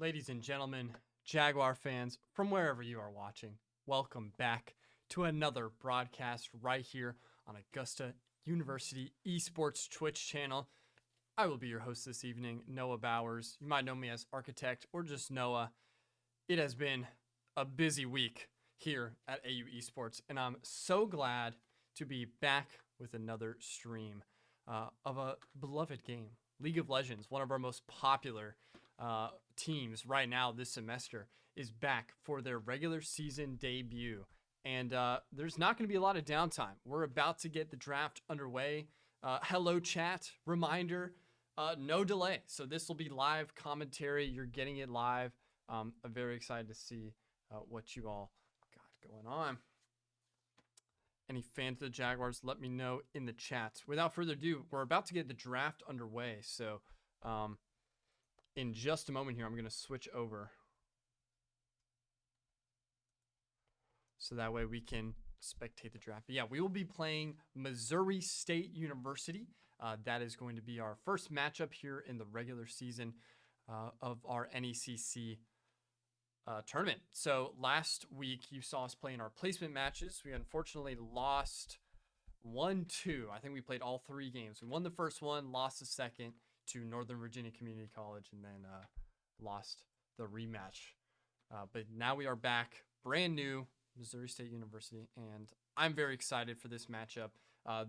Ladies and gentlemen, Jaguar fans from wherever you are watching, welcome back to another broadcast right here on Augusta University Esports Twitch channel. I will be your host this evening, Noah Bowers. You might know me as Architect or just Noah. It has been a busy week here at AU Esports, and I'm so glad to be back with another stream of a beloved game, League of Legends, one of our most popular teams right now this semester, is back for their regular season debut. And there's not going to be a lot of downtime. We're about to get the draft underway. Hello, chat. Reminder, no delay. So this will be live commentary. You're getting it live. I'm very excited to see what you all got going on. Any fans of the Jaguars, let me know in the chat. Without further ado, we're about to get the draft underway. So in just a moment here, I'm going to switch over so that way we can spectate the draft. But yeah, we will be playing Missouri State University. That is going to be our first matchup here in the regular season of our NECC tournament. So last week you saw us playing our placement matches. We unfortunately lost 1-2. I think we played all 3 games. We won the first one, lost the second to Northern Virginia Community College, and then lost the rematch. But now we are back, brand new, Missouri State University, and I'm very excited for this matchup.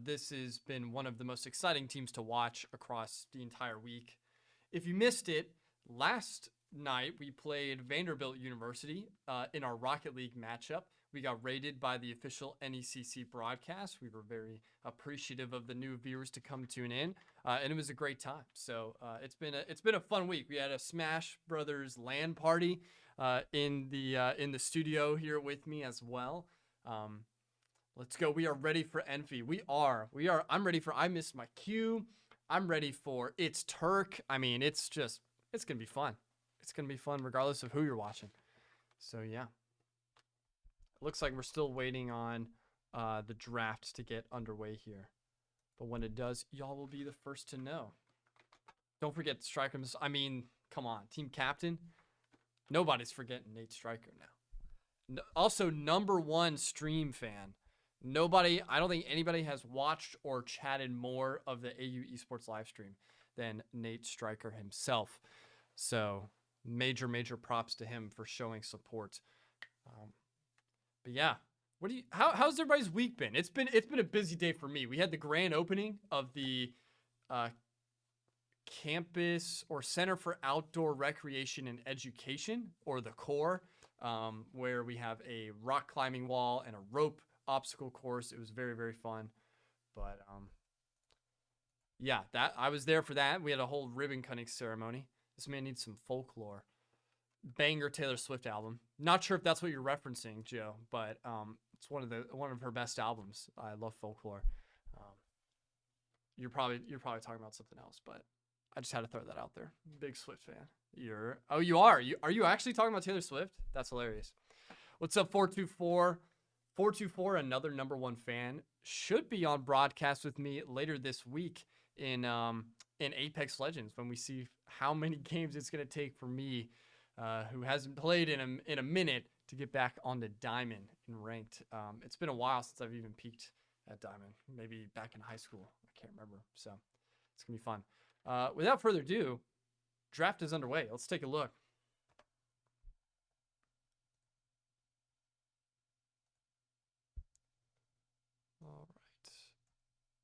This has been one of the most exciting teams to watch across the entire week. If you missed it, last night we played Vanderbilt University in our Rocket League matchup. We got rated by the official NECC broadcast. We were very appreciative of the new viewers to come tune in, and it was a great time. So it's been a fun week. We had a Smash Brothers LAN party in the studio here with me as well. Let's go. We are ready for Envy. We are. I'm ready for I Miss My Cue. I'm ready for It's Turk. I mean, it's gonna be fun. It's gonna be fun regardless of who you're watching. So yeah. Looks like we're still waiting on the draft to get underway here. But when it does, y'all will be the first to know. Don't forget Striker. I mean, come on. Team captain. Nobody's forgetting Nate Striker now. Also, #1 stream fan. I don't think anybody has watched or chatted more of the AU Esports live stream than Nate Striker himself. So major props to him for showing support. But yeah, how's everybody's week been? It's been a busy day for me. We had the grand opening of the campus or Center for Outdoor Recreation and Education, or the CORE, where we have a rock climbing wall and a rope obstacle course. It was very fun. But yeah, I was there for that. We had a whole ribbon cutting ceremony. This man needs some folklore. Banger Taylor Swift album. Not sure if that's what you're referencing, Joe, but it's one of her best albums. I love folklore. You're probably talking about something else, but I just had to throw that out there. Big Swift fan. You are. Are you actually talking about Taylor Swift? That's hilarious. What's up, 424? 424, another #1 fan, should be on broadcast with me later this week in Apex Legends when we see how many games it's gonna take for me, who hasn't played in a minute, to get back onto Diamond in ranked. It's been a while since I've even peaked at Diamond. Maybe back in high school. I can't remember. So it's gonna be fun. Without further ado, draft is underway. Let's take a look. All right.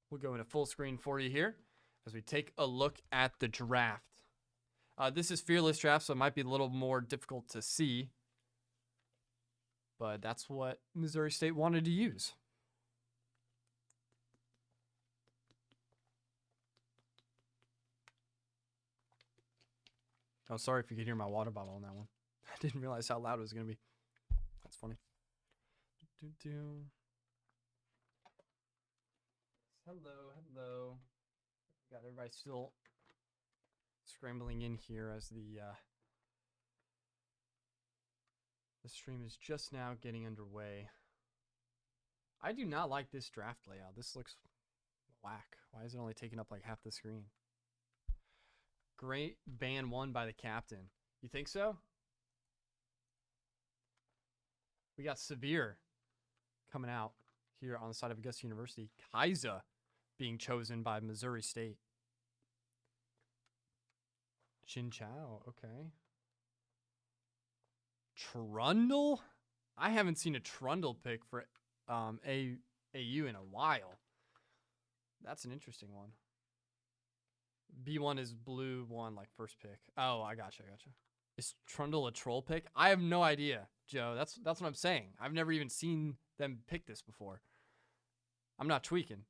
We'll go into full screen for you here as we take a look at the draft. This is Fearless Draft, so it might be a little more difficult to see. But that's what Missouri State wanted to use. Oh, sorry if you could hear my water bottle on that one. I didn't realize how loud it was going to be. That's funny. Hello. Got everybody still scrambling in here as the stream is just now getting underway. I do not like this draft layout. This looks whack. Why is it only taking up like half the screen? Great ban 1 by the captain. You think so? We got Severe coming out here on the side of Augusta University. Kaiser being chosen by Missouri State. Chin Chow, okay. Trundle? I haven't seen a Trundle pick for AU in a while. That's an interesting one. B1 is blue one, like first pick. Oh, I gotcha. Is Trundle a troll pick? I have no idea, Joe. That's what I'm saying. I've never even seen them pick this before. I'm not tweaking.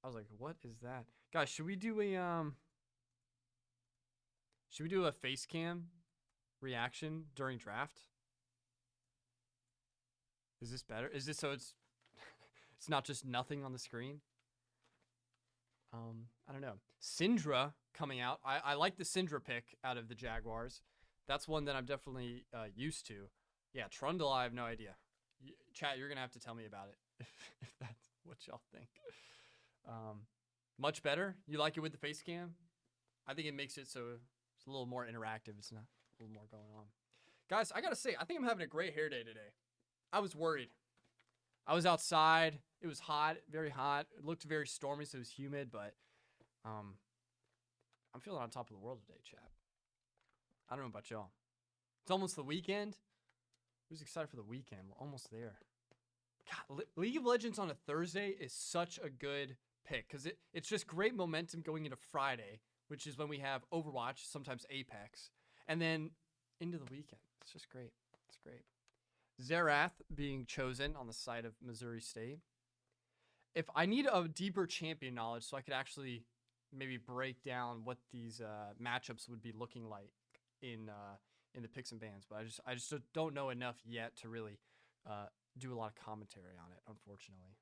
I was like, what is that? Guys, should we do a face cam reaction during draft? Is this better? Is this so it's it's not just nothing on the screen? I don't know. Syndra coming out. I like the Syndra pick out of the Jaguars. That's one that I'm definitely used to. Yeah, Trundle, I have no idea. Chat, you're going to have to tell me about it if that's what y'all think. Much better? You like it with the face cam? I think it makes it so it's a little more interactive. It's not a little more going on. Guys, I got to say, I think I'm having a great hair day today. I was worried. I was outside. It was hot, very hot. It looked very stormy, so it was humid, but I'm feeling on top of the world today, chat. I don't know about y'all. It's almost the weekend. Who's excited for the weekend? We're almost there. God, League of Legends on a Thursday is such a good pick because it's just great momentum going into Friday, which is when we have Overwatch, sometimes Apex, and then into the weekend. It's just great. It's great. Zerath being chosen on the side of Missouri State. If I need a deeper champion knowledge so I could actually maybe break down what these matchups would be looking like in the picks and bans, but I just don't know enough yet to really do a lot of commentary on it, unfortunately.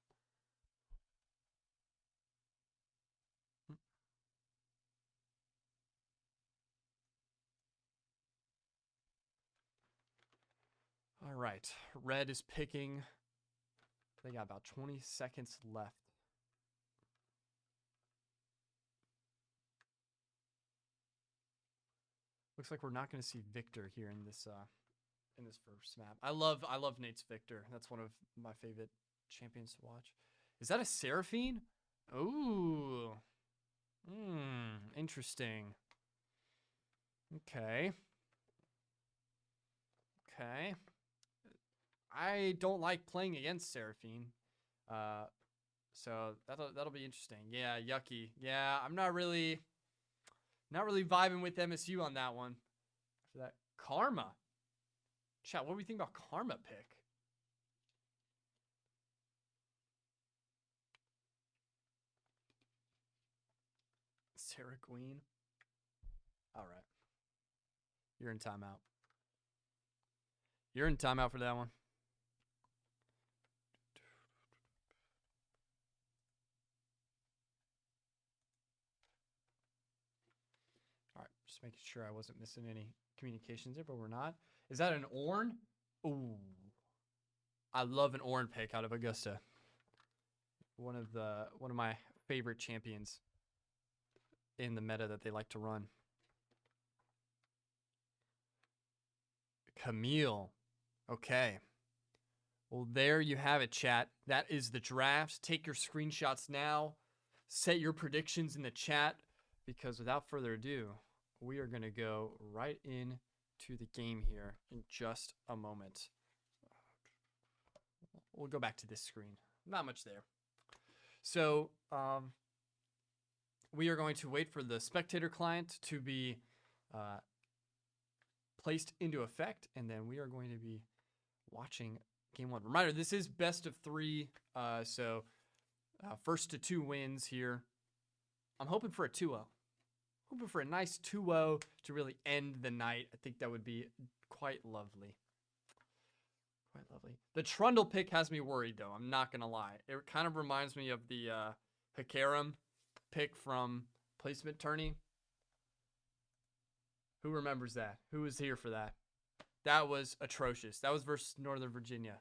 All right, Red is picking. They got about 20 seconds left. Looks like we're not going to see Victor here in this first map. I love Nate's Victor. That's one of my favorite champions to watch. Is that a Seraphine? Ooh. Interesting. Okay. I don't like playing against Seraphine. So that'll be interesting. Yeah, Yucky. Yeah, I'm not really vibing with MSU on that one. After that, Karma. Chat, what do we think about Karma pick? Sarah Queen. All right. You're in timeout. You're in timeout for that one. All right, just making sure I wasn't missing any communications there, but we're not. Is that an Ornn? Ooh. I love an Ornn pick out of Augusta. One of my favorite champions in the meta that they like to run. Camille. Okay. Well, there you have it, chat. That is the draft. Take your screenshots now. Set your predictions in the chat because without further ado, we are going to go right into the game here in just a moment. We'll go back to this screen. Not much there. So we are going to wait for the spectator client to be placed into effect, and then we are going to be watching game one. Reminder, this is best of 3, so first to 2 wins here. I'm hoping for a 2-0. Hoping for a nice 2-0 to really end the night. I think that would be quite lovely. Quite lovely. The Trundle pick has me worried, though. I'm not going to lie. It kind of reminds me of the Hikarum pick from Placement Tourney. Who remembers that? Who was here for that? That was atrocious. That was versus Northern Virginia.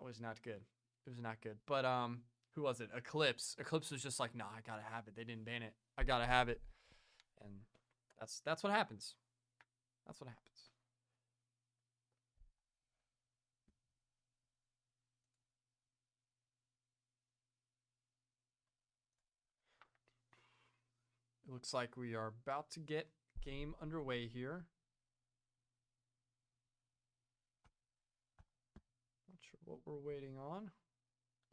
It was not good. It was not good. But Who was it? Eclipse. Eclipse was just like, nah, I gotta have it. They didn't ban it. I gotta have it. And that's what happens. That's what happens. It looks like we are about to get game underway here. Not sure what we're waiting on.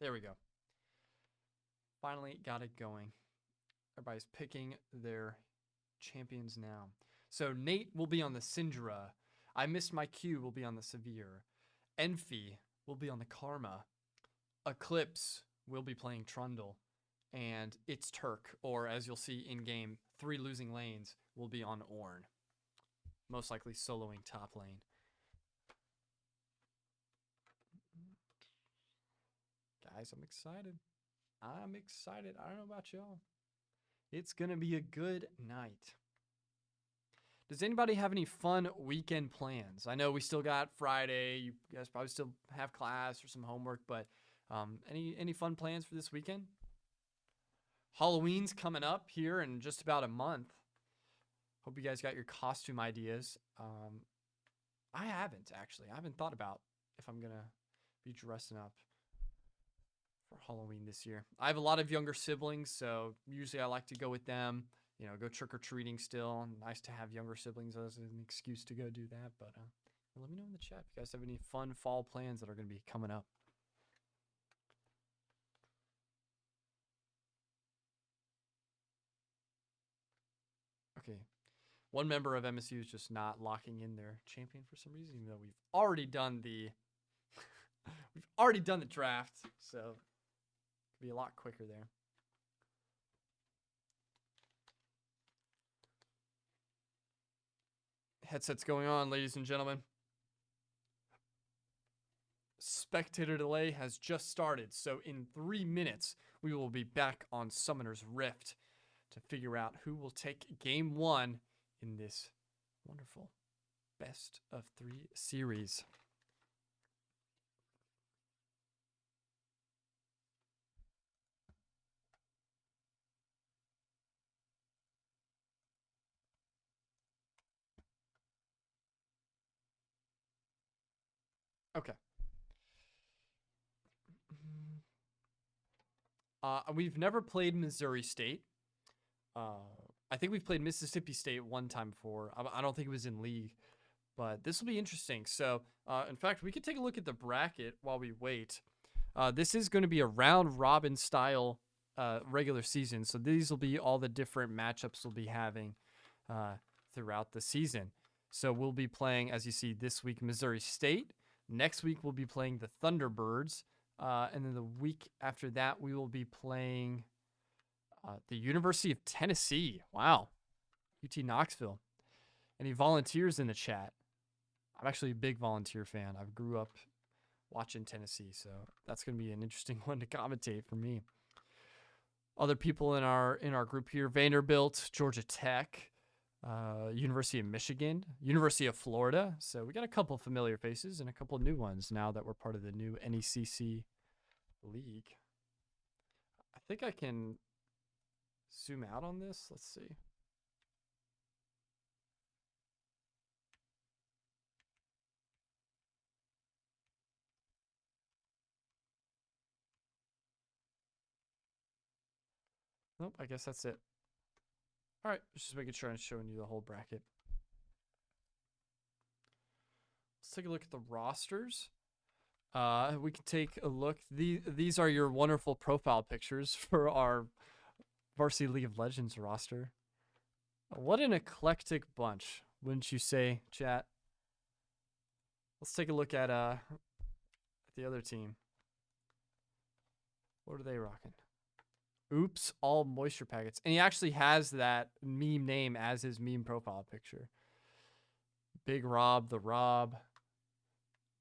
There we go. Finally got it going. Everybody's picking their champions now. So Nate will be on the Syndra. I Missed My Cue will be on the Severe. Enfi will be on the Karma. Eclipse will be playing Trundle. And It's Turk, or as you'll see in game, 3 losing lanes will be on Ornn. Most likely soloing top lane. Guys, I'm excited. I'm excited. I don't know about y'all. It's going to be a good night. Does anybody have any fun weekend plans? I know we still got Friday. You guys probably still have class or some homework, but any fun plans for this weekend? Halloween's coming up here in just about a month. Hope you guys got your costume ideas. I haven't, actually. I haven't thought about if I'm going to be dressing up for Halloween this year. I have a lot of younger siblings, so usually I like to go with them. You know, go trick-or-treating still. Nice to have younger siblings as an excuse to go do that. But let me know in the chat if you guys have any fun fall plans that are going to be coming up. Okay. One member of MSU is just not locking in their champion for some reason, even though we've already done the draft, so it'll be a lot quicker there. Headsets going on, ladies and gentlemen. Spectator delay has just started, so in 3 minutes, we will be back on Summoner's Rift to figure out who will take game 1 in this wonderful best of 3 series. Okay. We've never played Missouri State. I think we've played Mississippi State one time before. I don't think it was in league, but this will be interesting. So, in fact, we could take a look at the bracket while we wait. This is going to be a round robin style regular season. So these will be all the different matchups we'll be having throughout the season. So we'll be playing, as you see, this week Missouri State. Next week we'll be playing the Thunderbirds. And then the week after that, we will be playing the University of Tennessee. Wow. UT Knoxville. Any volunteers in the chat? I'm actually a big Volunteer fan. I grew up watching Tennessee, so that's going to be an interesting one to commentate for me. Other people in our group here: Vanderbilt, Georgia Tech, University of Michigan, University of Florida. So we got a couple familiar faces and a couple new ones now that we're part of the new NECC league. I think I can zoom out on this. Let's see. Nope, I guess that's it. All right, just making sure I'm showing you the whole bracket. Let's take a look at the rosters. We can take a look. These are your wonderful profile pictures for our Varsity League of Legends roster. What an eclectic bunch, wouldn't you say, chat? Let's take a look at the other team. What are they rocking? Oops, all moisture packets. And he actually has that meme name as his meme profile picture. Big Rob, the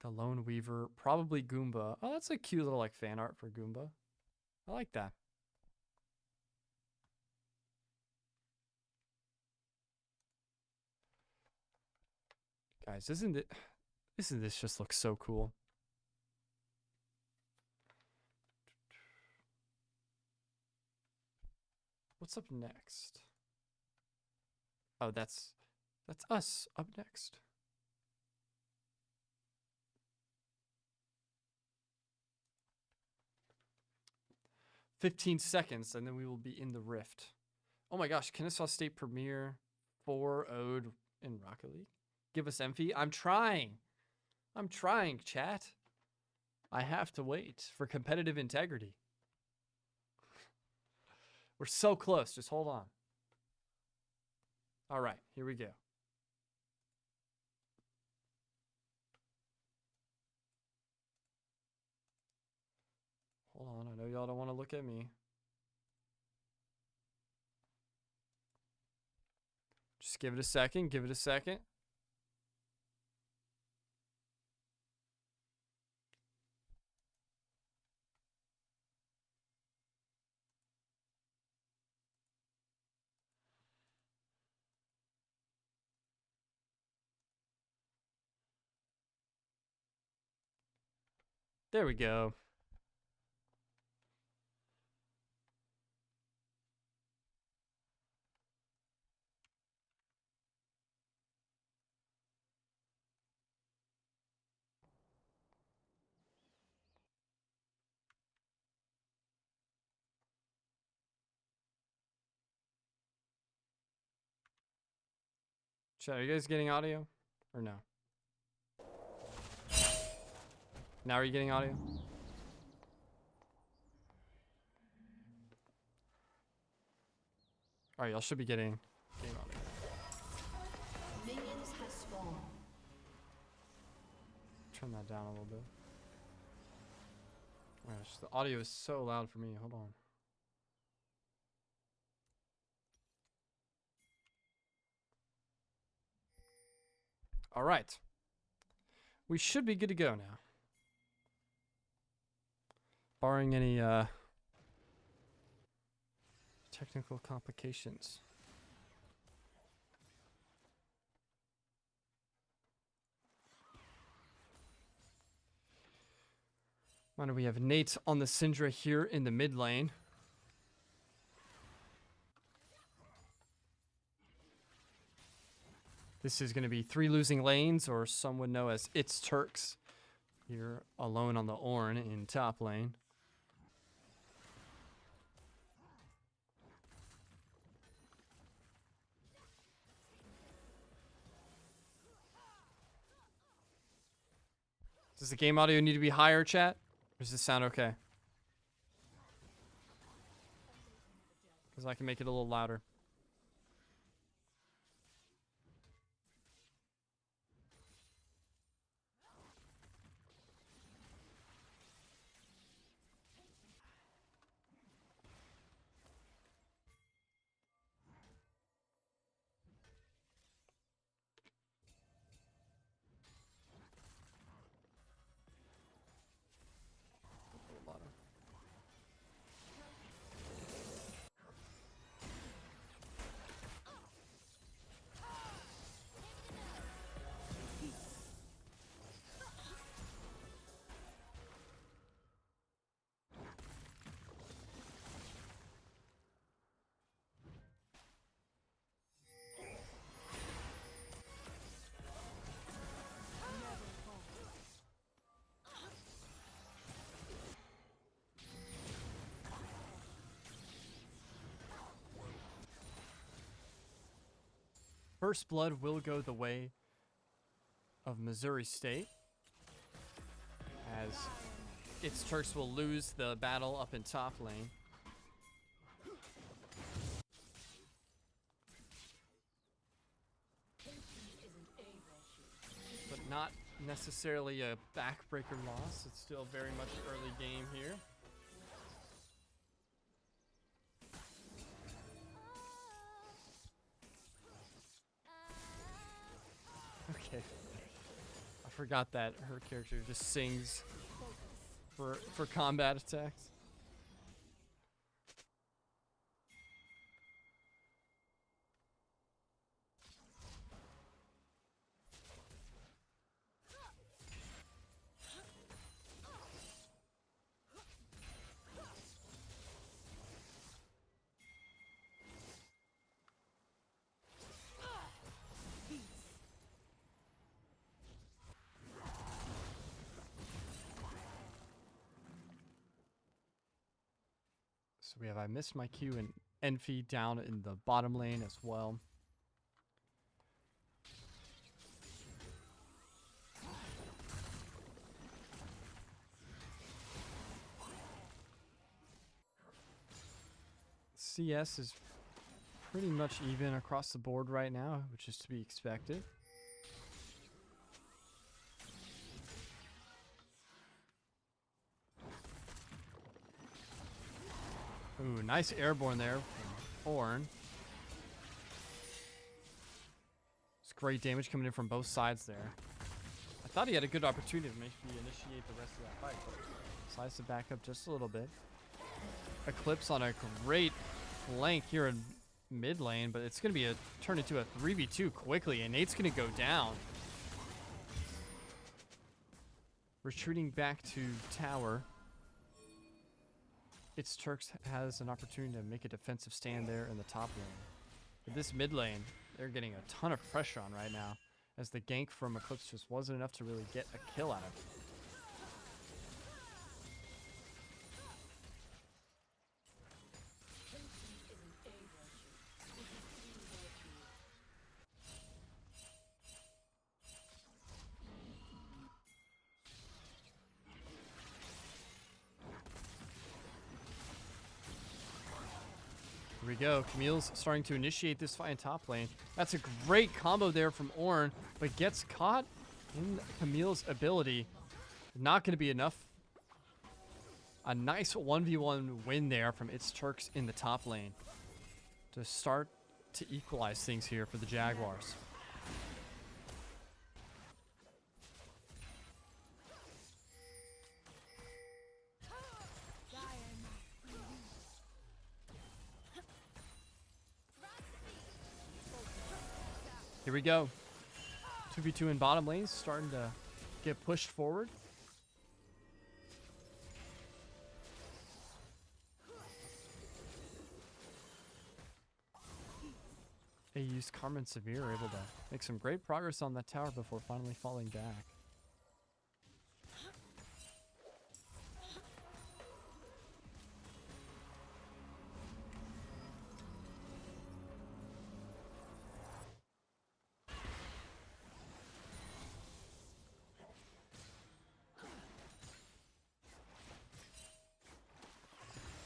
Lone Weaver, probably Goomba. Oh, that's a cute little like fan art for Goomba. I like that. Guys, isn't this just looks so cool? What's up next? Oh, that's us up next. "15 seconds, and then we will be in the Rift." Oh my gosh, Kennesaw State Premier 4-0'd in Rocket League. Give us Emphy. I'm trying, chat. I have to wait for competitive integrity. We're so close. Just hold on. All right, here we go. Hold on. I know y'all don't want to look at me. Just give it a second. Give it a second. There we go. Chat, are you guys getting audio? Or no? Now are you getting audio? Alright, y'all should be getting game audio. Minions have spawned. Turn that down a little bit. Oh gosh, the audio is so loud for me. Hold on. All right. We should be good to go now. Barring any technical complications. Why do we have Nate on the Syndra here in the mid lane? This is going to be 3 losing lanes, or some would know as It's Turks. Here alone on the Ornn in top lane. Does the game audio need to be higher, chat? Or does this sound okay? Because I can make it a little louder. First blood will go the way of Missouri State, as It's Turks will lose the battle up in top lane. But not necessarily a backbreaker loss. It's still very much early game here. Okay. I forgot that her character just sings for combat attacks. So we have I Missed My Cue and Envy down in the bottom lane as well. CS is pretty much even across the board right now, which is to be expected. Ooh, nice airborne there from Ornn. It's great damage coming in from both sides there. I thought he had a good opportunity to maybe initiate the rest of that fight, but decides to back up just a little bit. Eclipse on a great flank here in mid lane, but it's going to be turn into a 3v2 quickly, and Nate's going to go down. Retreating back to tower. It's Turks has an opportunity to make a defensive stand there in the top lane. But this mid lane, they're getting a ton of pressure on right now, as the gank from Eclipse just wasn't enough to really get a kill out of it. Here we go. Camille's starting to initiate this fight in top lane. That's a great combo there from Ornn, but gets caught in Camille's ability. Not going to be enough. A nice 1v1 win there from It's Turks in the top lane to start to equalize things here for the Jaguars. Here we go. 2v2 in bottom lane, starting to get pushed forward. AU's Carmen Severe are able to make some great progress on that tower before finally falling back.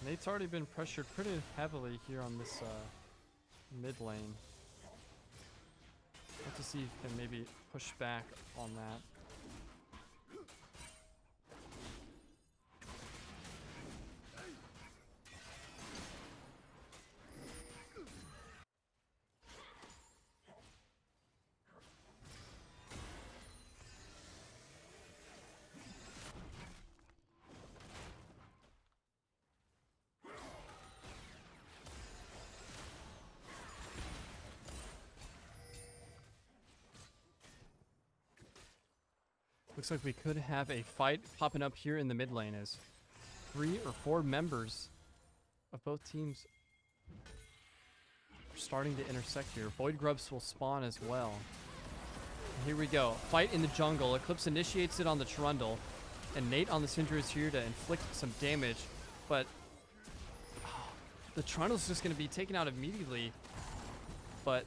Nate's already been pressured pretty heavily here on this mid lane. Have to see if he can maybe push back on that. Looks like we could have a fight popping up here in the mid lane as 3 or 4 members of both teams are starting to intersect here. Void Grubs will spawn as well. Here we go. Fight in the jungle. Eclipse initiates it on the Trundle, and Nate on the Syndra is here to inflict some damage, but the Trundle's just going to be taken out immediately. But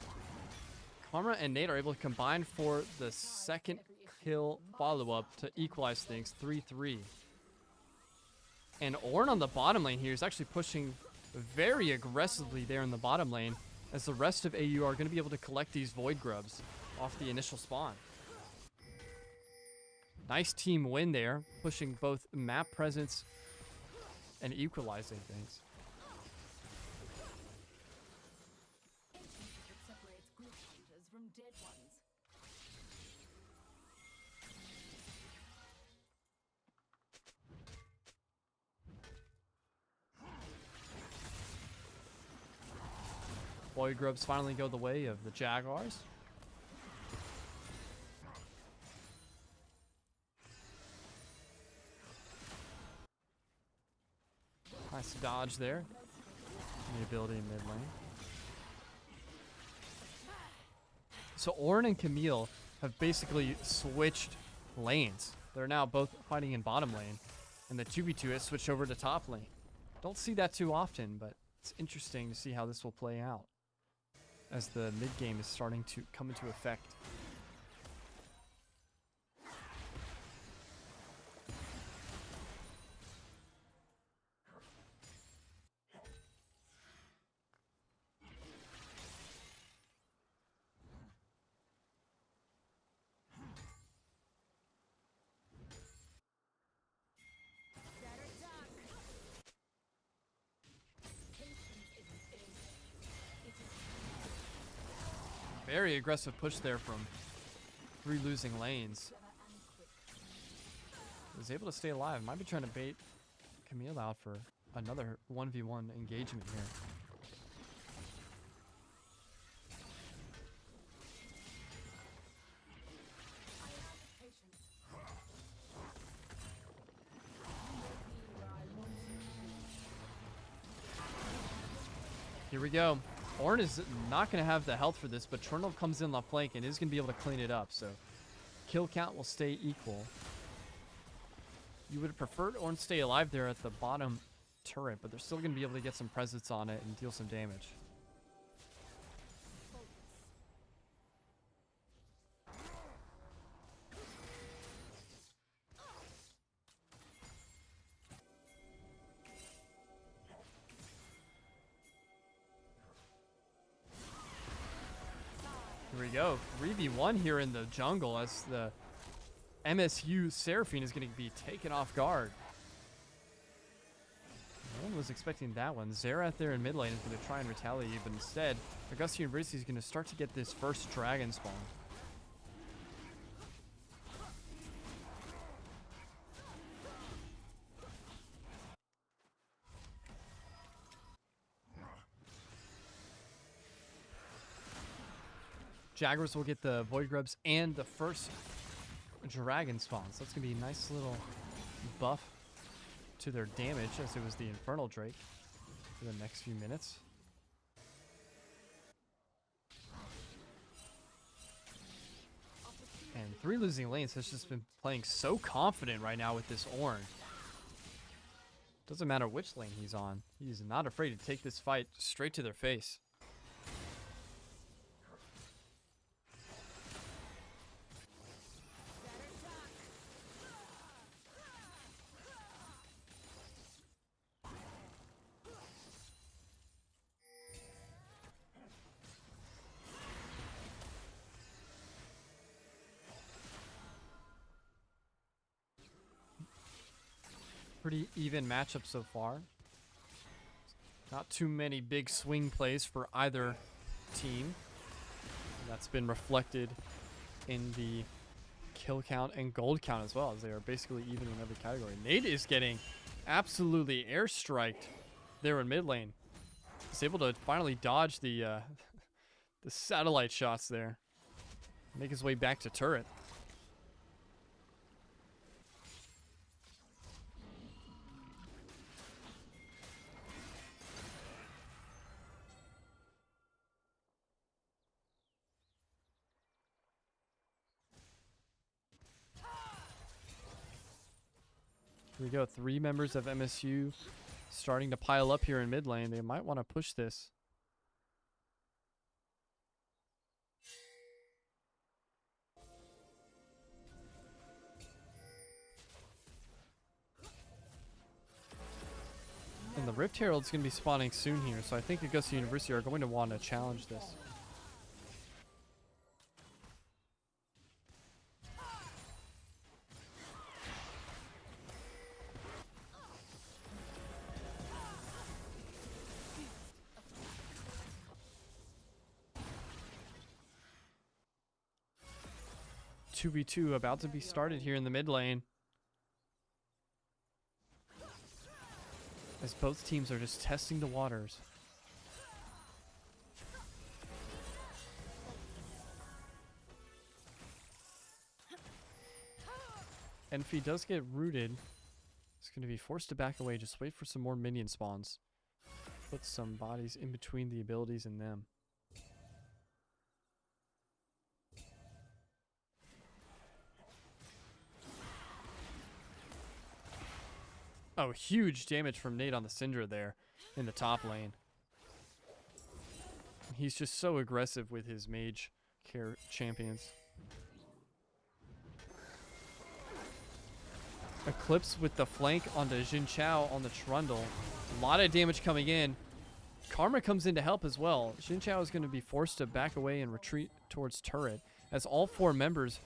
Karma and Nate are able to combine for the second kill follow-up to equalize things 3-3. And Ornn on the bottom lane here is actually pushing very aggressively there in the bottom lane, as the rest of AU are going to be able to collect these Void Grubs off the initial spawn. Nice team win there, pushing both map presence and equalizing things. Void Grubs finally go the way of the Jaguars. Nice dodge there. The ability in mid lane. So Ornn and Camille have basically switched lanes. They're now both fighting in bottom lane, and the 2v2 has switched over to top lane. Don't see that too often, but it's interesting to see how this will play out as the mid game is starting to come into effect. Very aggressive push there from 3 losing lanes. Was able to stay alive. Might be trying to bait Camille out for another 1v1 engagement here. Here we go. Ornn is not going to have the health for this, but Trundle comes in left flank and is going to be able to clean it up. So kill count will stay equal. You would have preferred Ornn stay alive there at the bottom turret, but they're still going to be able to get some presence on it and deal some damage. Here we go. 3v1 here in the jungle as the MSU Seraphine is going to be taken off guard. No one was expecting that one. Xerath there in mid lane is going to try and retaliate, but instead, Augusta University is going to start to get this first dragon spawn. Jaguars will get the Void Grubs and the first dragon spawn. So that's going to be a nice little buff to their damage, as it was the Infernal Drake for the next few minutes. And 3 losing lanes has just been playing so confident right now with this Ornn. Doesn't matter which lane he's on. He's not afraid to take this fight straight to their face. Pretty even matchup so far. Not too many big swing plays for either team. That's been reflected in the kill count and gold count as well, as they are basically even in every category. Nate is getting absolutely airstriked there in mid lane. He's able to finally dodge the the satellite shots there. Make his way back to turret. Here we go. 3 members of MSU starting to pile up here in mid lane. They might want to push this. And the Rift Herald's going to be spawning soon here, so I think Augusta University are going to want to challenge this. 2v2 about to be started here in the mid lane, as both teams are just testing the waters. And if he does get rooted, he's going to be forced to back away. Just wait for some more minion spawns. Put some bodies in between the abilities and them. Oh, huge damage from Nate on the Syndra there in the top lane. He's just so aggressive with his mage care champions. Eclipse with the flank onto Jin Chao on the Trundle. A lot of damage coming in. Karma comes in to help as well. Jin Chao is going to be forced to back away and retreat towards turret, as all 4 members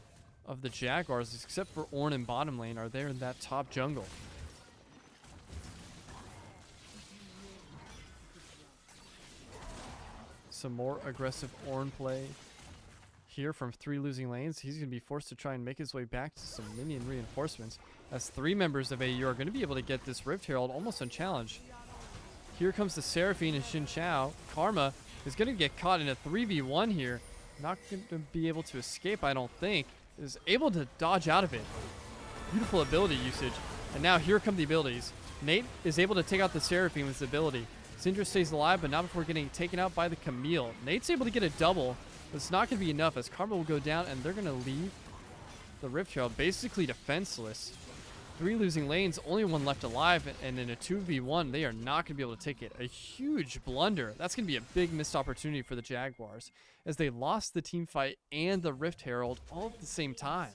of the Jaguars, except for Ornn in bottom lane, are there in that top jungle. Some more aggressive Ornn play here from 3 losing lanes. He's going to be forced to try and make his way back to some minion reinforcements, as 3 members of AU are going to be able to get this Rift Herald almost unchallenged. Here comes the Seraphine and Xin Chao. Karma is going to get caught in a 3v1 here. Not going to be able to escape, I don't think. Is able to dodge out of it. Beautiful ability usage. And now here come the abilities. Nate is able to take out the Seraphine with his ability. Syndra stays alive, but not before getting taken out by the Camille. Nate's able to get a double, but it's not going to be enough, as Karma will go down, and they're going to leave the Rift Herald basically defenseless. 3 losing lanes, only 1 left alive, and in a 2v1, they are not going to be able to take it. A huge blunder. That's going to be a big missed opportunity for the Jaguars, as they lost the team fight and the Rift Herald all at the same time.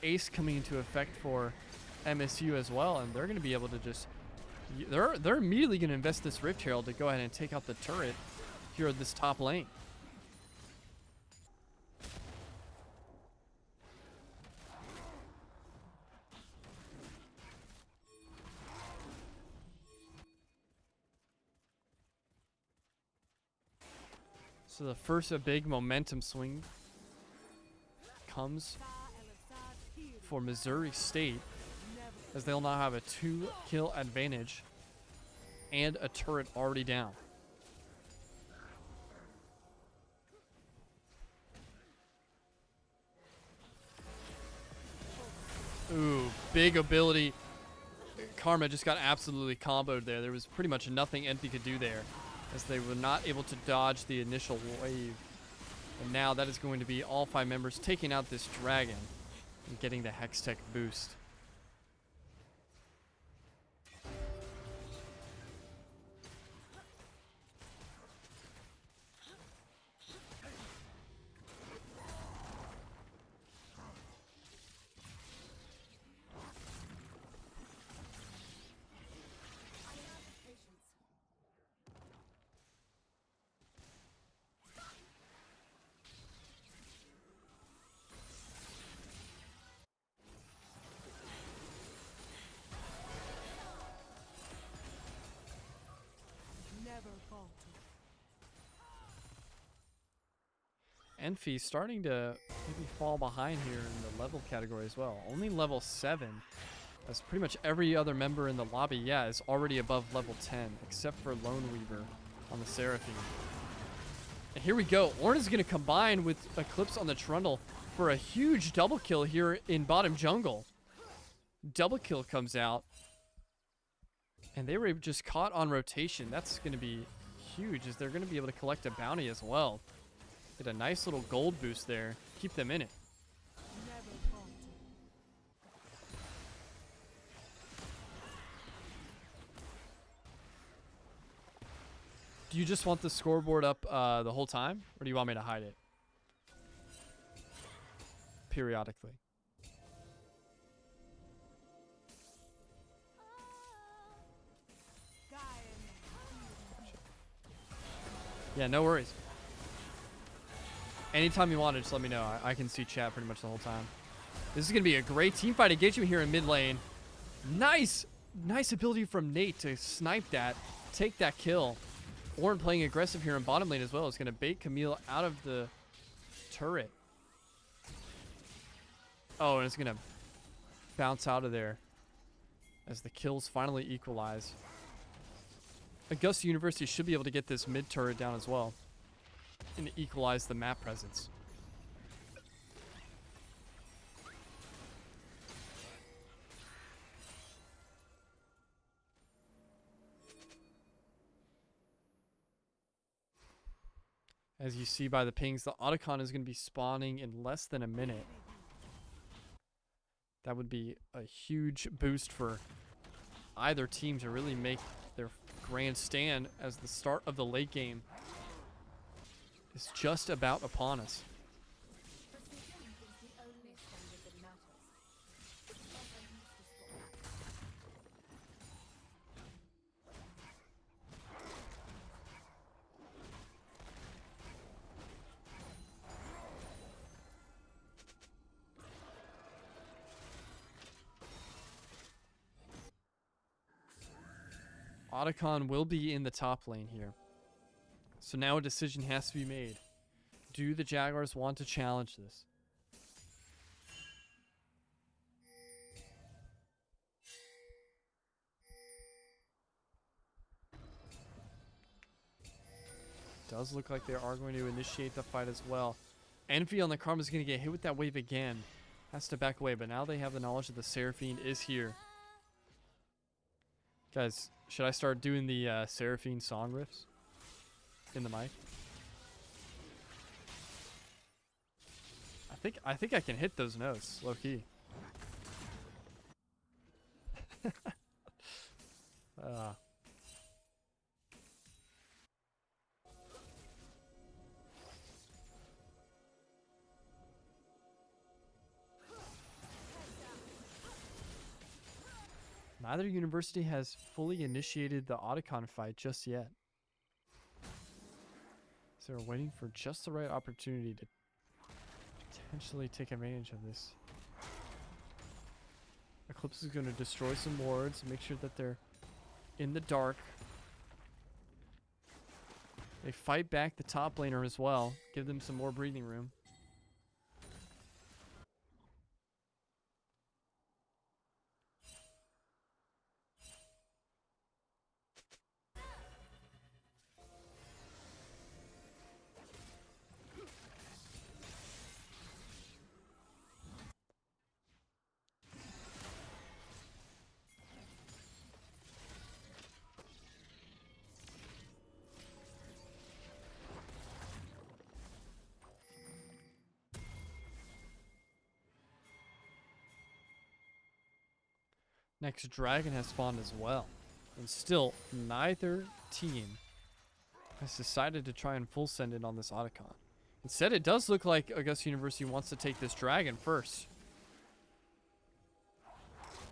Ace coming into effect for MSU as well, and they're going to be able to just... They're immediately going to invest this Rift Herald to go ahead and take out the turret here at this top lane. So the first big momentum swing comes for Missouri State, as they'll now have a 2-kill advantage and a turret already down. Ooh, big ability. Karma just got absolutely comboed there. There was pretty much nothing Envy could do there, as they were not able to dodge the initial wave. And now that is going to be all 5 members taking out this dragon and getting the Hextech boost. Envy starting to maybe fall behind here in the level category as well. Only level 7. As pretty much every other member in the lobby, is already above level 10, except for Lone Weaver on the Seraphine. And here we go. Ornn is going to combine with Eclipse on the Trundle for a huge double kill here in bottom jungle. Double kill comes out, and they were just caught on rotation. That's going to be huge, as they're going to be able to collect a bounty as well. Get a nice little gold boost there. Keep them in it. Do you just want the scoreboard up the whole time, or do you want me to hide it periodically? Yeah, no worries. Anytime you want it, just let me know. I can see chat pretty much the whole time. This is going to be a great team fight engagement here in mid lane. Nice ability from Nate to snipe that, take that kill. Ornn playing aggressive here in bottom lane as well. Is going to bait Camille out of the turret. Oh, and it's going to bounce out of there as the kills finally equalize. Augusta University should be able to get this mid turret down as well and equalize the map presence. As you see by the pings, the Otacon is going to be spawning in less than a minute. That would be a huge boost for either team to really make their grand stand, as the start of the late game is just about upon us. Otacon will be in the top lane here. So now a decision has to be made. Do the Jaguars want to challenge this? Does look like they are going to initiate the fight as well. Envy on the Karma is going to get hit with that wave again. Has to back away, but now they have the knowledge that the Seraphine is here. Guys, should I start doing the Seraphine song riffs in the mic? I think I can hit those notes, low key. Neither university has fully initiated the Otacon fight just yet. So they're waiting for just the right opportunity to potentially take advantage of this. Eclipse is going to destroy some wards, make sure that they're in the dark. They fight back the top laner as well, give them some more breathing room. Next dragon has spawned as well. And still, neither team has decided to try and full send it on this Otacon. Instead, it does look like Augusta University wants to take this dragon first,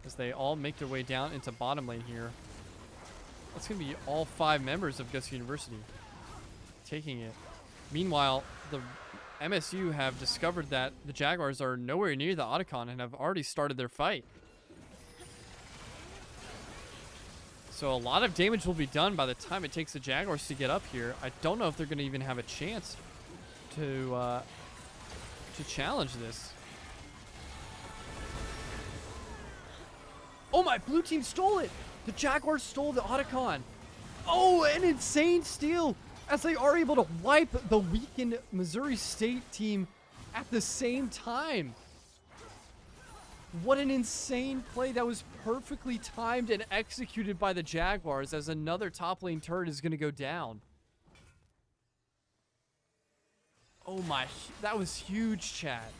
as they all make their way down into bottom lane here. That's going to be all 5 members of Augusta University taking it. Meanwhile, the MSU have discovered that the Jaguars are nowhere near the Otacon and have already started their fight. So a lot of damage will be done by the time it takes the Jaguars to get up here. I don't know if they're going to even have a chance to challenge this. Oh my, blue team stole it! The Jaguars stole the Otacon. Oh, an insane steal, as they are able to wipe the weakened Missouri State team at the same time. What an insane play. That was perfectly timed and executed by the Jaguars, as another top lane turret is going to go down. Oh my, that was huge, chat.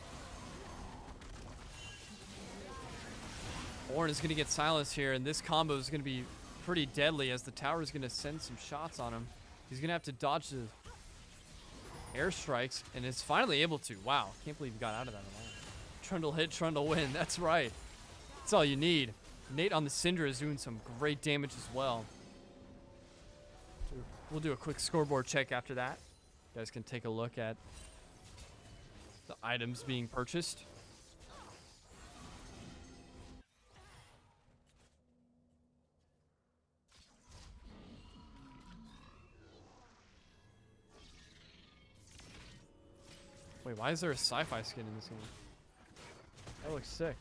Ornn is going to get silenced here, and this combo is going to be pretty deadly, as the tower is going to send some shots on him. He's going to have to dodge the airstrikes, and is finally able to. Wow, can't believe he got out of that alive. Trundle hit, Trundle win. That's right. That's all you need. Nate on the Syndra is doing some great damage as well. We'll do a quick scoreboard check after that. You guys can take a look at the items being purchased. Wait, why is there a sci-fi skin in this game? That looks sick.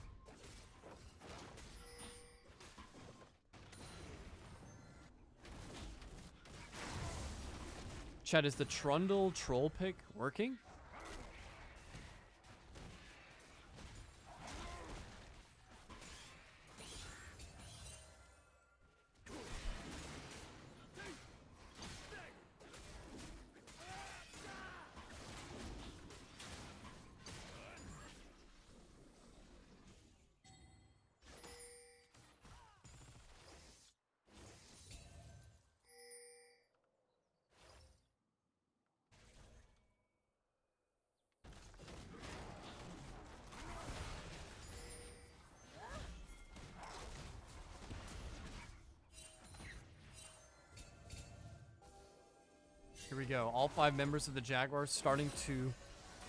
Chat, is the Trundle troll pick working? Here we go. All 5 members of the Jaguars starting to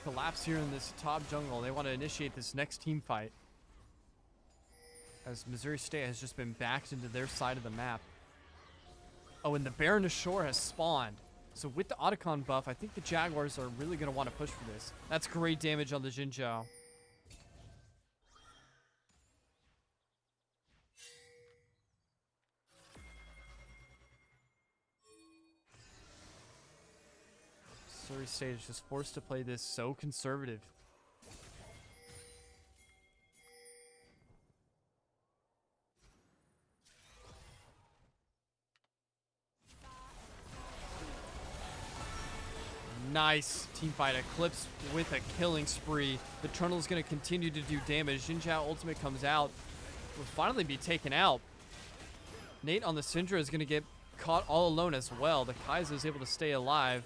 collapse here in this top jungle. They want to initiate this next team fight, as Missouri State has just been backed into their side of the map. Oh, and the Baron ashore has spawned. So with the Otacon buff, I think the Jaguars are really going to want to push for this. That's great damage on the Xin Zhao. Missouri State is just forced to play this so conservative. Nice team fight. Eclipse with a killing spree. The Trundle is going to continue to do damage. Xin Zhao ultimate comes out. Will finally be taken out. Nate on the Syndra is going to get caught all alone as well. The Kaiser is able to stay alive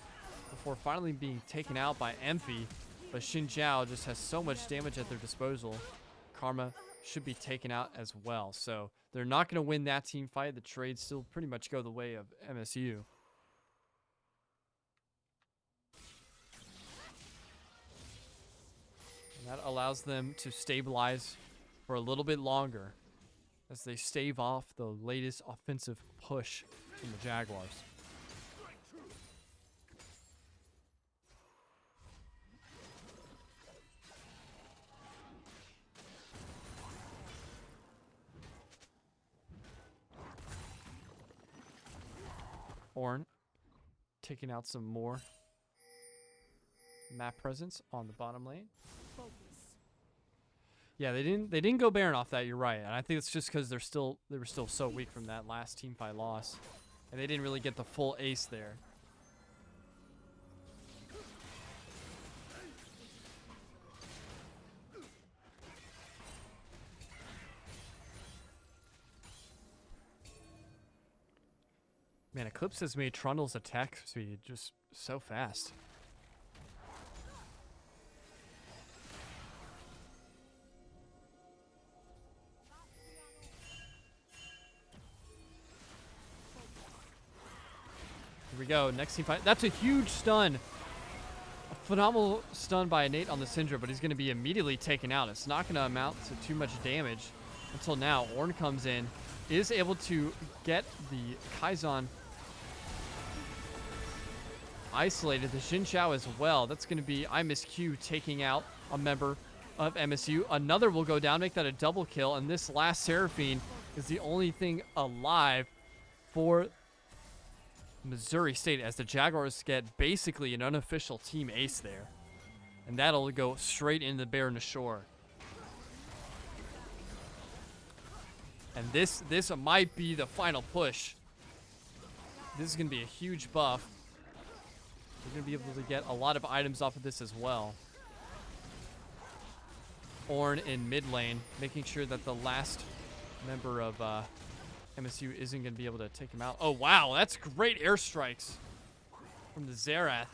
before finally being taken out by Emphy. But Xin Zhao just has so much damage at their disposal. Karma should be taken out as well. So they're not going to win that team fight. The trades still pretty much go the way of MSU. That allows them to stabilize for a little bit longer as they stave off the latest offensive push from the Jaguars. Ornn taking out some more map presence on the bottom lane. Yeah, they didn't go Baron off that. You're right, and I think it's just because they were still so weak from that last team fight loss, and they didn't really get the full ace there. Man, Eclipse has made Trundle's attack speed just so fast. Here we go. Next team fight. That's a huge stun. A phenomenal stun by Nate on the Syndra, but he's going to be immediately taken out. It's not going to amount to too much damage until now. Ornn comes in, is able to get the Kaizen isolated. The Xin Zhao as well. That's going to be IMSQ taking out a member of MSU. Another will go down, make that a double kill, and this last Seraphine is the only thing alive for Missouri State, as the Jaguars get basically an unofficial team ace there. And that'll go straight into the Baron ashore. And this might be the final push. This is going to be a huge buff. We're going to be able to get a lot of items off of this as well. Ornn in mid lane, making sure that the last member of MSU isn't going to be able to take him out. Oh, wow. That's great airstrikes from the Xerath.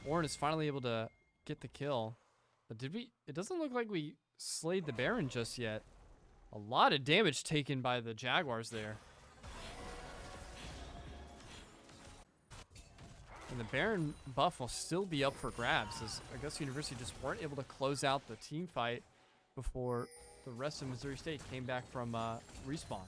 Ornn is finally able to get the kill. But did we? It doesn't look like we slayed the Baron just yet. A lot of damage taken by the Jaguars there. And the Baron buff will still be up for grabs, as Augusta University just weren't able to close out the team fight before the rest of Missouri State came back from respawn.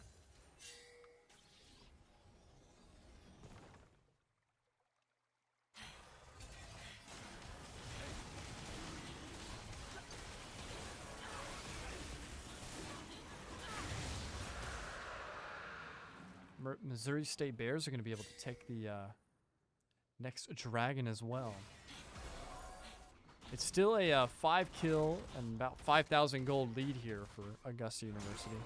Missouri State Bears are going to be able to take the next dragon as well. It's still a 5-kill and about 5,000 gold lead here for Augusta University.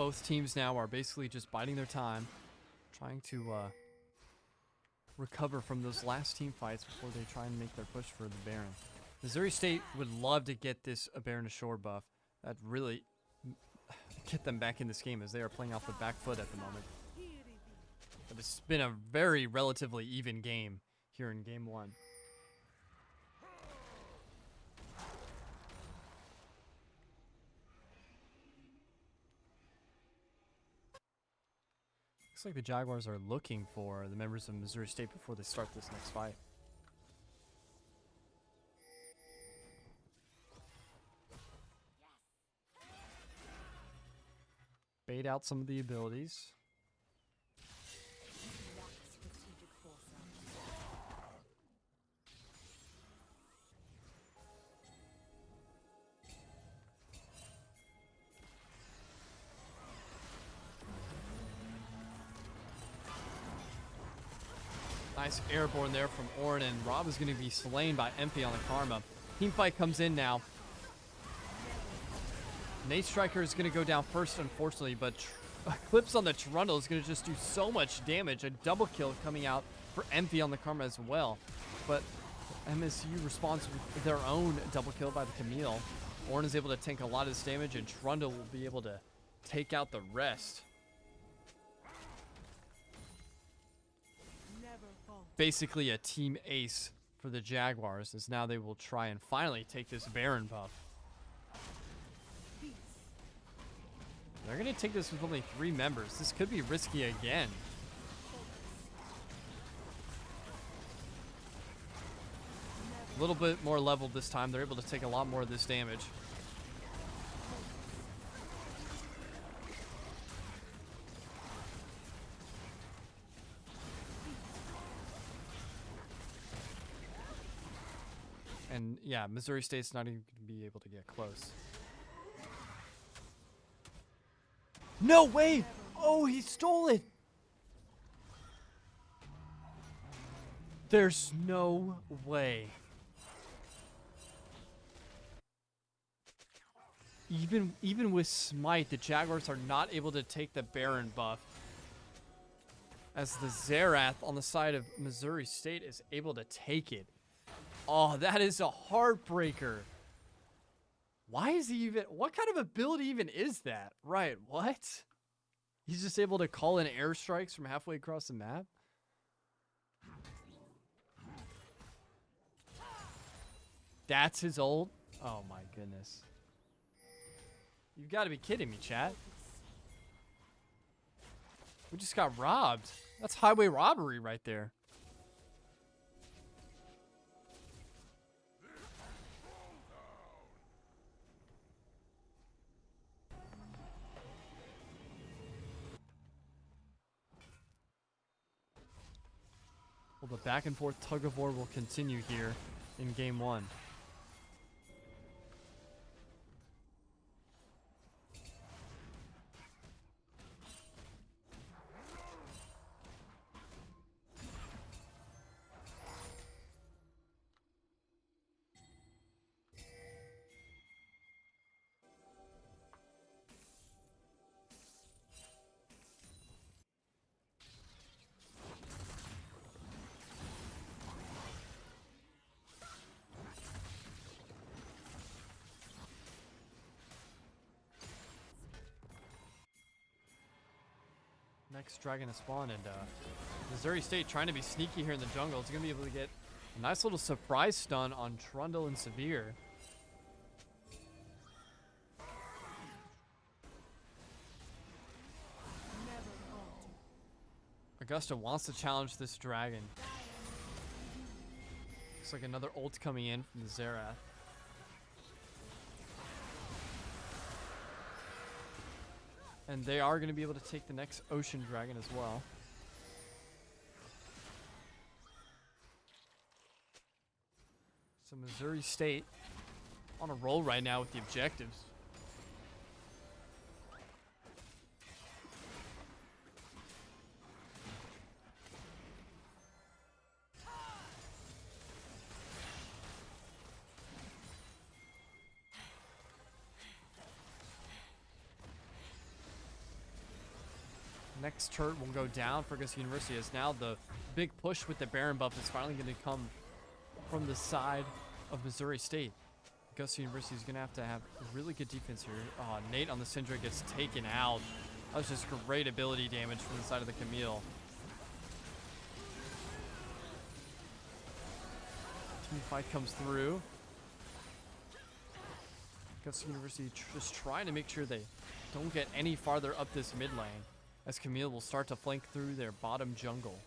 both teams now are basically just biding their time, trying to recover from those last team fights before they try and make their push for the Baron. Missouri State would love to get this Baron Ashore buff. That really get them back in this game, as they are playing off the back foot at the moment. But it's been a very relatively even game here in game one. Looks like the Jaguars are looking for the members of Missouri State before they start this next fight. Bait out some of the abilities. Nice airborne there from Orin, and Rob is going to be slain by MP on the Karma. Team fight comes in now. Nate Striker is going to go down first, unfortunately, but Eclipse on the Trundle is going to just do so much damage. A double kill coming out for MP on the Karma as well. But MSU responds with their own double kill by the Camille. Orin is able to tank a lot of this damage, and Trundle will be able to take out the rest. Basically a team ace for the Jaguars, as now they will try and finally take this Baron buff. They're going to take this with only 3 members. This could be risky again. A little bit more leveled this time. They're able to take a lot more of this damage. And yeah, Missouri State's not even going to be able to get close. No way! Oh, he stole it! There's no way. Even with Smite, the Jaguars are not able to take the Baron buff, as the Xerath on the side of Missouri State is able to take it. Oh, that is a heartbreaker. Why is he even... What kind of ability even is that? Right, what? He's just able to call in airstrikes from halfway across the map? That's his ult? Oh my goodness. You've got to be kidding me, chat. We just got robbed. That's highway robbery right there. Well, the back and forth tug of war will continue here in game one. Next dragon has spawned, and Missouri State trying to be sneaky here in the jungle. It's going to be able to get a nice little surprise stun on Trundle and Severe. Augusta wants to challenge this dragon. Looks like another ult coming in from the Xerath. And they are going to be able to take the next Ocean Dragon as well. So Missouri State on a roll right now with the objectives. Next turret will go down for Augusta University, as now the big push with the Baron buff is finally going to come from the side of Missouri State. Augusta University is going to have really good defense here. Nate on the Syndra gets taken out. That was just great ability damage from the side of the Camille. Team fight comes through. Augusta University just trying to make sure they don't get any farther up this mid lane, as Camille will start to flank through their bottom jungle.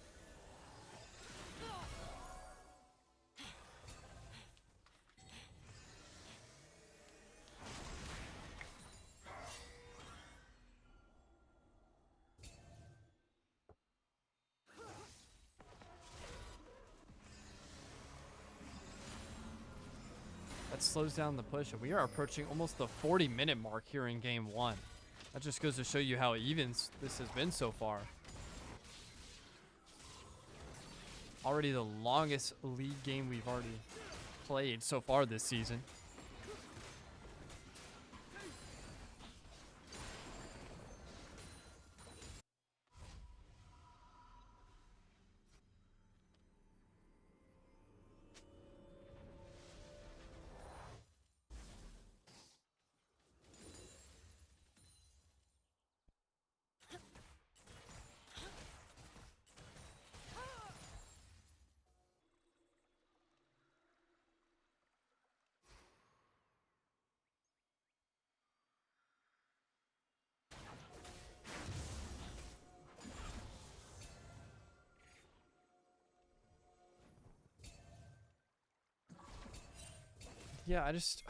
That slows down the push, and we are approaching almost the 40-minute mark here in game 1. That just goes to show you how even this has been so far. Already the longest league game we've already played so far this season. Yeah, I just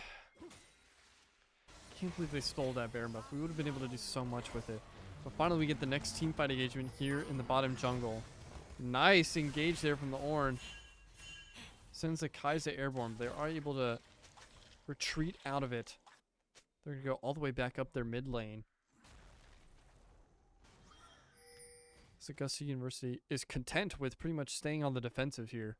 can't believe they stole that Baron buff. We would have been able to do so much with it. But finally we get the next team fight engagement here in the bottom jungle. Nice engage there from the Ornn. Sends the Kai'Sa airborne. They are able to retreat out of it. They're going to go all the way back up their mid lane. So Augusta University is content with pretty much staying on the defensive here.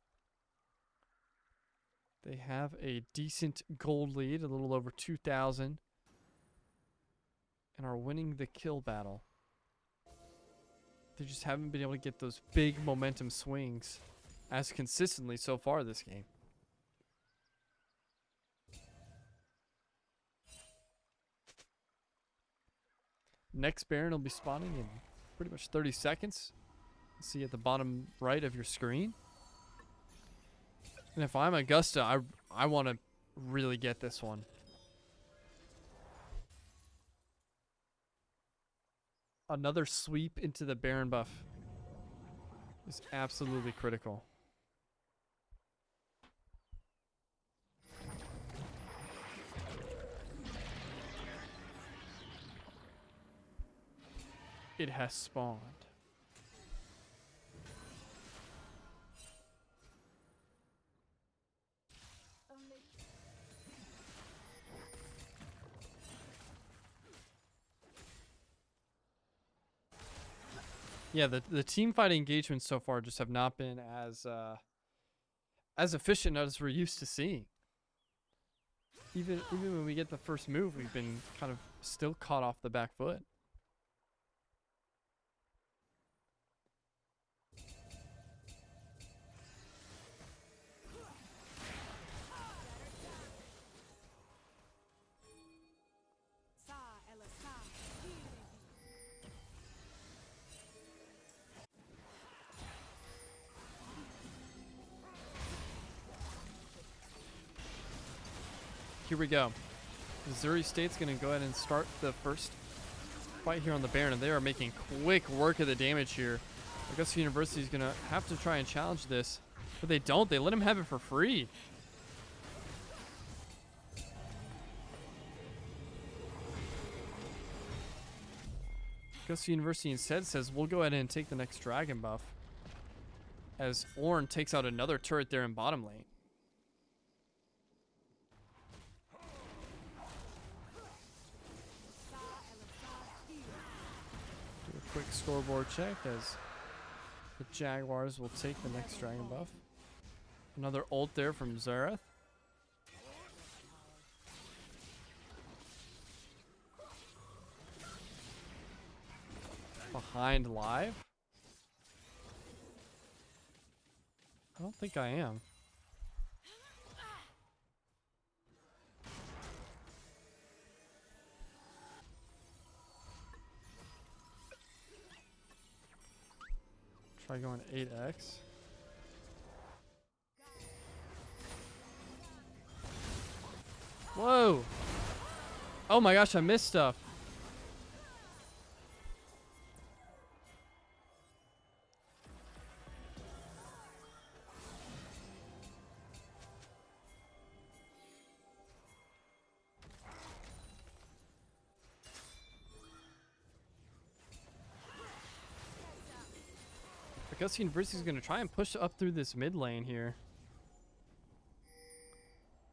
They have a decent gold lead, a little over 2,000, and are winning the kill battle. They just haven't been able to get those big momentum swings as consistently so far this game. Next Baron will be spawning in pretty much 30 seconds. See at the bottom right of your screen. And if I'm Augusta, I want to really get this one. Another sweep into the Baron buff is absolutely critical. It has spawned. Yeah, the team fight engagements so far just have not been as efficient as we're used to seeing. Even when we get the first move, we've been kind of still caught off the back foot. Here we go. Missouri State's going to go ahead and start the first fight here on the Baron, and they are making quick work of the damage here. Augusta University is going to have to try and challenge this, but they don't. They let him have it for free. Augusta University instead says, we'll go ahead and take the next dragon buff, as Ornn takes out another turret there in bottom lane. Quick scoreboard check as the Jaguars will take the next dragon buff. Another ult there from Xerath. behind live? I don't think I am. Try going 8x. Whoa! Oh my gosh, I missed stuff. Augusta University is going to try and push up through this mid lane here.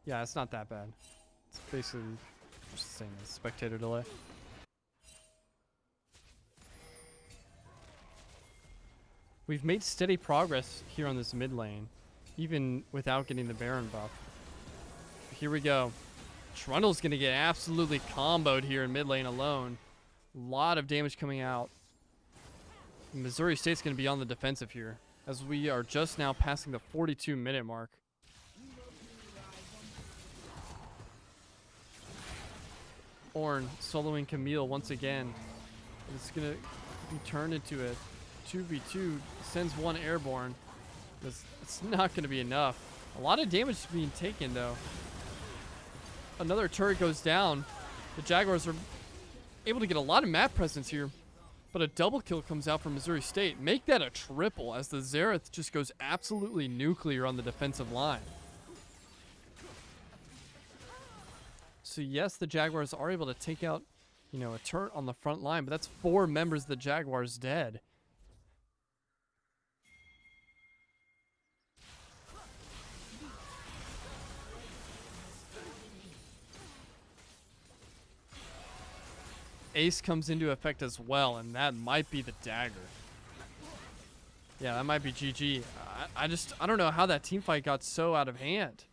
Yeah, it's not that bad. It's basically just the same as spectator delay. We've made steady progress here on this mid lane, even without getting the Baron buff. Here we go. Trundle's going to get absolutely comboed here in mid lane alone. A lot of damage coming out. Missouri State's going to be on the defensive here, as we are just now passing the 42-minute mark. Ornn soloing Camille once again. It's going to be turned into a 2v2. Sends one airborne. It's not going to be enough. A lot of damage is being taken, though. Another turret goes down. The Jaguars are able to get a lot of map presence here. But a double kill comes out from Missouri State. Make that a triple as the Xerath just goes absolutely nuclear on the defensive line. So yes, the Jaguars are able to take out, you know, a turret on the front line, but that's 4 members of the Jaguars dead. Ace comes into effect as well, and that might be the dagger. Yeah, that might be GG. I don't know how that team fight got so out of hand.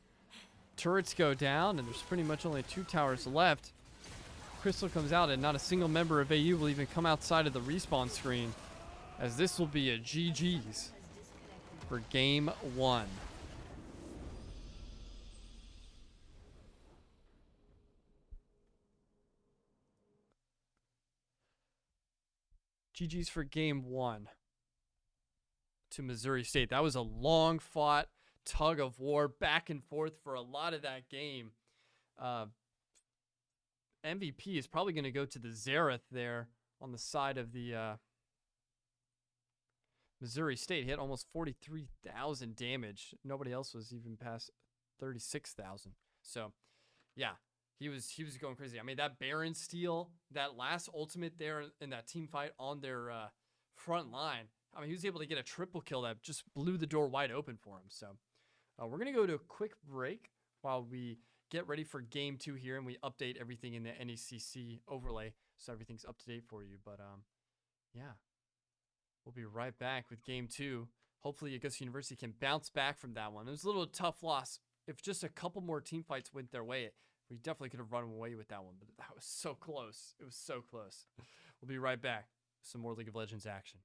Turrets go down, and there's pretty much only 2 towers left. Crystal comes out, and not a single member of AU will even come outside of the respawn screen, as this will be a GG's for game 1. GG's for game 1 to Missouri State. That was a long fought tug of war back and forth for a lot of that game. MVP is probably going to go to the Xerath there on the side of the Missouri State. Hit almost 43,000 damage. Nobody else was even past 36,000. So, yeah. He was going crazy. I mean, that Baron steal, that last ultimate there in that team fight on their front line. I mean, he was able to get a triple kill that just blew the door wide open for him. So we're going to go to a quick break while we get ready for game 2 here, and we update everything in the NECC overlay so everything's up to date for you. But yeah, we'll be right back with game 2. Hopefully Augusta University can bounce back from that one. It was a little tough loss. If just a couple more team fights went their way, we definitely could have run away with that one, but that was so close. It was so close. We'll be right back with some more League of Legends action.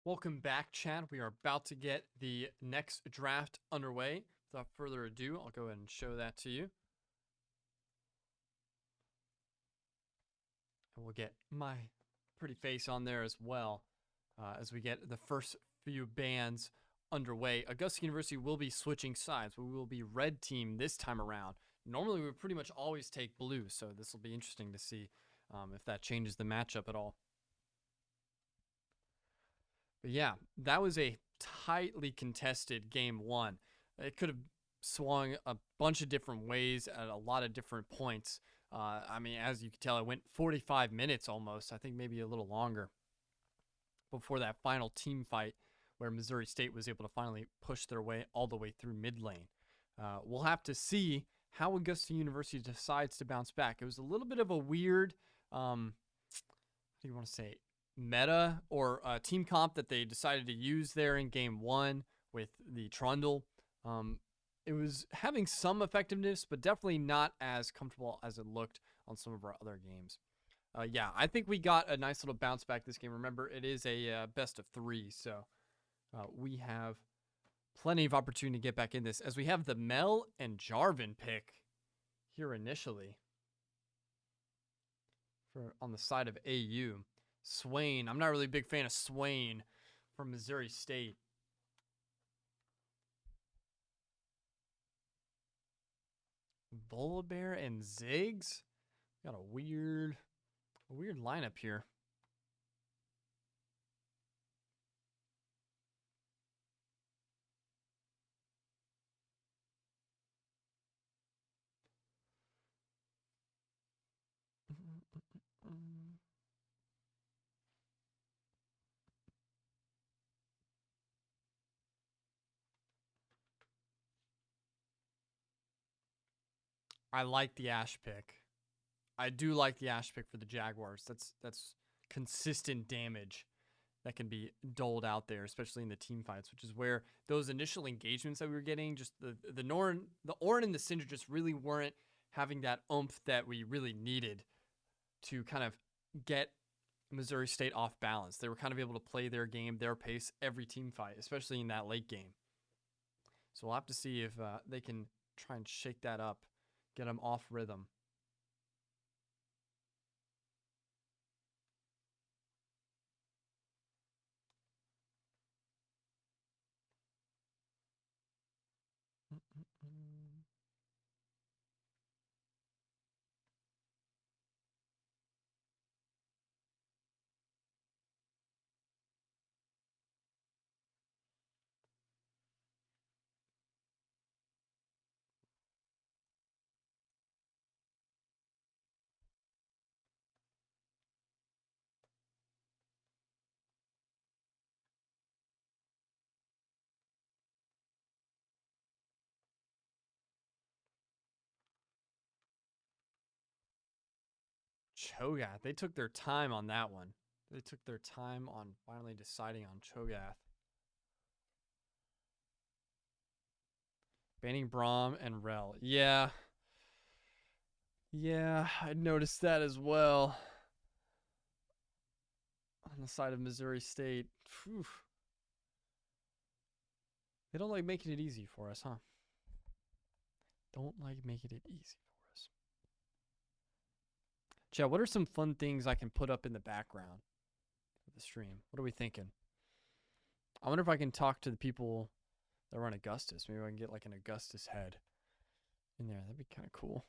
Welcome back, Chad. We are about to get the next draft underway. Without further ado, I'll go ahead and show that to you. And we'll get my pretty face on there as well as we get the first few bands underway. Augusta University will be switching sides. We will be red team this time around. Normally, we pretty much always take blue, so this will be interesting to see if that changes the matchup at all. But yeah, that was a tightly contested game one. It could have swung a bunch of different ways at a lot of different points. I mean, as you can tell, it went 45 minutes almost. I think maybe a little longer before that final team fight where Missouri State was able to finally push their way all the way through mid lane. We'll have to see how Augusta University decides to bounce back. It was a little bit of a weird, what do you want to say, meta or team comp that they decided to use there in game one with the Trundle. It was having some effectiveness, but definitely not as comfortable as it looked on some of our other games. Yeah, I think we got a nice little bounce back this game. Remember, it is a best of three, so we have plenty of opportunity to get back in this as we have the Mel and Jarvan pick here initially for on the side of AU. Swain. I'm not really a big fan of Swain from Missouri State. Volibear and Ziggs. Got a weird lineup here. I like the Ash pick. I do like the Ash pick for the Jaguars. That's consistent damage that can be doled out there, especially in the team fights, which is where those initial engagements that we were getting, just the Orin and the Cinder just really weren't having that oomph that we really needed to kind of get Missouri State off balance. They were kind of able to play their game, their pace, every team fight, especially in that late game. So we'll have to see if they can try and shake that up, get them off rhythm. Cho'Gath. They took their time on that one. They took their time on finally deciding on Cho'Gath. Banning Braum and Rel. Yeah. Yeah, I noticed that as well. On the side of Missouri State. Whew. They don't like making it easy for us, huh? Don't like making it easy for us. Chad, what are some fun things I can put up in the background of the stream? What are we thinking? I wonder if I can talk to the people that run Augustus. Maybe I can get like an Augustus head in there. That'd be kind of cool.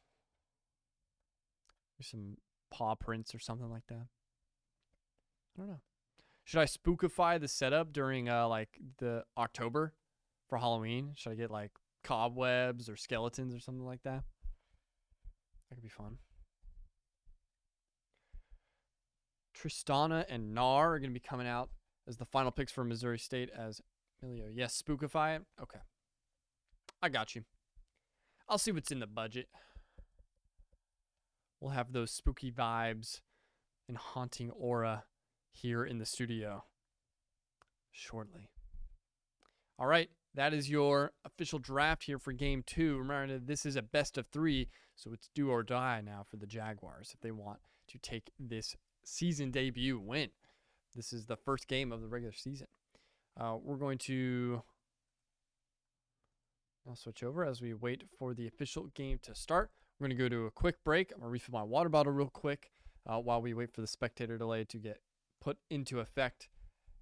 There's some paw prints or something like that. I don't know. Should I spookify the setup during like the October for Halloween? Should I get like cobwebs or skeletons or something like that? That could be fun. Tristana and Nar are going to be coming out as the final picks for Missouri State as Emilio. Yes, spookify it. Okay. I got you. I'll see what's in the budget. We'll have those spooky vibes and haunting aura here in the studio shortly. All right, that is your official draft here for game two. Remember, this is a best of three, so it's do or die now for the Jaguars if they want to take this season debut win. This is the first game of the regular season. We're going to now switch over as we wait for the official game to start. We're going to go to a quick break. I'm going to refill my water bottle real quick while we wait for the spectator delay to get put into effect,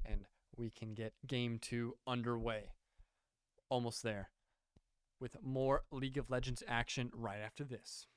and we can get game 2 underway. Almost there, with more League of Legends action right after this.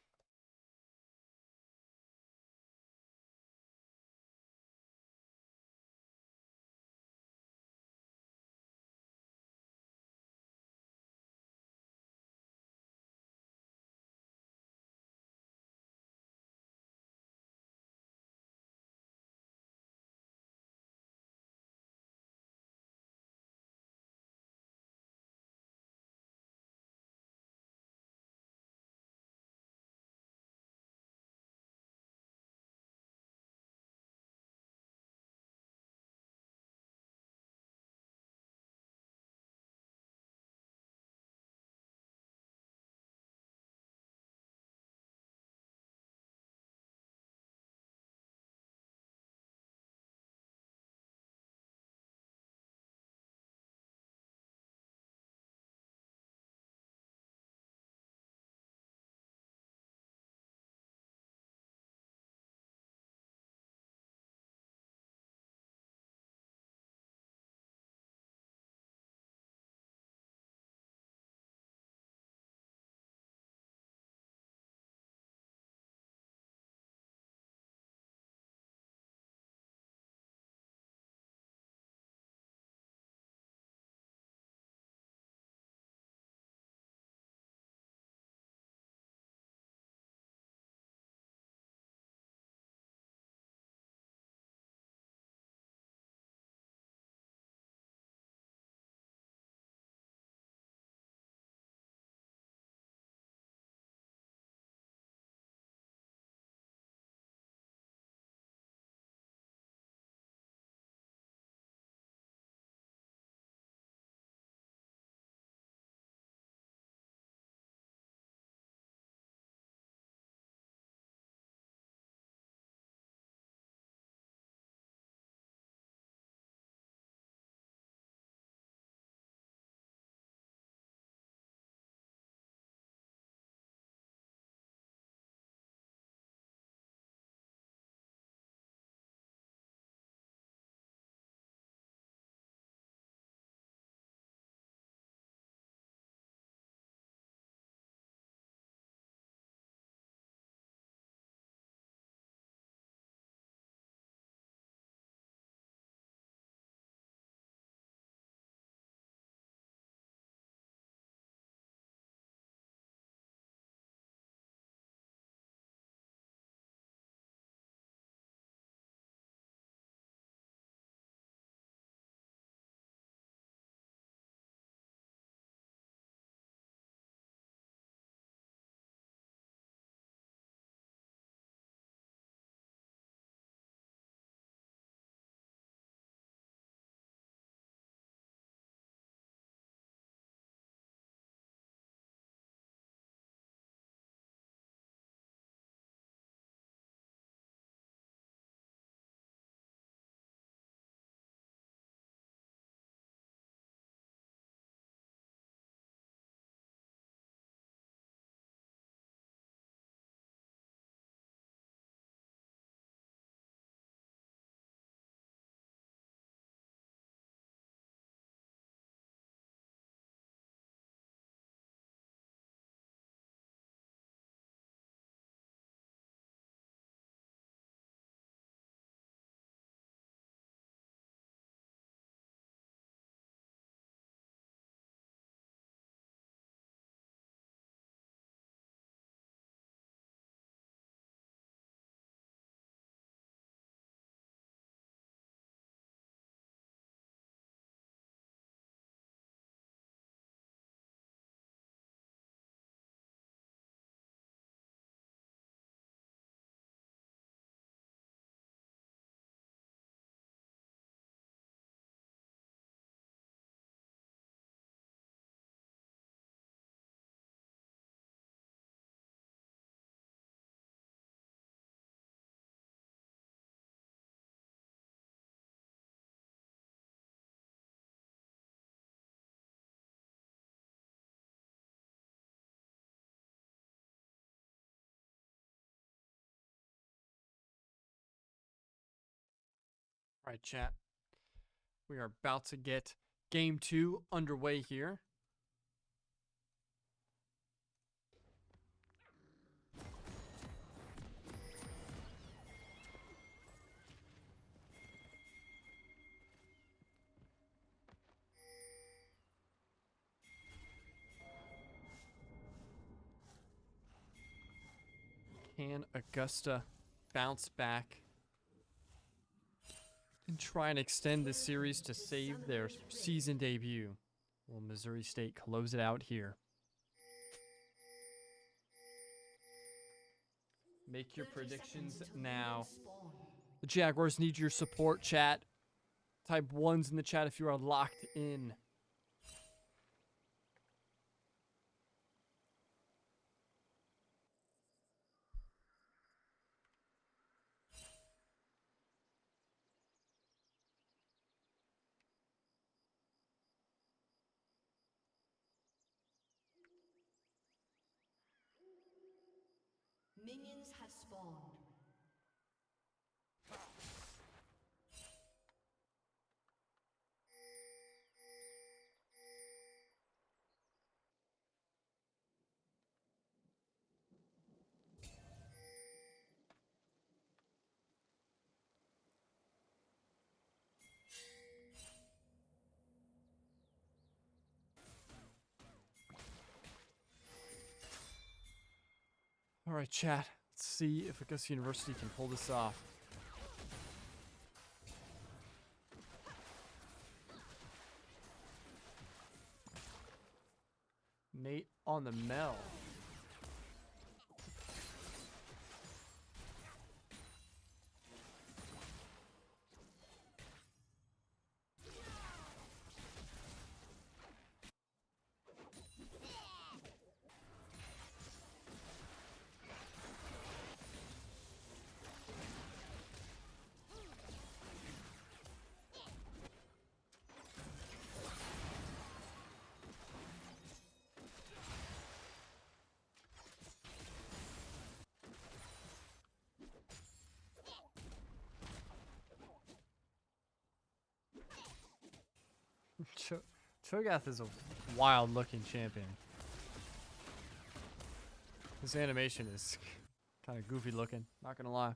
All right, chat. We are about to get game 2 underway here. Can Augusta bounce back and try and extend this series to save their season debut? Will Missouri State close it out here? Make your predictions now. The Jaguars need your support, chat. Type 1s in the chat if you are locked in. Minions have spawned. All right, chat. Let's see if Augusta University can pull this off. Nate on the Mel. Cho'Gath is a wild looking champion. His animation is kind of goofy looking, not gonna lie.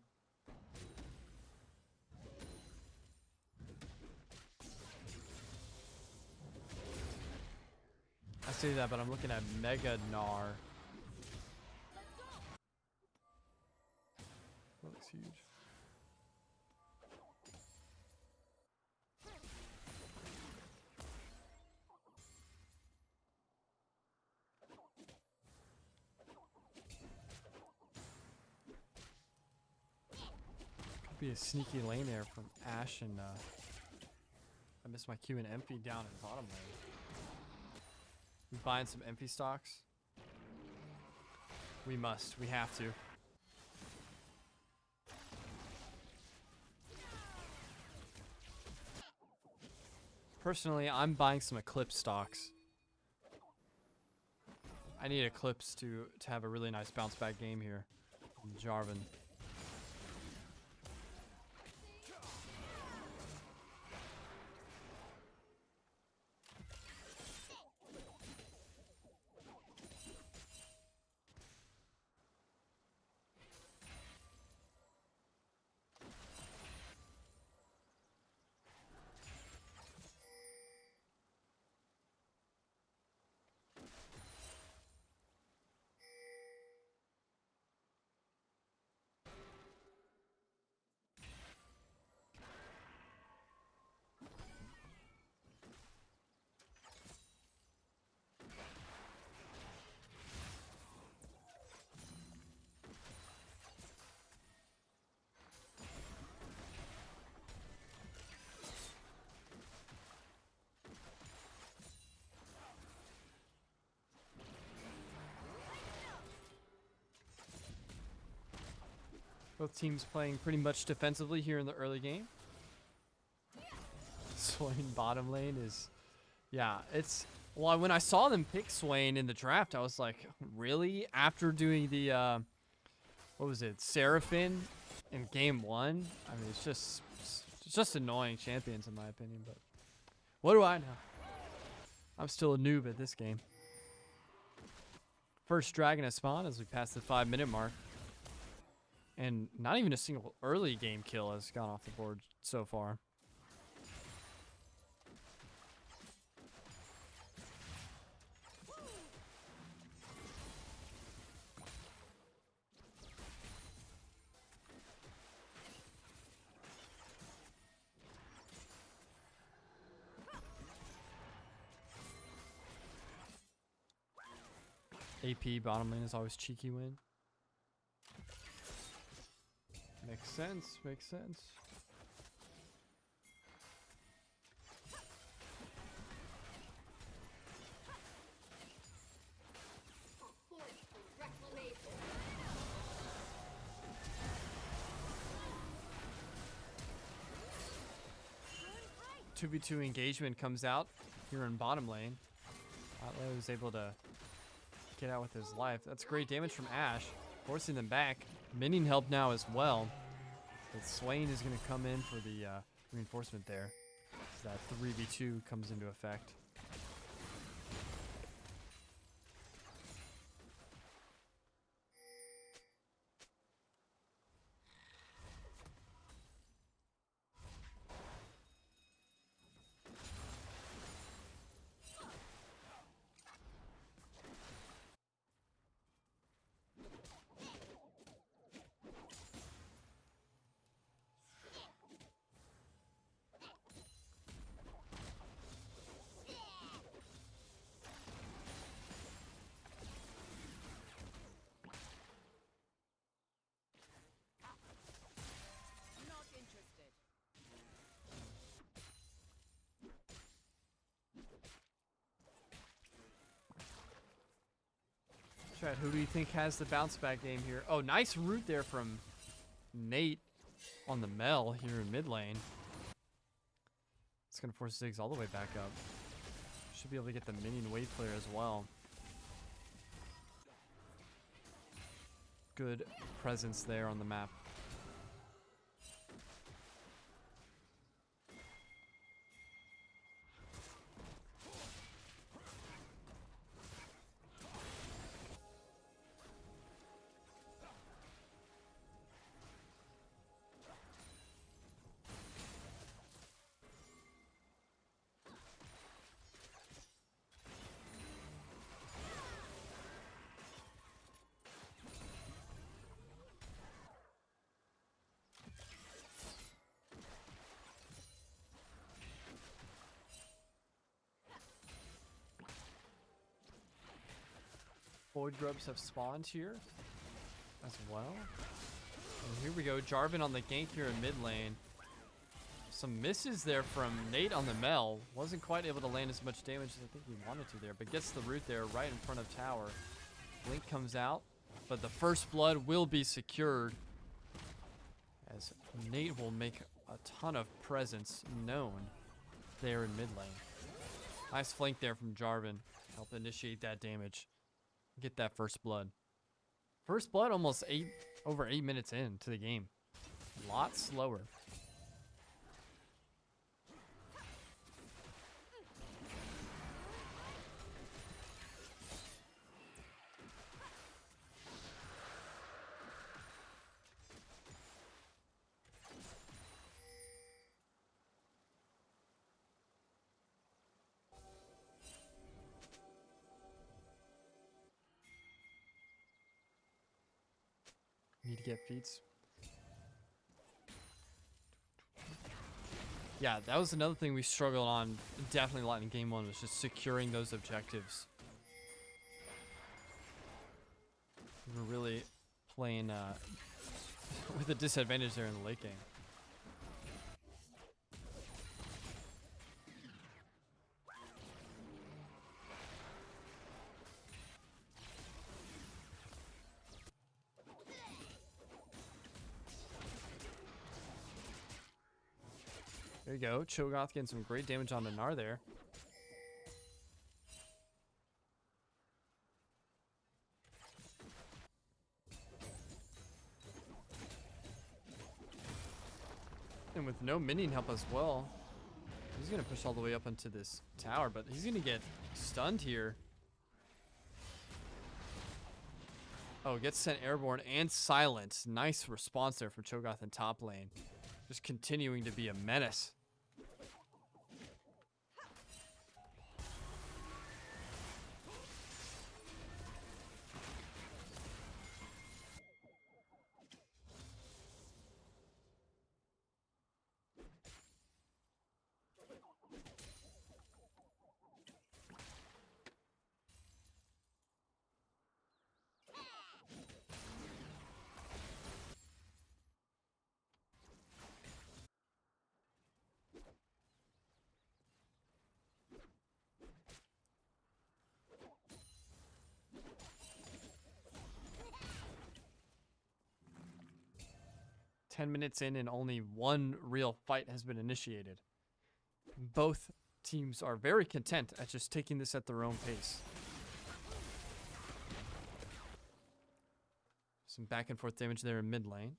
I say that, but I'm looking at Mega Gnar. That looks huge. Could be a sneaky lane there from Ashe and I missed my Q and Empy down in bottom lane. We buying some Empy stocks? We must. We have to. Personally, I'm buying some Eclipse stocks. I need Eclipse to have a really nice bounce back game here. Jarvan. Both teams playing pretty much defensively here in the early game. Swain bottom lane is... Yeah, it's... Well, when I saw them pick Swain in the draft, I was like, really? After doing the... what was it? Seraphine in game 1? I mean, it's just It's just annoying champions in my opinion, but what do I know? I'm still a noob at this game. First dragon has spawned as we pass the 5-minute mark. And not even a single early game kill has gone off the board so far. AP bottom lane is always cheeky win. Makes sense, makes sense. Two v 2 engagement comes out here in bottom lane. Atlo is able to get out with his life. That's great damage from Ashe, forcing them back. Minion help now as well. But Swain is going to come in for the reinforcement there. So that 3v2 comes into effect. Chat, who do you think has the bounce back game here? Oh, nice root there from Nate on the Mel here in mid lane. It's going to force Ziggs all the way back up. Should be able to get the minion wave clear as well. Good presence there on the map. Void grubs have spawned here as well. And here we go. Jarvan on the gank here in mid lane. Some misses there from Nate on the Mel. Wasn't quite able to land as much damage as I think he wanted to there, but gets the root there right in front of tower. Blink comes out, but the first blood will be secured as Nate will make a ton of presence known there in mid lane. Nice flank there from Jarvan. Help initiate that damage. Get that first blood. First blood almost over 8 minutes into the game. A lot slower. Need to get feats. Yeah, that was another thing we struggled on definitely a lot in game one, was just securing those objectives. We were really playing with a disadvantage there in the late game. There you go. Cho'Gath getting some great damage on the Gnar there. And with no minion help as well, he's going to push all the way up into this tower, but he's going to get stunned here. Oh, gets sent airborne and silent. Nice response there from Cho'Gath in top lane. Just continuing to be a menace. Ten minutes in and only one real fight has been initiated. Both teams are very content at just taking this at their own pace. Some back and forth damage there in mid lane.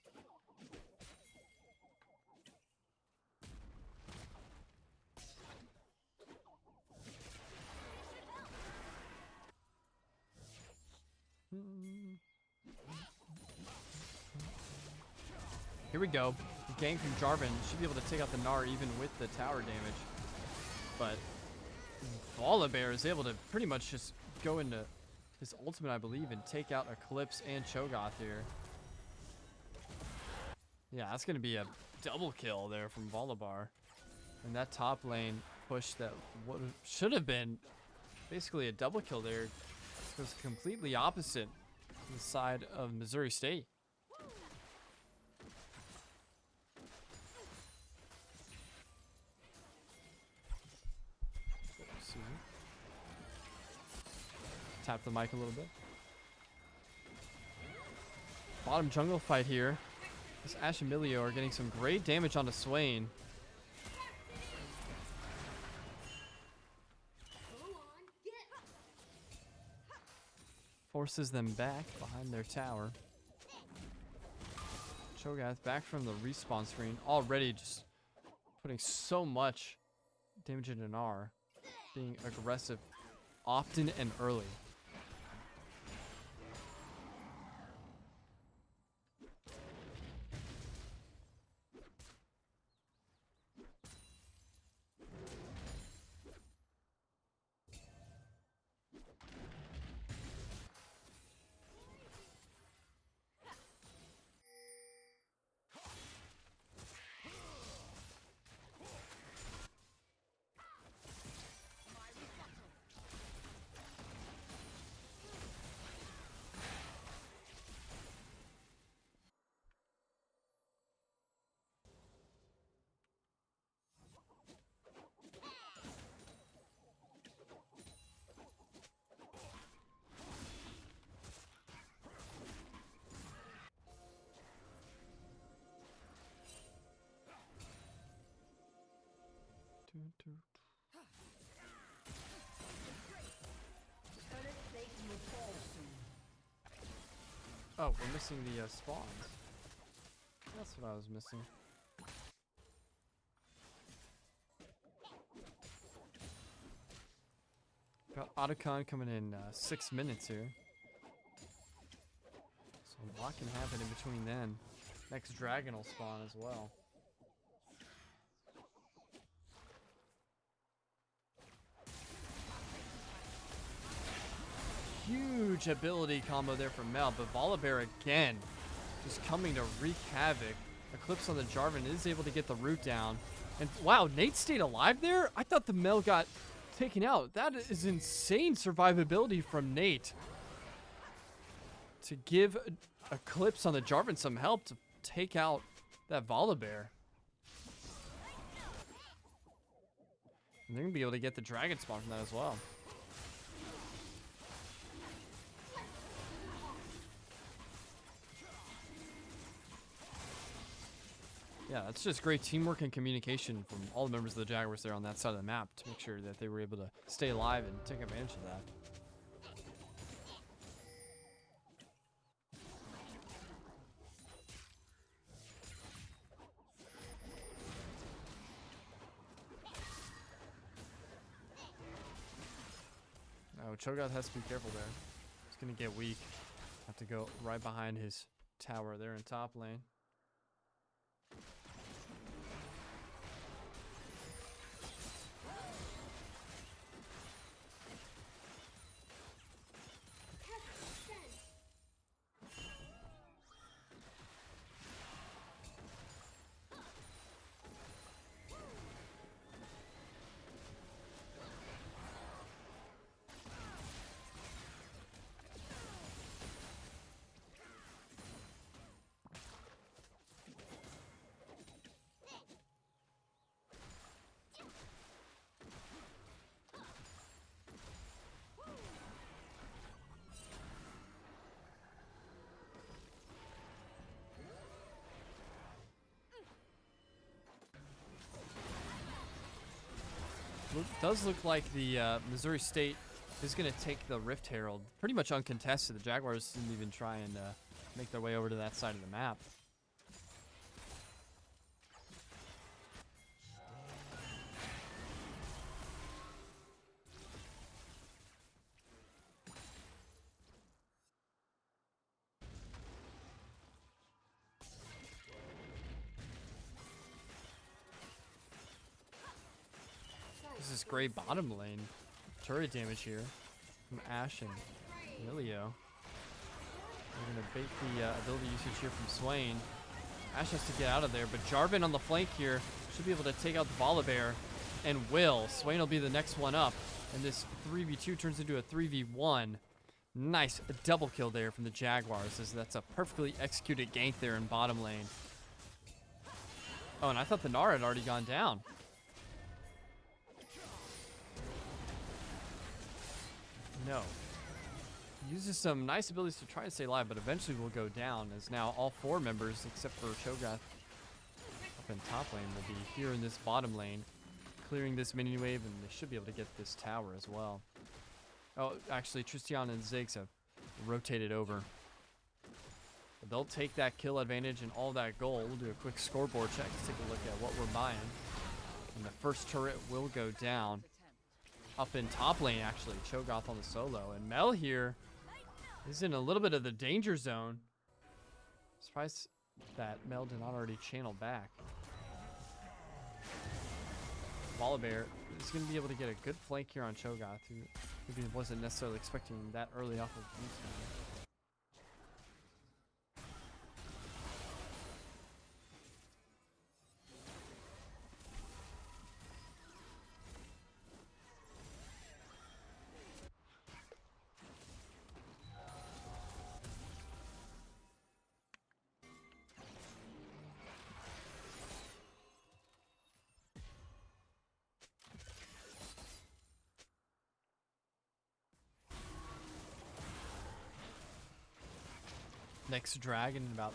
Here we go. Gang from Jarvan should be able to take out the Gnar even with the tower damage. But Volibear is able to pretty much just go into his ultimate, I believe, and take out Eclipse and Cho'Gath here. Yeah, that's going to be a double kill there from Volibear. And that top lane push that should have been basically a double kill there was completely opposite the side of Missouri State. Tap the mic a little bit. Bottom jungle fight here. This Ashe and Milio are getting some great damage onto Swain. Forces them back behind their tower. Cho'Gath back from the respawn screen. Already just putting so much damage into Gnar. Being aggressive often and early. Oh, we're missing the spawns. That's what I was missing. Got Otacon coming in 6 minutes here. So a lot can happen in between then. Next dragon will spawn as well. Huge ability combo there from Mel, but Volibear again just coming to wreak havoc. Eclipse on the Jarvan is able to get the root down. And wow, Nate stayed alive there? I thought the Mel got taken out. That is insane survivability from Nate. To give Eclipse on the Jarvan some help to take out that Volibear. And they're going to be able to get the dragon spawn from that as well. Yeah, that's just great teamwork and communication from all the members of the Jaguars there on that side of the map to make sure that they were able to stay alive and take advantage of that. Cho'Gath has to be careful there. He's going to get weak. Have to go right behind his tower there in top lane. Does look like the Missouri State is going to take the Rift Herald pretty much uncontested. The Jaguars didn't even try and make their way over to that side of the map. This is great bottom lane turret damage here from Ashe and Milio. We're going to bait the ability usage here from Swain. Ashe has to get out of there, but Jarvan on the flank here should be able to take out the Volibear, and will. Swain will be the next one up, and this 3v2 turns into a 3v1. Nice double kill there from the Jaguars, as that's a perfectly executed gank there in bottom lane. Oh, and I thought the Gnar had already gone down. No. Uses some nice abilities to try and stay alive, but eventually will go down, as now all 4 members, except for Cho'Gath up in top lane, will be here in this bottom lane, clearing this minion wave, and they should be able to get this tower as well. Oh, actually, Tristian and Ziggs have rotated over. But they'll take that kill advantage and all that gold. We'll do a quick scoreboard check to take a look at what we're buying. And the first turret will go down. Up in top lane, actually, Cho'Gath on the solo. And Mel here is in a little bit of the danger zone. Surprised that Mel did not already channel back. Volibear is going to be able to get a good flank here on Cho'Gath, who maybe wasn't necessarily expecting that early off of blue side. Next dragon in about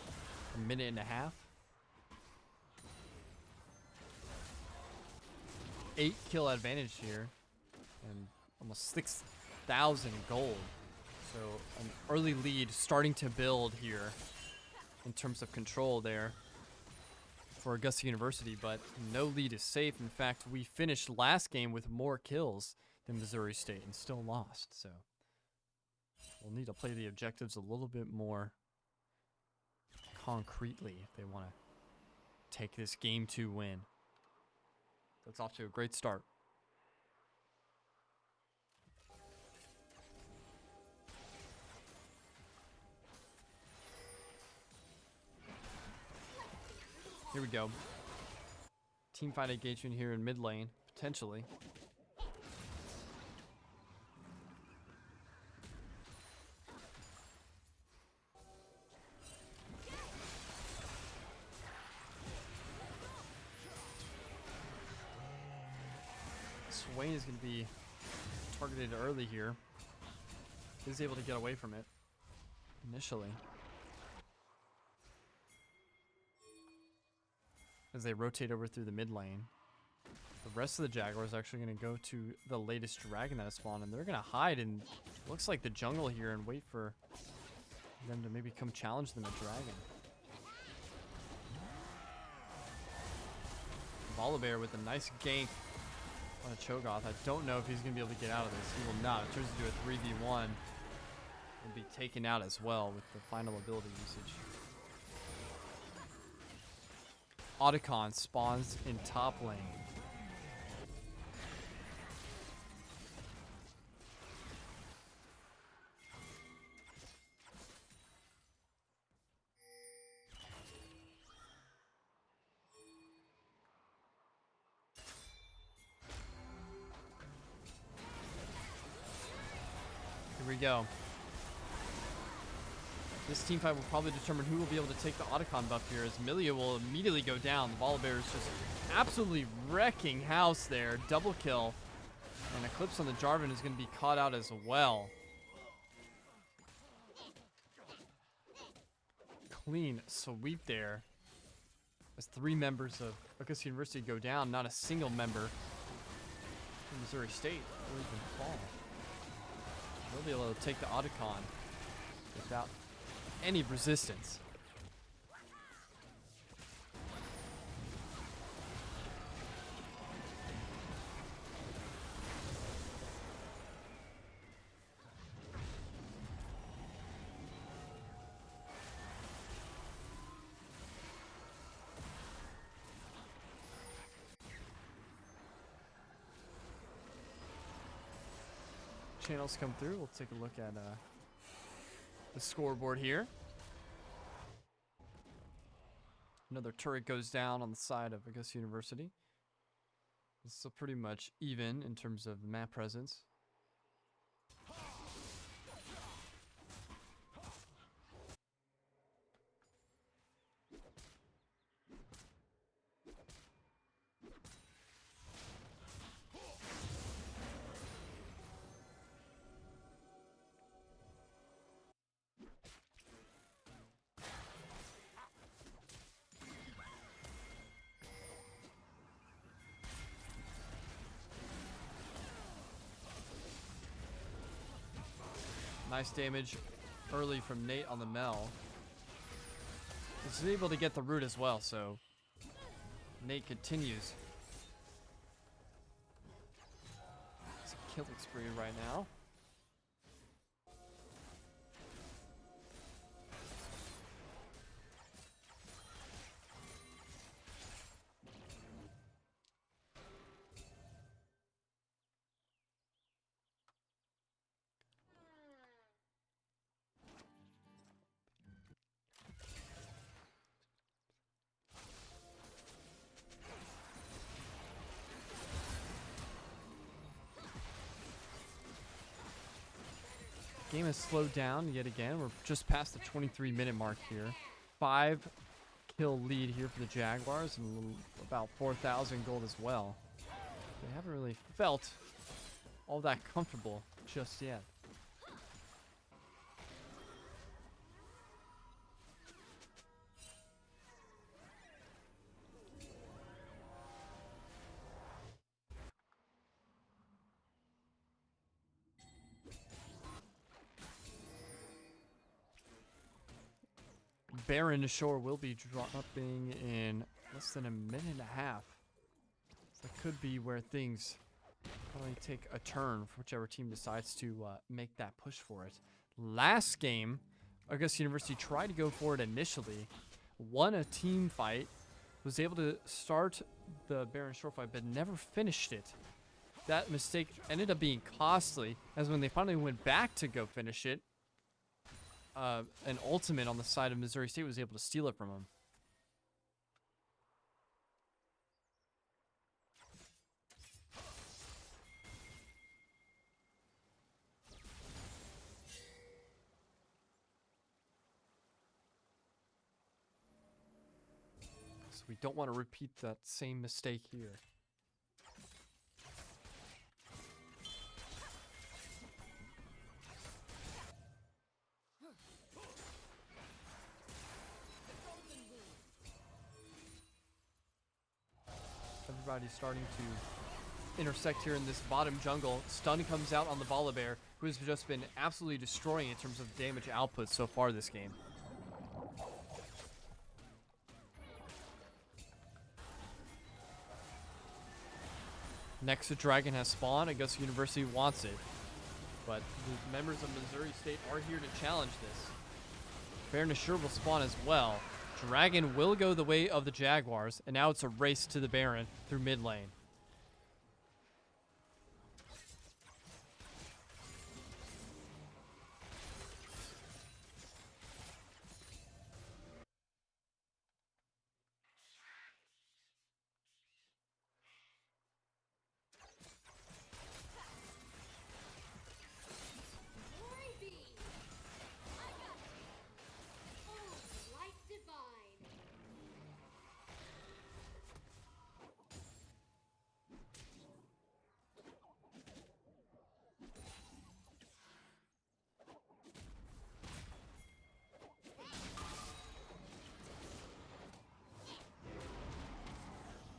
a minute and a half. 8 kill advantage here, and almost 6,000 gold. So an early lead starting to build here in terms of control there for Augusta University, but no lead is safe. In fact, we finished last game with more kills than Missouri State and still lost. So we'll need to play the objectives a little bit more concretely if they want to take this game 2 win. That's off to a great start. Here we go. Team fight engagement here in mid lane, potentially. Swain is going to be targeted early here. He's able to get away from it initially, as they rotate over through the mid lane. The rest of the Jaguars are actually going to go to the latest dragon that has spawned, and they're going to hide in, looks like, the jungle here and wait for them to maybe come challenge them at dragon. Volibear with a nice gank on a Cho'Gath. I don't know if he's going to be able to get out of this. He will not. It turns into a 3v1. And be taken out as well with the final ability usage. Otacon spawns in top lane. Here we go. This team fight will probably determine who will be able to take the Otacon buff here, as Milia will immediately go down. The Volibear is just absolutely wrecking house there. Double kill. And Eclipse on the Jarvan is going to be caught out as well. Clean sweep there. As 3 members of Augusta University go down, not a single member from Missouri State will even fall. They'll be able to take the Otacon without any resistance. Channels come through. We'll take a look at the scoreboard here. Another turret goes down on the side of Augusta University. It's still pretty much even in terms of map presence. Nice damage early from Nate on the Mel. He's able to get the root as well, so Nate continues. It's a killing spree right now. Game has slowed down yet again. We're just past the 23-minute mark here. 5-kill lead here for the Jaguars and about 4,000 gold as well. They haven't really felt all that comfortable just yet. Baron Shore will be dropping in less than a minute and a half. So that could be where things probably take a turn for whichever team decides to make that push for it. Last game, Augusta University tried to go for it initially, won a team fight, was able to start the Baron Shore fight, but never finished it. That mistake ended up being costly, as when they finally went back to go finish it, an ultimate on the side of Missouri State was able to steal it from him. So we don't want to repeat that same mistake here. Everybody's starting to intersect here in this bottom jungle. Stun comes out on the Volibear, who has just been absolutely destroying in terms of damage output so far this game. Next dragon has spawned. Augusta University wants it. But the members of Missouri State are here to challenge this. Baron Assure will spawn as well. Dragon will go the way of the Jaguars. And now it's a race to the Baron through mid lane.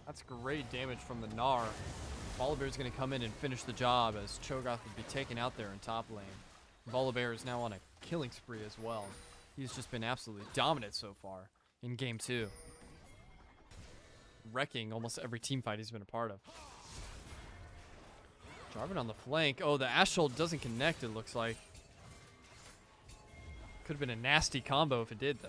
That's great damage from the Gnar. Volibear's going to come in and finish the job as Cho'Gath would be taken out there in top lane. Volibear is now on a killing spree as well. He's just been absolutely dominant so far in game 2. Wrecking almost every team fight he's been a part of. Jarvan on the flank. Oh, the Asshole doesn't connect, it looks like. Could have been a nasty combo if it did, though.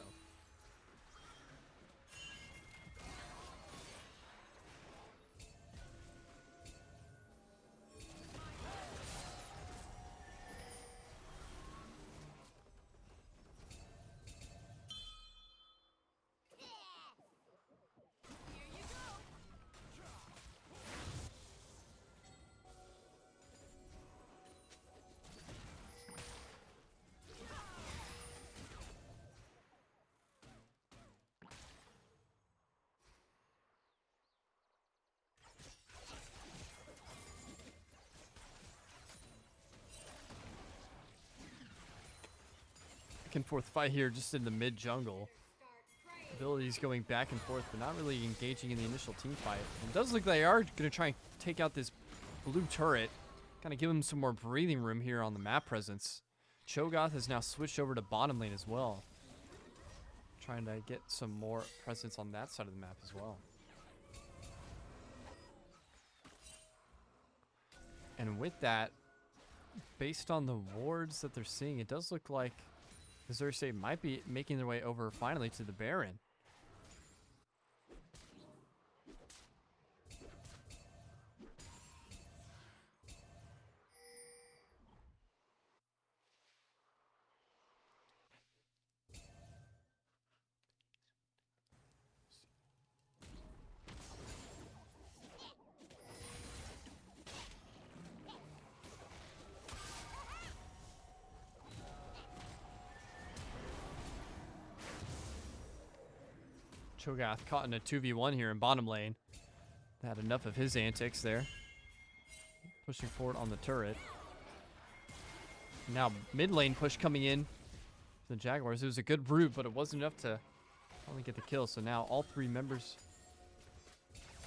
Back and forth fight here just in the mid jungle. Abilities going back and forth, but not really engaging in the initial team fight. It does look like they are going to try and take out this blue turret. Kind of give him some more breathing room here on the map presence. Cho'Gath has now switched over to bottom lane as well. Trying to get some more presence on that side of the map as well. And with that, based on the wards that they're seeing, it does look like Missouri State might be making their way over finally to the Baron. Cho'Gath caught in a 2v1 here in bottom lane. Had enough of his antics there. Pushing forward on the turret. Now mid lane push coming in. The Jaguars. It was a good route, but it wasn't enough to only get the kill. So now all 3 members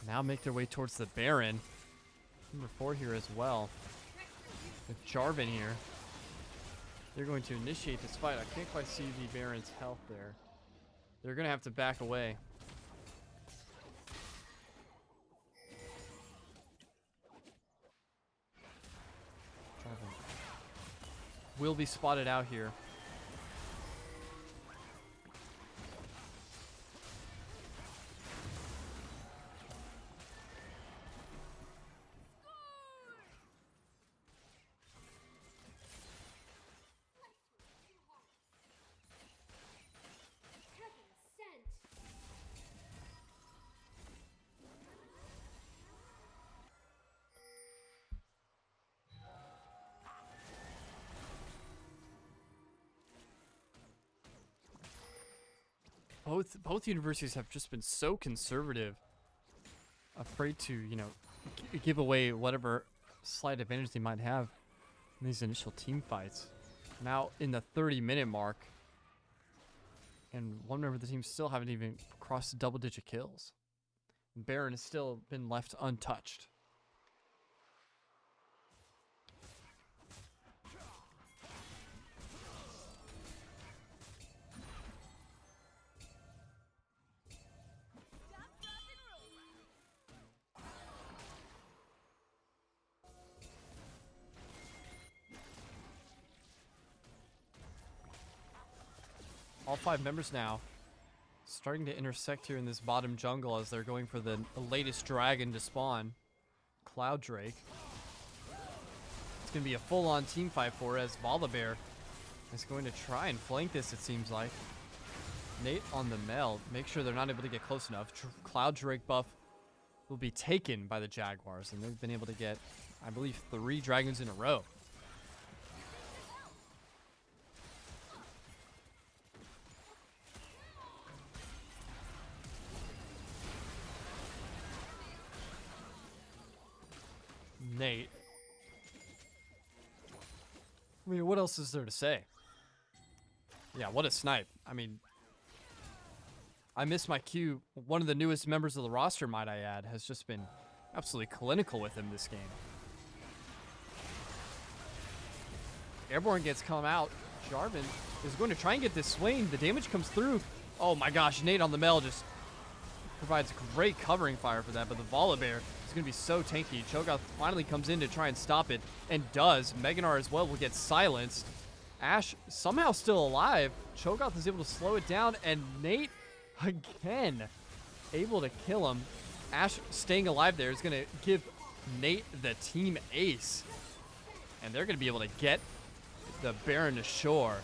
now make their way towards the Baron. Number 4 here as well. With Jarvan here. They're going to initiate this fight. I can't quite see the Baron's health there. They're going to have to back away. Will be spotted out here. Both universities have just been so conservative, afraid to, you know, give away whatever slight advantage they might have in these initial team fights. Now in the 30-minute mark, and one member of the team still haven't even crossed double-digit kills. Baron has still been left untouched. all 5 members now starting to intersect here in this bottom jungle as they're going for the latest dragon to spawn. Cloud Drake. It's going to be a full-on team fight for as Volibear is going to try and flank this, it seems like. Nate on the Mel. Make sure they're not able to get close enough. Cloud Drake buff will be taken by the Jaguars, and they've been able to get, I believe, 3 dragons in a row. Nate. I mean, what else is there to say? Yeah, what a snipe. I mean, I miss my Q. One of the newest members of the roster, might I add, has just been absolutely clinical with him this game. Airborne gets come out. Jarvan is going to try and get this Swain. The damage comes through. Oh my gosh, Nate on the Mel just provides great covering fire for that, but the Volibear is going to be so tanky. Cho'Gath finally comes in to try and stop it, and does. Meganar as well will get silenced. Ashe somehow still alive. Cho'Gath is able to slow it down, and Nate again able to kill him. Ashe staying alive there is going to give Nate the team ace, and they're going to be able to get the Baron to shore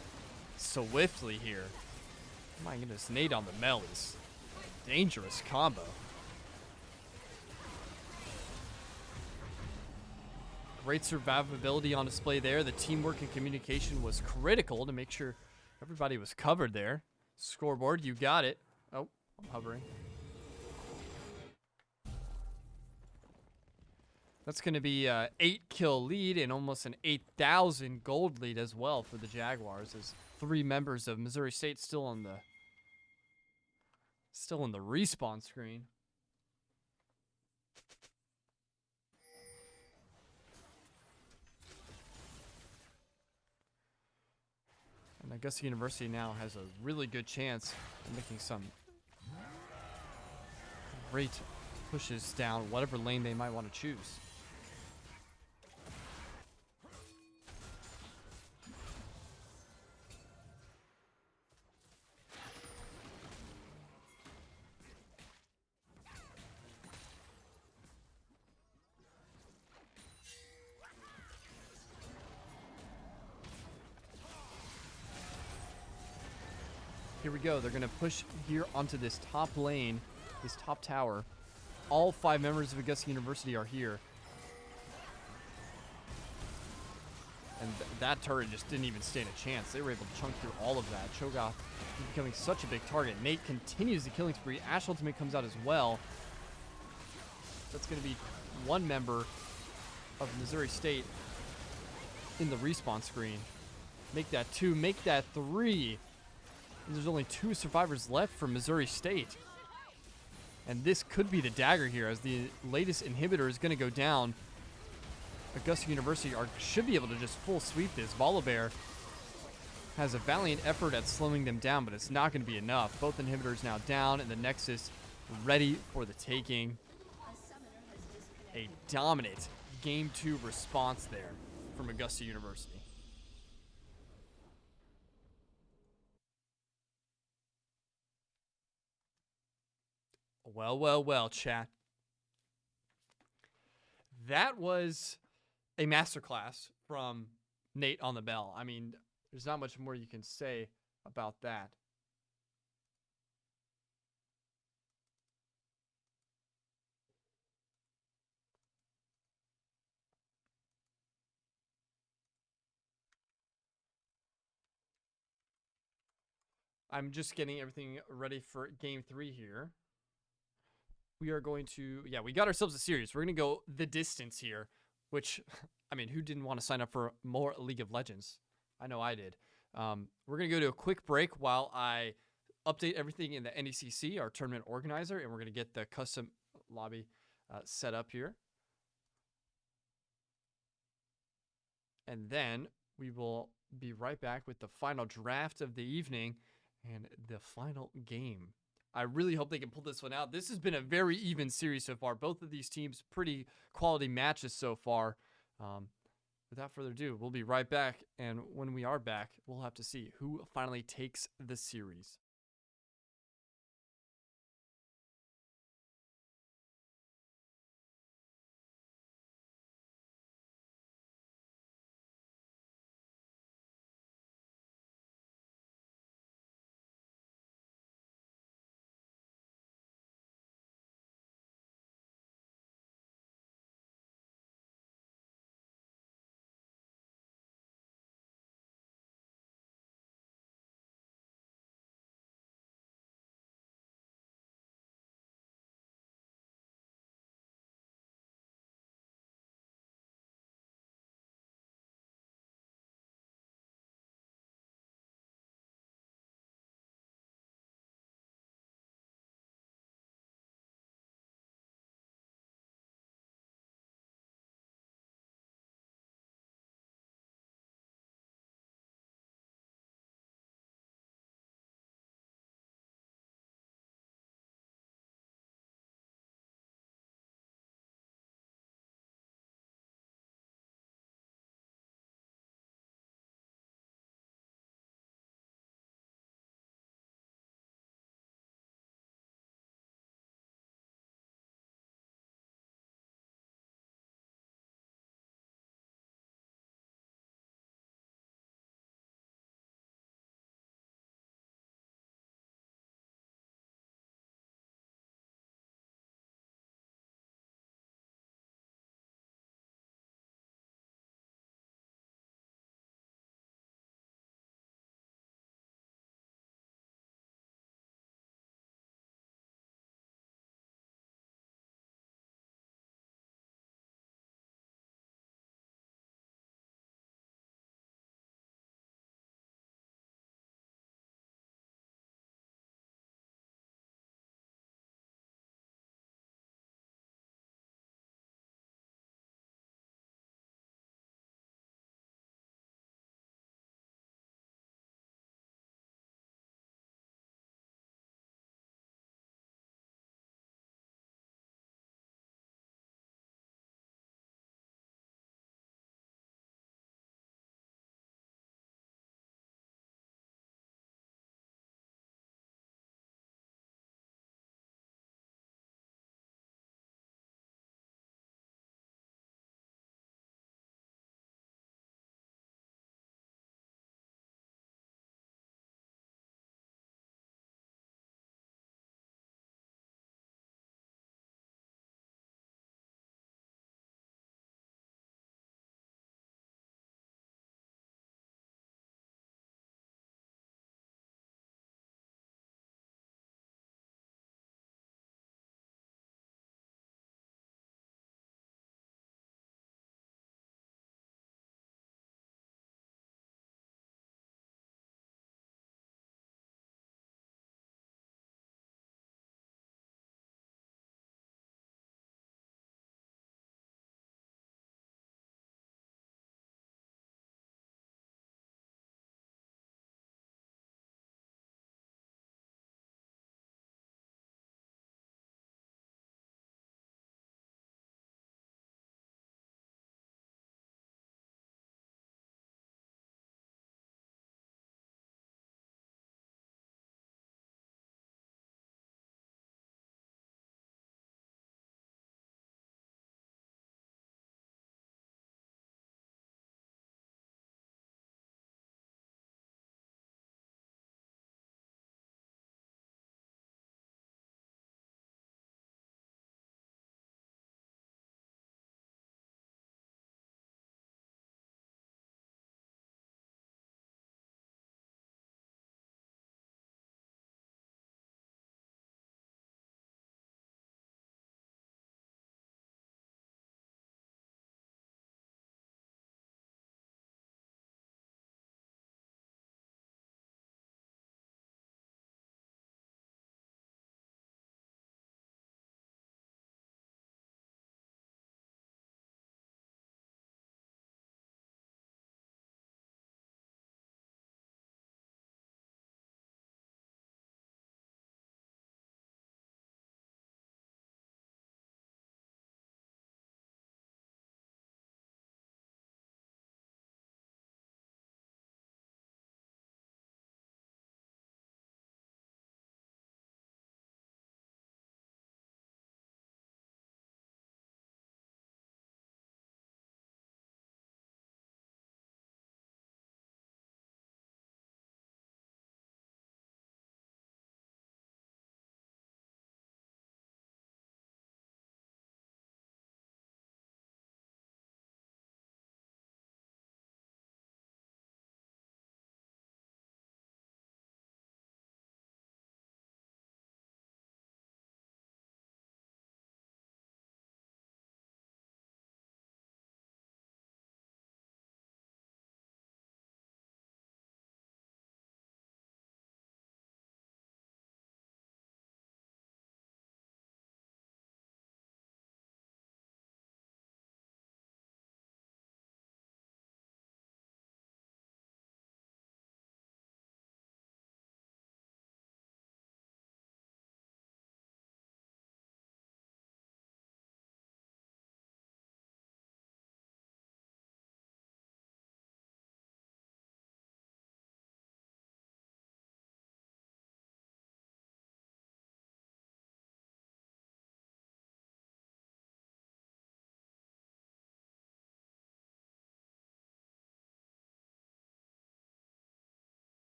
swiftly here. My goodness, Nate on the Mel is dangerous combo. Great survivability on display there. The teamwork and communication was critical to make sure everybody was covered there. Scoreboard, you got it. Oh, I'm hovering. That's going to be an 8-kill lead and almost an 8,000 gold lead as well for the Jaguars, as 3 members of Missouri State still in the respawn screen. And Augusta University now has a really good chance of making some great pushes down whatever lane they might want to choose. Here we go. They're going to push here onto this top lane, this top tower. All 5 members of Augusta University are here. And that turret just didn't even stand a chance. They were able to chunk through all of that. Cho'Gath is becoming such a big target. Nate continues the killing spree. Ashe ultimate comes out as well. That's going to be 1 member of Missouri State in the respawn screen. Make that 2. Make that 3. And there's only 2 survivors left for Missouri State. And this could be the dagger here, as the latest inhibitor is going to go down. Augusta University should be able to just full sweep this. Volibear has a valiant effort at slowing them down, but it's not going to be enough. Both inhibitors now down, and the Nexus ready for the taking. A dominant Game 2 response there from Augusta University. Well, well, well, chat. That was a masterclass from Nate on the Bell. I mean, there's not much more you can say about that. I'm just getting everything ready for Game 3 here. We are going to, we got ourselves a series. We're going to go the distance here, which, I mean, who didn't want to sign up for more League of Legends? I know I did. We're going to go to a quick break while I update everything in the NECC, our tournament organizer, and we're going to get the custom lobby set up here. And then we will be right back with the final draft of the evening and the final game. I really hope they can pull this one out. This has been a very even series so far. Both of these teams, pretty quality matches so far. without further ado, we'll be right back. And when we are back, we'll have to see who finally takes the series.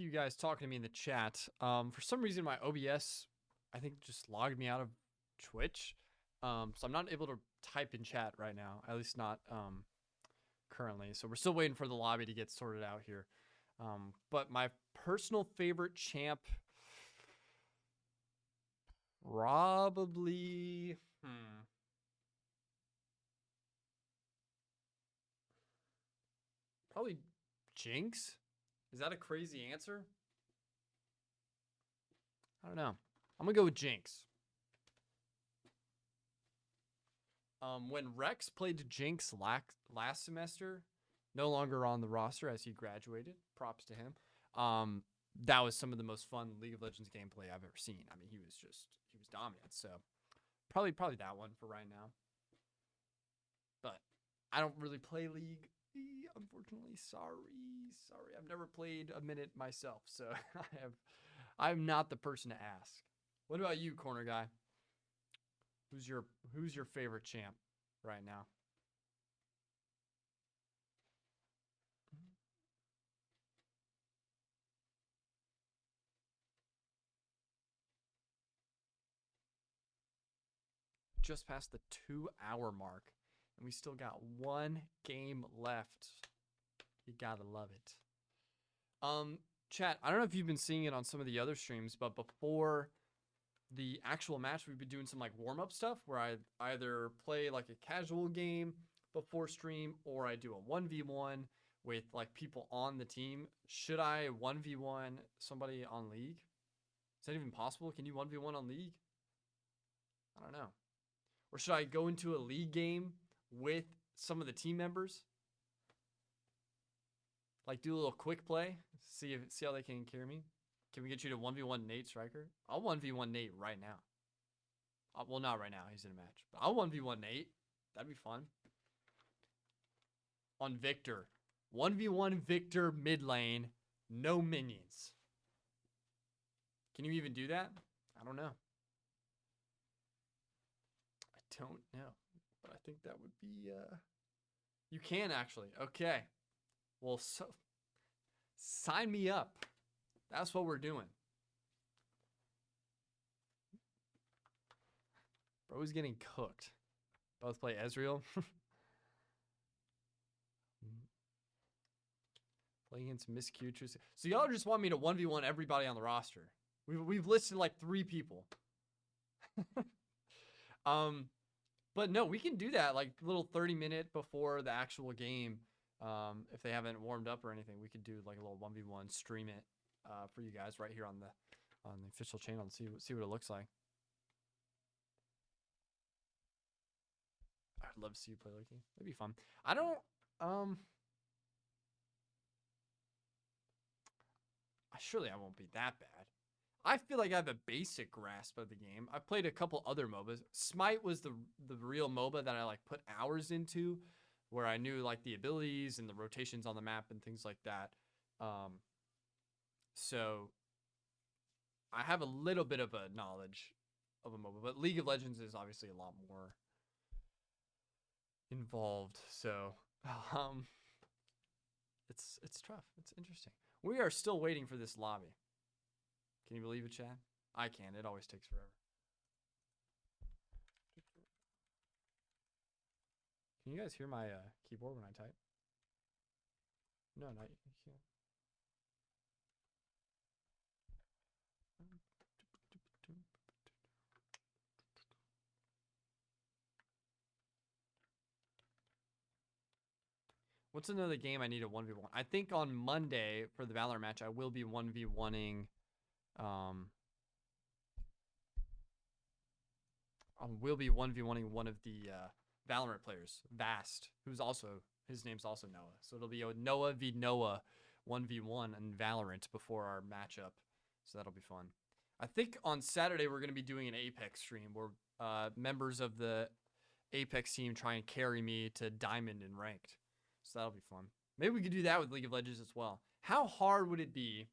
you guys talking to me in the chat. For some reason, my OBS, I think, just logged me out of Twitch. So I'm not able to type in chat right now, at least not currently. So we're still waiting for the lobby to get sorted out here. But my personal favorite champ, probably, probably Jinx. Is that a crazy answer? I don't know. I'm gonna go with Jinx. When Rex played Jinx last semester, no longer on the roster as he graduated. Props to him. That was some of the most fun League of Legends gameplay I've ever seen. I mean, he was dominant. So probably that one for right now. But I don't really play League, unfortunately. Sorry. I've never played a minute myself, so I'm not the person to ask. What about you, corner guy? Who's your favorite champ right now? Just past the 2-hour mark, and we still got one game left. You gotta love it. Chat, I don't know if you've been seeing it on some of the other streams, but before the actual match, we've been doing some like warm-up stuff where I either play like a casual game before stream, or I do a 1v1 with like people on the team. Should I 1v1 somebody on League? Is that even possible? Can you 1v1 on League? I don't know. Or should I go into a League game with some of the team members? Like do a little quick play, see how they can carry me. Can we get you to 1v1 Nate Striker? I'll 1v1 Nate right now. Well, not right now. He's in a match. But I'll 1v1 Nate. That'd be fun. On Victor. 1v1 Victor mid lane. No minions. Can you even do that? I don't know. I don't know. But I think that would be... You can actually. Okay. Well, so... Sign me up. That's what we're doing. Bro's getting cooked. Both play Ezreal. Play against Miss Q. So y'all just want me to 1v1 everybody on the roster. We've listed like 3 people. But no, we can do that like little 30-minute before the actual game. If they haven't warmed up or anything, we could do like a little 1v1, stream it for you guys right here on the official channel and see what it looks like. I'd love to see you play Loki. That'd be fun. I don't surely I won't be that bad. I feel like I have a basic grasp of the game. I've played a couple other MOBAs. Smite was the real MOBA that I like put hours into, where I knew like the abilities and the rotations on the map and things like that. So I have a little bit of a knowledge of a MOBA, but League of Legends is obviously a lot more involved. So it's tough. It's interesting. We are still waiting for this lobby. Can you believe it, Chad? I can. It always takes forever. Can you guys hear my keyboard when I type? No, not you can't. What's another game I need a 1v1? I think on Monday for the Valor match, I will be 1v1ing. We'll be 1v1ing one of the Valorant players, Vast, his name's also Noah. So it'll be a Noah v Noah 1v1 in Valorant before our matchup. So that'll be fun. I think on Saturday we're going to be doing an Apex stream where members of the Apex team try and carry me to Diamond and Ranked. So that'll be fun. Maybe we could do that with League of Legends as well. How hard would it be,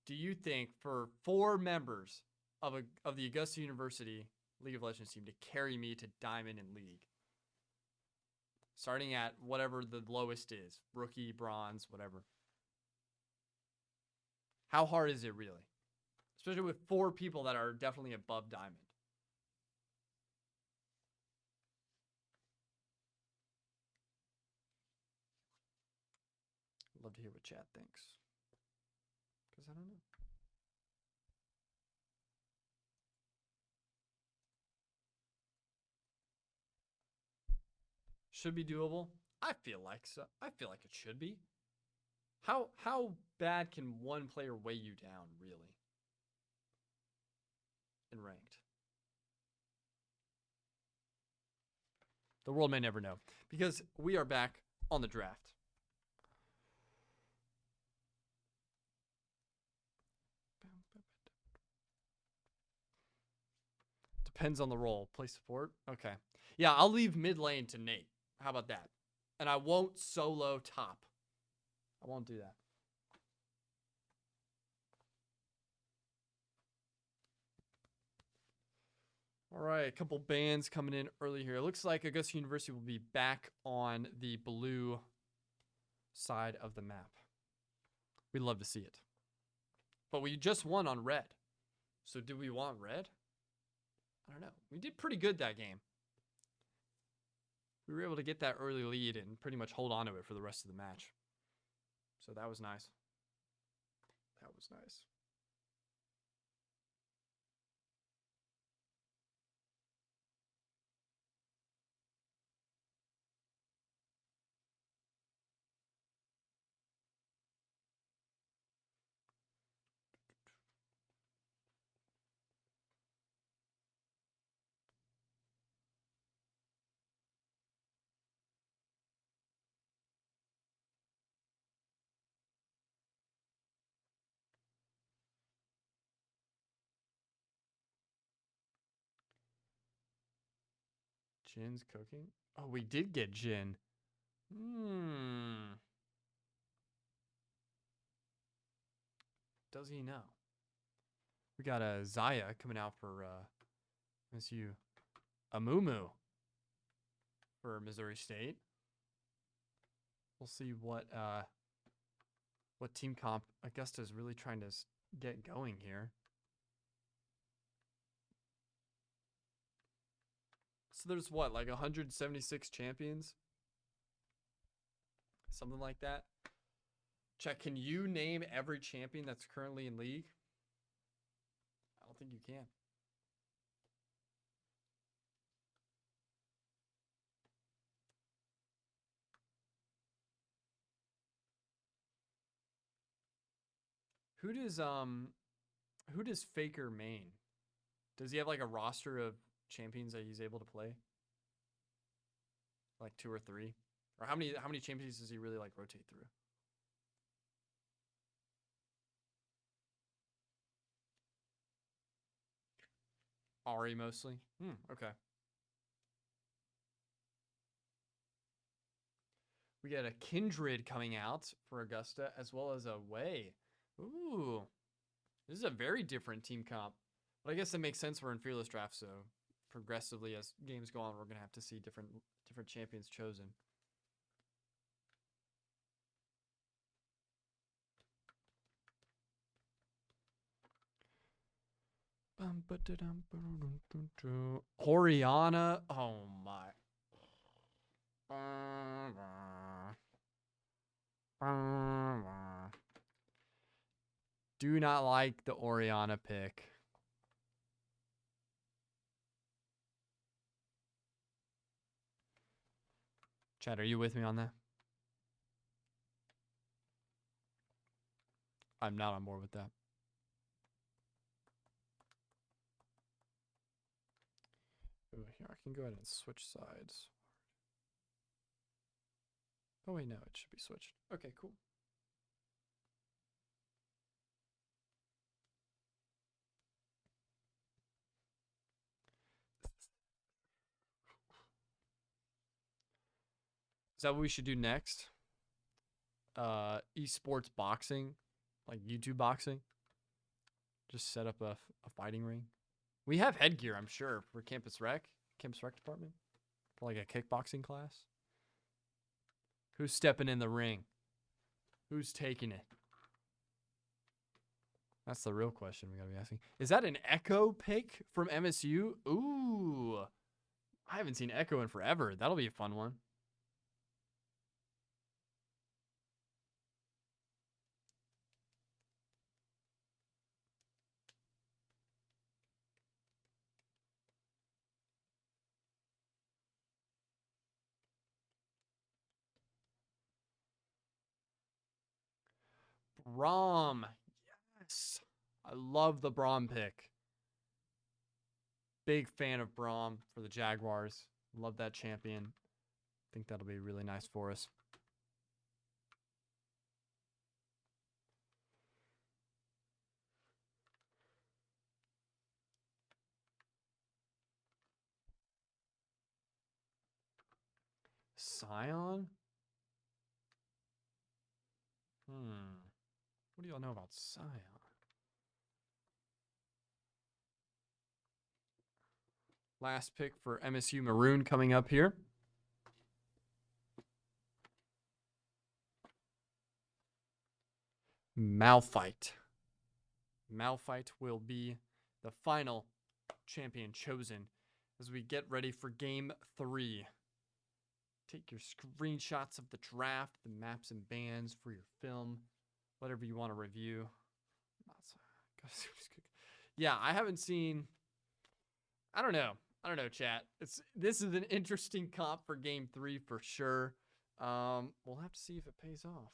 do you think, for 4 members of the Augusta University League of Legends team to carry me to Diamond and League? Starting at whatever the lowest is. Rookie, bronze, whatever. How hard is it really? Especially with 4 people that are definitely above diamond. I'd love to hear what chat thinks. Because I don't know. Should be doable. I feel like so. I feel like it should be. How bad can one player weigh you down, really? In ranked. The world may never know. Because we are back on the draft. Depends on the role. Play support? Okay. Yeah, I'll leave mid lane to Nate. How about that? And I won't solo top. I won't do that. All right, a couple bans coming in early here. It looks like Augusta University will be back on the blue side of the map. We'd love to see it. But we just won on red. So do we want red? I don't know. We did pretty good that game. We were able to get that early lead and pretty much hold on to it for the rest of the match. So that was nice. That was nice. Jin's cooking? Oh, we did get Jin. Does he know? We got a Zaya coming out for MSU. Amumu for Missouri State. We'll see what team comp Augusta is really trying to get going here. So there's what, like 176 champions? Something like that. Check, can you name every champion that's currently in league? I don't think you can. Who does Faker main? Does he have like a roster of champions that he's able to play? Like 2 or 3? Or how many champions does he really like rotate through? Ari mostly. Okay. We got a Kindred coming out for Augusta as well as a Way. Ooh. This is a very different team comp. But I guess that makes sense. We're in Fearless Draft, so progressively as games go on, we're going to have to see different champions chosen. Oriana. Oh my. Do not like the Oriana pick. Chad, are you with me on that? I'm not on board with that. Ooh, here, I can go ahead and switch sides. Oh, wait, no, it should be switched. Okay, cool. Is that what we should do next? Esports boxing, like YouTube boxing. Just set up a fighting ring. We have headgear, I'm sure, for campus rec department, for like a kickboxing class. Who's stepping in the ring? Who's taking it? That's the real question we got to be asking. Is that an Echo pick from MSU? Ooh. I haven't seen Echo in forever. That'll be a fun one. Brom. Yes. I love the Brom pick. Big fan of Brom for the Jaguars. Love that champion. Think that'll be really nice for us. Scion? What do y'all know about Scion? Last pick for MSU Maroon coming up here. Malphite. Malphite will be the final champion chosen as we get ready for game 3. Take your screenshots of the draft, the maps and bands for your film, whatever you want to review. Yeah, I haven't seen. I don't know, chat. This is an interesting comp for game 3 for sure. We'll have to see if it pays off.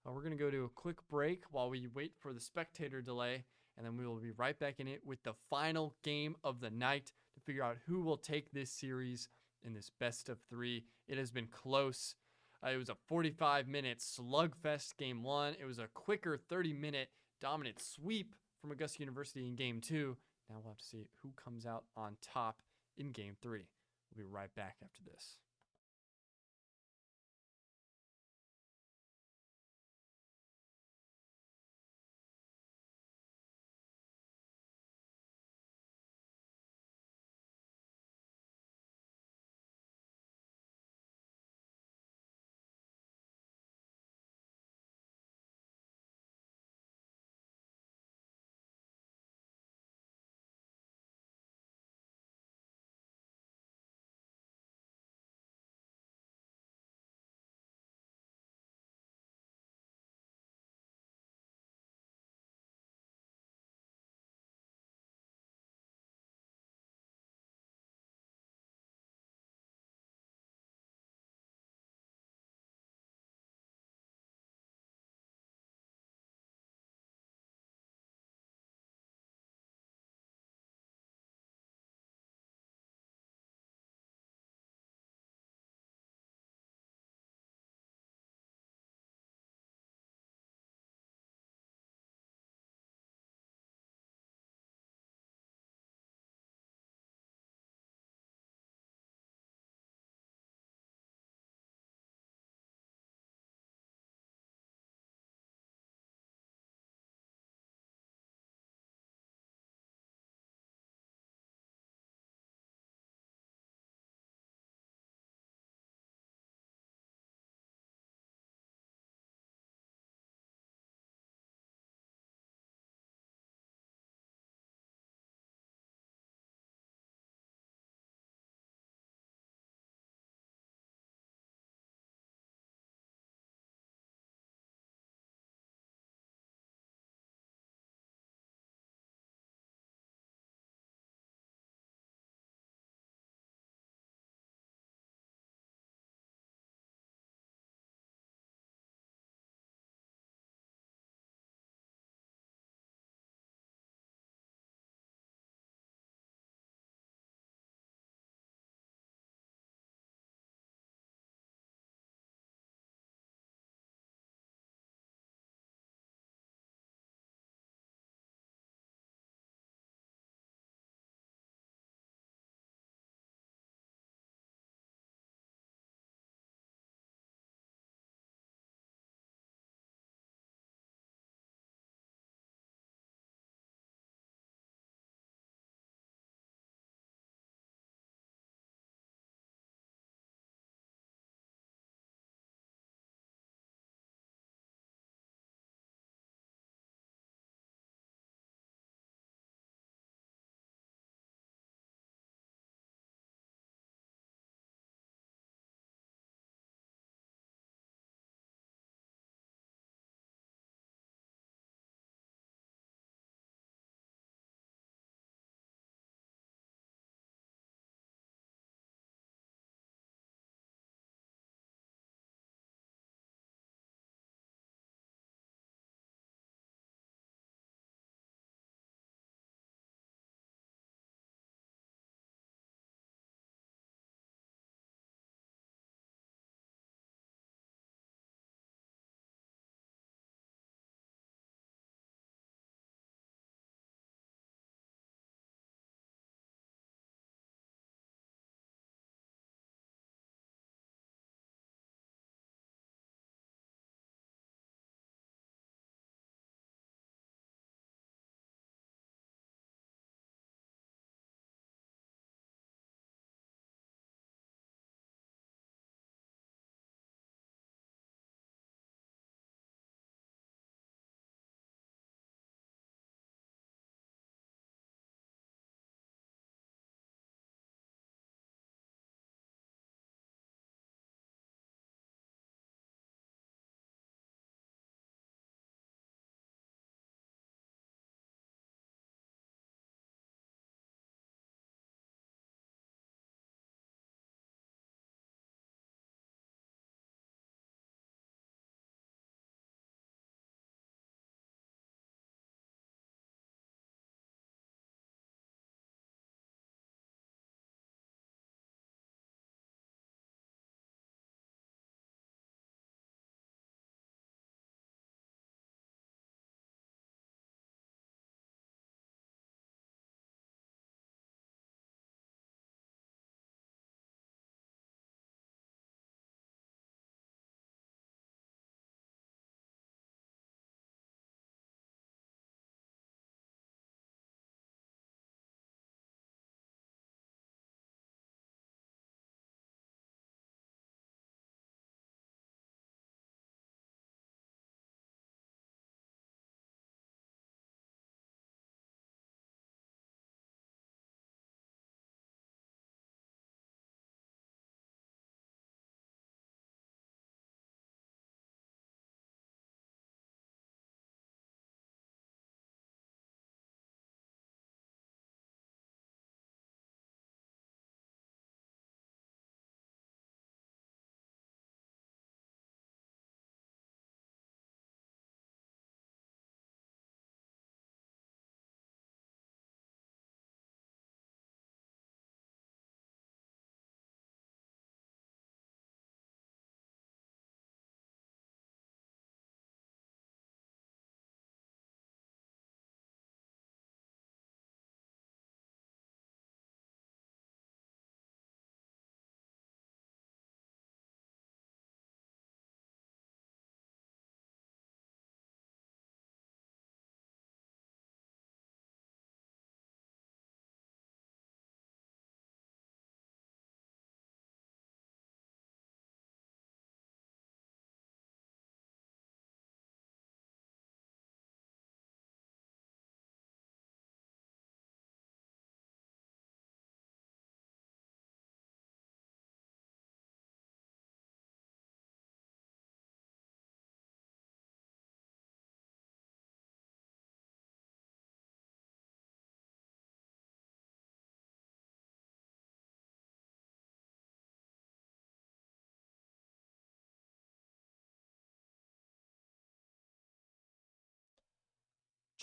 We're going to go to a quick break while we wait for the spectator delay, and then we will be right back in it with the final game of the night to figure out who will take this series in this best of 3. It has been close. It was a 45-minute slugfest game 1. It was a quicker 30-minute dominant sweep from Augusta University in game 2. Now we'll have to see who comes out on top in game 3. We'll be right back after this.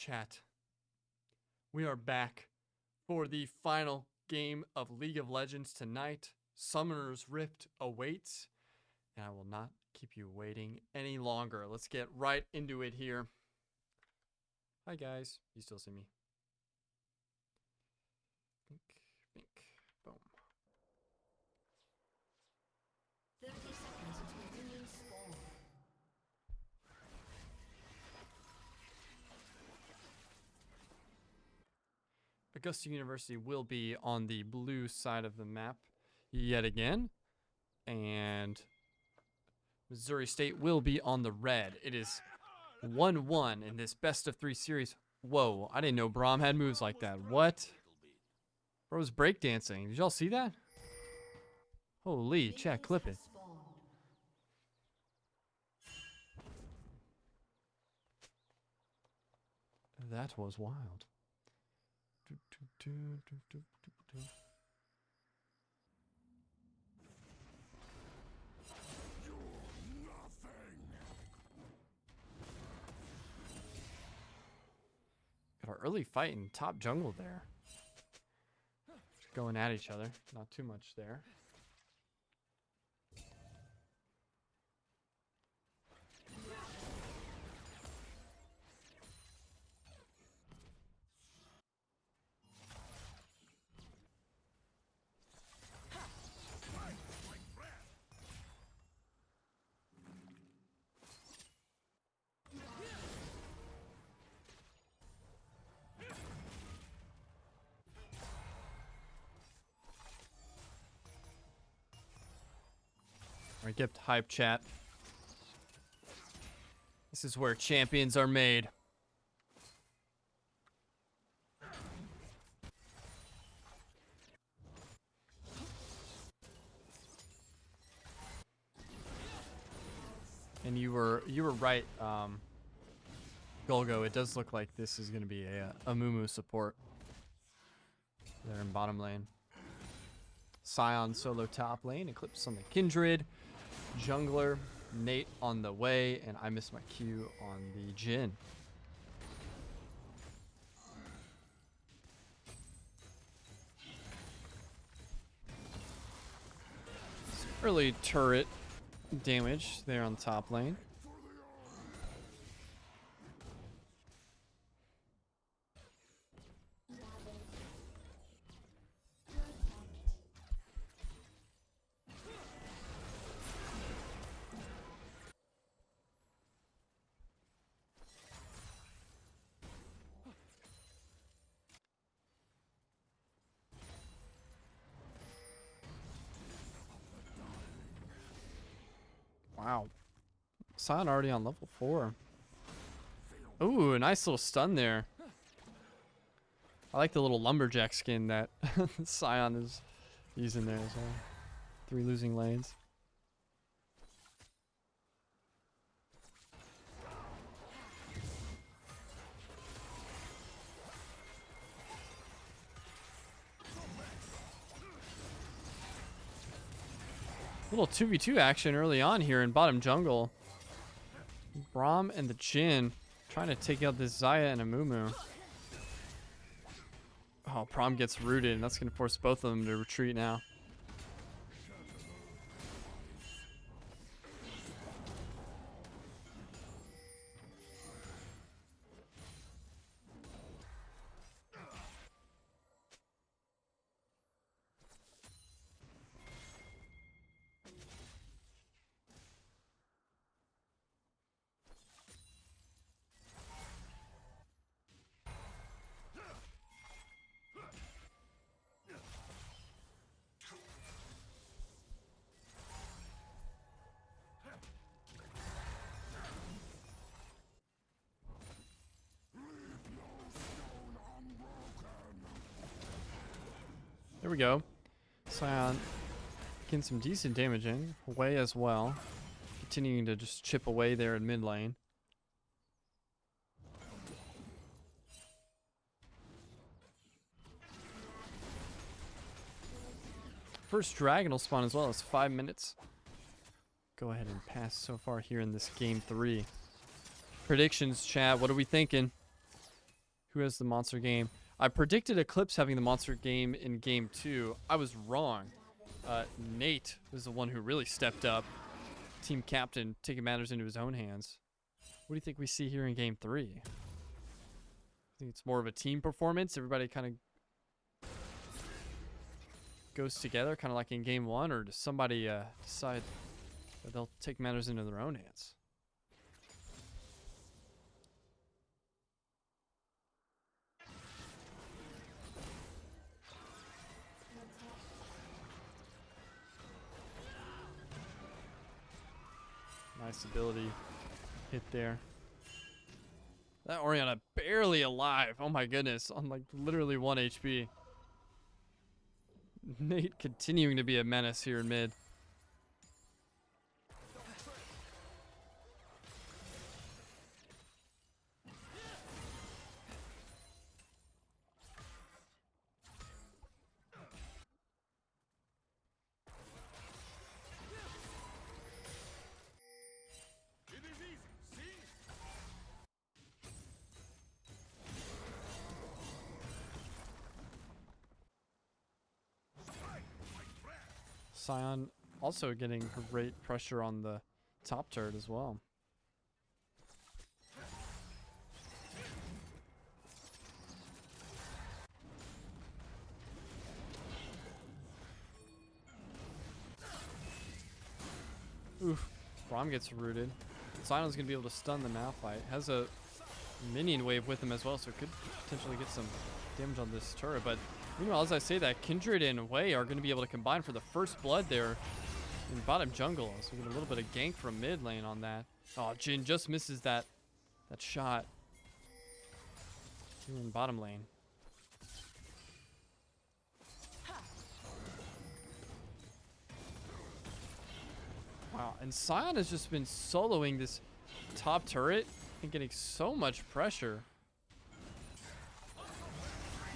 Chat, we are back for the final game of League of Legends tonight. Summoner's Rift awaits, and I will not keep you waiting any longer. Let's get right into it here. Hi guys, you still see me? Bink, bink, boom. 30 seconds until minions spawn. Augusta University will be on the blue side of the map yet again, and Missouri State will be on the red. It is 1-1 in this best of 3 series. Whoa, I didn't know Braum had moves like that. What? Bro's breakdancing. Did y'all see that? Holy, chat, clip it. That was wild. Got our early fight in top jungle there. Just going at each other. Not too much there. Alright, get hype, chat. This is where champions are made. And you were right, Golgo. It does look like this is going to be a Mumu support. They're in bottom lane. Scion solo top lane. Eclipse on the Kindred. Jungler. Nate on the way. And I missed my Q on the Jhin. Some early turret damage there on the top lane. Wow. Scion already on level 4. Ooh, a nice little stun there. I like the little lumberjack skin that Scion is using there as well. 3 losing lanes. Little 2v2 action early on here in bottom jungle. Braum and the Jhin trying to take out this Xayah and a Mumu. Oh, Braum gets rooted, and that's going to force both of them to retreat now. There we go. Scion getting some decent damage in. Away as well. Continuing to just chip away there in mid lane. First dragon will spawn as well. It's 5 minutes. Go ahead and pass so far here in this game 3. Predictions, chat. What are we thinking? who has the monster game. I predicted Eclipse having the monster game in game 2. I was wrong. Nate was the one who really stepped up. Team captain, taking matters into his own hands. What do you think we see here in game 3? I think it's more of a team performance. Everybody kind of goes together, kind of like in game 1, or does somebody decide that they'll take matters into their own hands? Nice ability hit there. That Orianna barely alive. Oh my goodness. On like literally 1 HP. Nate continuing to be a menace here in mid. Sion also getting great pressure on the top turret as well. Oof. Braum gets rooted. Sion's going to be able to stun the Malphite. Has a minion wave with him as well, so could potentially get some damage on this turret. But meanwhile, as I say that, Kindred and Wei are going to be able to combine for the first blood there in bottom jungle. So we get a little bit of gank from mid lane on that. Oh, Jhin just misses that shot here in bottom lane. Wow, and Sion has just been soloing this top turret and getting so much pressure.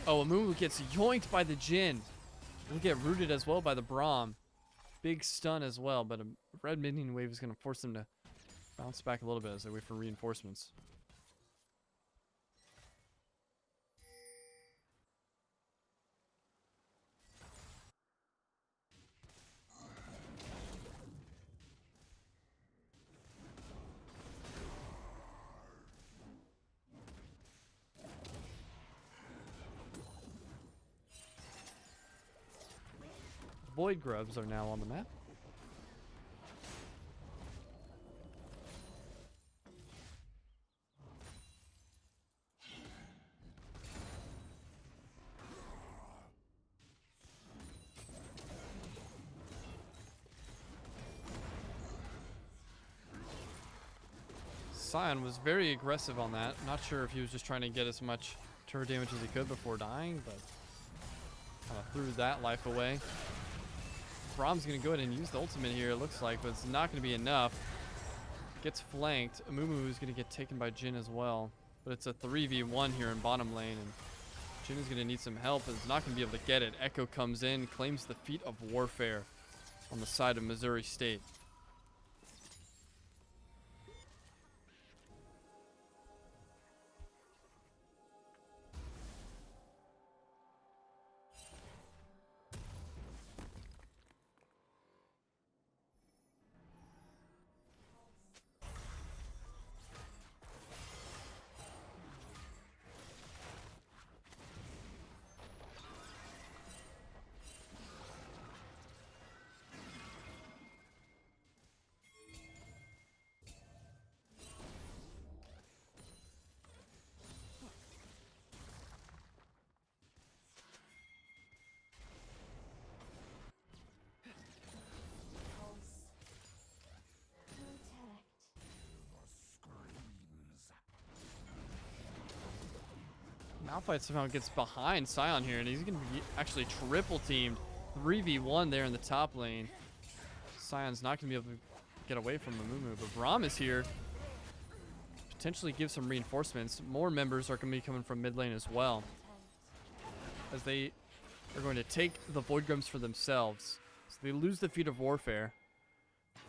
Oh, Amumu gets yoinked by the Jhin. He'll get rooted as well by the Braum. Big stun as well, but a red minion wave is going to force them to bounce back a little bit as they wait for reinforcements. Void grubs are now on the map. Sion was very aggressive on that. Not sure if he was just trying to get as much turret damage as he could before dying, but threw that life away. Braum's going to go ahead and use the ultimate here, it looks like, but it's not going to be enough. Gets flanked. Amumu is going to get taken by Jhin as well. But it's a 3v1 here in bottom lane, and Jhin is going to need some help, and is not going to be able to get it. Echo comes in, claims the feat of warfare on the side of Missouri State. Malphite somehow gets behind Sion here, and he's going to be actually triple teamed. 3v1 there in the top lane. Sion's not going to be able to get away from Amumu, but Braum is here. Potentially give some reinforcements. More members are going to be coming from mid lane as well, as they are going to take the Void Grubs for themselves. So they lose the feat of warfare,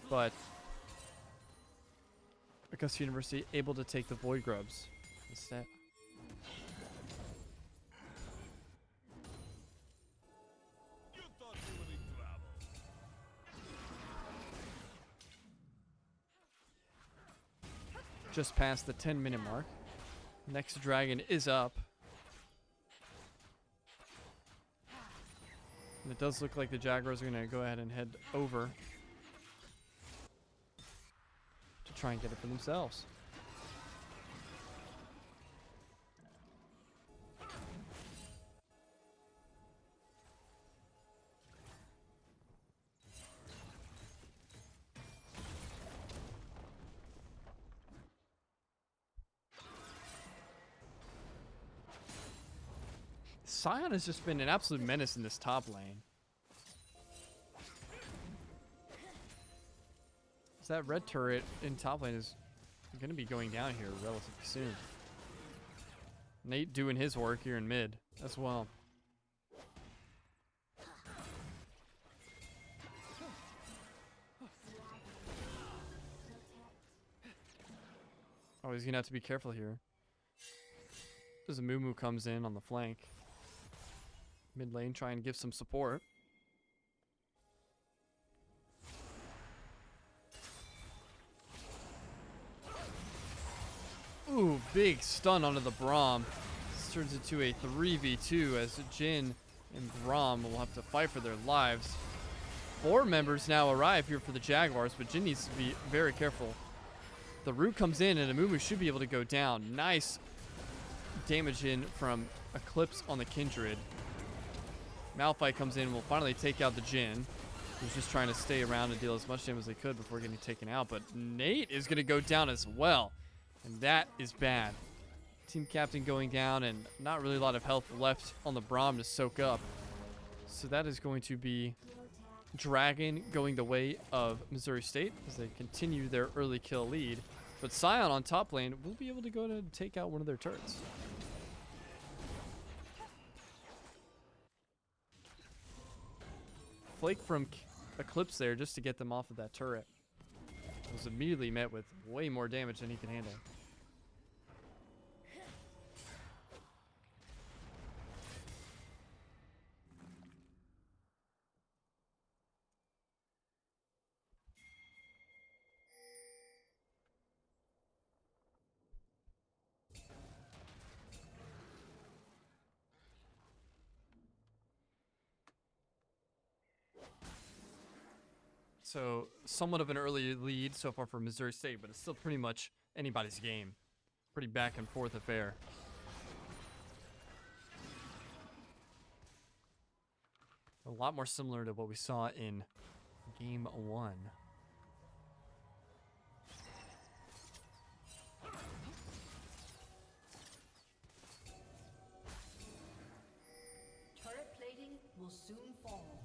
but Augusta University able to take the Void Grubs instead. just past the 10-minute mark. Next dragon is up. And it does look like the Jaguars are going to go ahead and head over to try and get it for themselves. Sion has just been an absolute menace in this top lane. So that red turret in top lane is going to be going down here relatively soon. Nate doing his work here in mid as well. Oh, he's going to have to be careful here. As a Mumu comes in on the flank. Mid lane, try and give some support. Ooh, big stun onto the Braum. This turns into a 3v2 as Jin and Braum will have to fight for their lives. 4 members now arrive here for the Jaguars, but Jin needs to be very careful. The root comes in and Amumu should be able to go down. Nice damage in from Eclipse on the Kindred. Malphite comes in and will finally take out the Jin, who's just trying to stay around and deal as much damage as they could before getting taken out. But Nate is going to go down as well, and that is bad. Team captain going down and not really a lot of health left on the Braum to soak up. So that is going to be Dragon going the way of Missouri State as they continue their early kill lead. But Sion on top lane will be able to go to take out one of their turrets. Flake from Eclipse there just to get them off of that turret. Was immediately met with way more damage than he can handle. So, somewhat of an early lead so far for Missouri State, but it's still pretty much anybody's game. Pretty back and forth affair. A lot more similar to what we saw in Game 1. Turret plating will soon fall.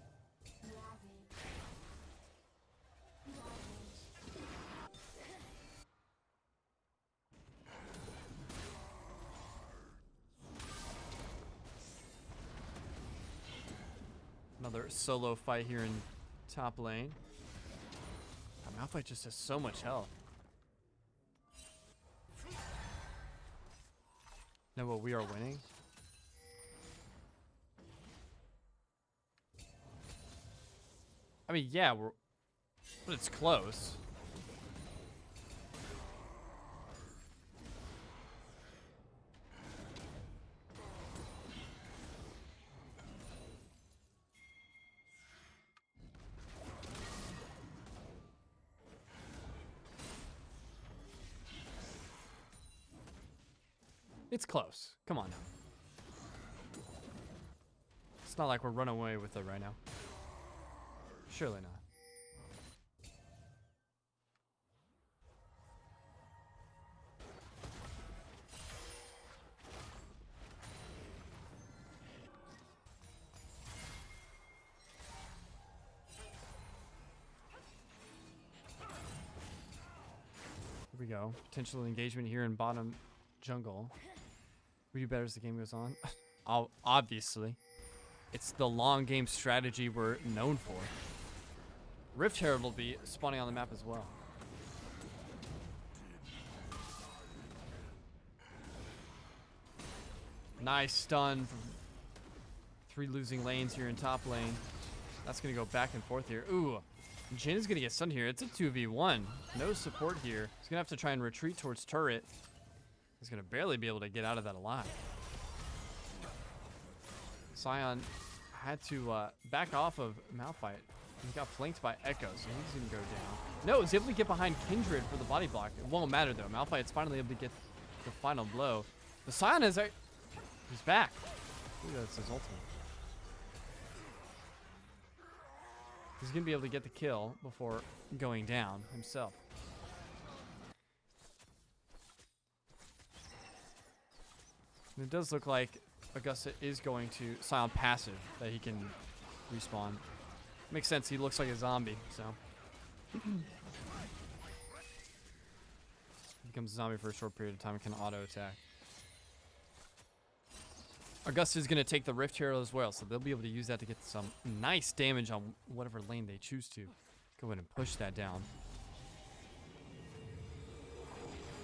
Another solo fight here in top lane. Malphite just has so much health. Know what we are winning? I mean, yeah, but it's close. It's close. Come on now. It's not like we're running away with it right now. Surely not. Here we go. Potential engagement here in bottom jungle. We do better as the game goes on. Obviously. It's the long game strategy we're known for. Rift Herald will be spawning on the map as well. Nice stun from 3 losing lanes here in top lane. That's going to go back and forth here. Ooh, Jin is going to get stunned here. It's a 2v1. No support here. He's going to have to try and retreat towards turret. He's going to barely be able to get out of that alive. Sion had to back off of Malphite. He got flanked by Echo, so he's going to go down. No, he's able to get behind Kindred for the body block. It won't matter, though. Malphite's finally able to get the final blow. The Sion is... He's back. Ooh, that's his ultimate. He's going to be able to get the kill before going down himself. And it does look like Augusta is going to Sion passive that he can respawn. Makes sense. He looks like a zombie, so. Becomes a zombie for a short period of time and can auto attack. Augusta is going to take the Rift Herald as well, so they'll be able to use that to get some nice damage on whatever lane they choose to. Go ahead and push that down.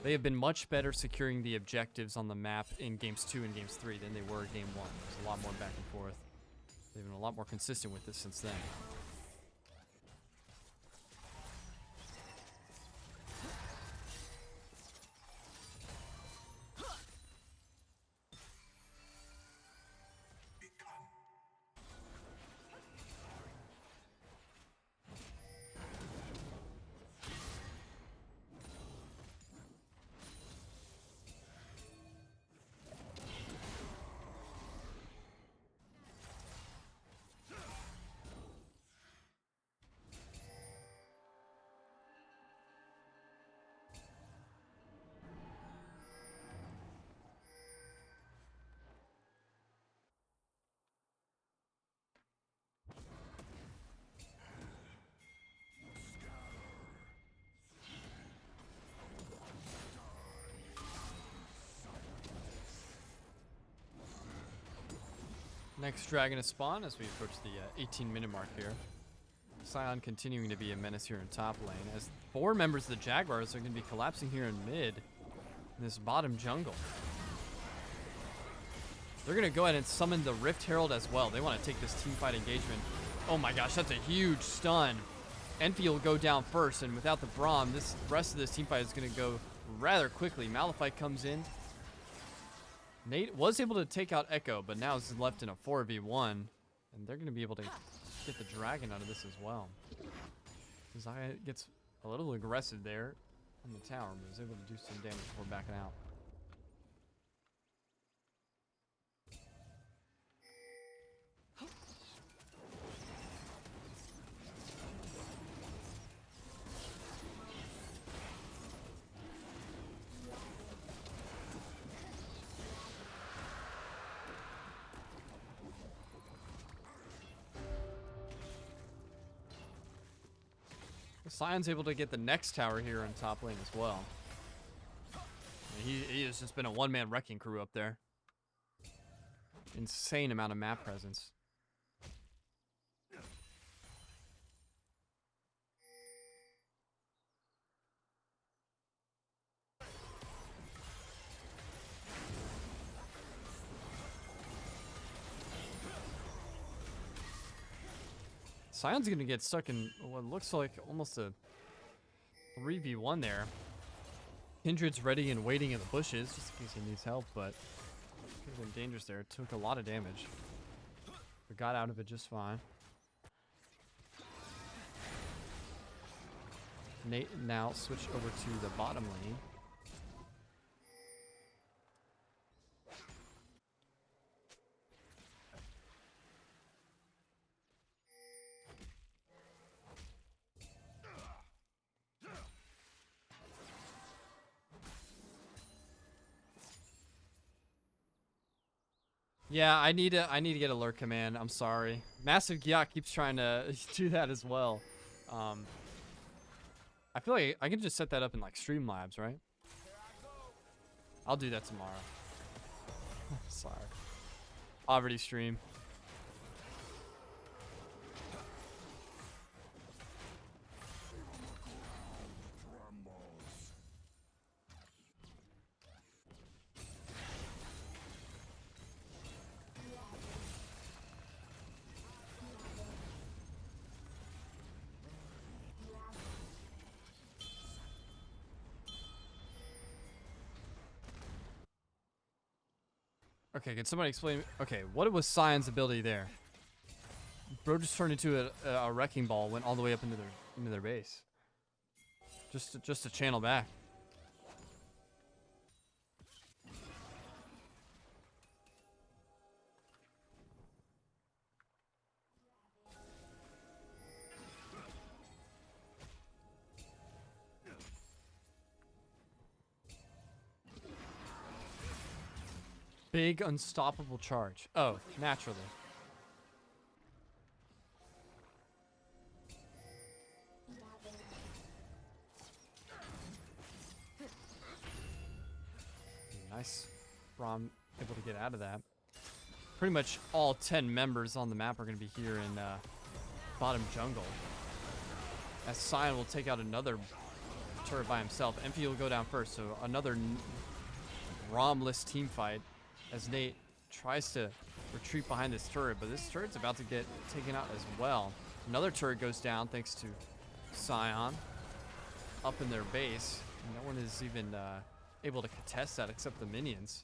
They have been much better securing the objectives on the map in games 2 and games 3 than they were in game 1. There's a lot more back and forth. They've been a lot more consistent with this since then. Next dragon to spawn as we approach the 18-minute mark here. Sion continuing to be a menace here in top lane as 4 members of the Jaguars are going to be collapsing here in mid in this bottom jungle. They're going to go ahead and summon the Rift Herald as well. They want to take this teamfight engagement. Oh my gosh, that's a huge stun. Enfield will go down first, and without the Braum, this rest of this teamfight is going to go rather quickly. Malphite comes in. Nate was able to take out Echo, but now is left in a 4v1, and they're going to be able to get the dragon out of this as well. Zaya gets a little aggressive there on the tower, but is able to do some damage before backing out. Sion's able to get the next tower here in top lane as well. He has just been a one-man wrecking crew up there. Insane amount of map presence. Sion's going to get stuck in what looks like almost a 3v1 there. Kindred's ready and waiting in the bushes just in case he needs help, but could have been dangerous there. It took a lot of damage, but got out of it just fine. Nate now switch over to the bottom lane. Yeah, I need to get alert command. I'm sorry. Massive Gyak keeps trying to do that as well. I feel like I can just set that up in like Streamlabs, right? I'll do that tomorrow. Sorry. Already stream. Okay, can somebody explain? Okay, what was Sion's ability there? Bro just turned into a wrecking ball, went all the way up into their base. Just to channel back. Big unstoppable charge. Oh, naturally. Nice. Braum able to get out of that. Pretty much all 10 members on the map are going to be here in bottom jungle. As Sion will take out another turret by himself. Emphy will go down first, so another Braum-less team fight as Nate tries to retreat behind this turret, but this turret's about to get taken out as well. Another turret goes down thanks to Sion up in their base. And no one is even able to contest that except the minions.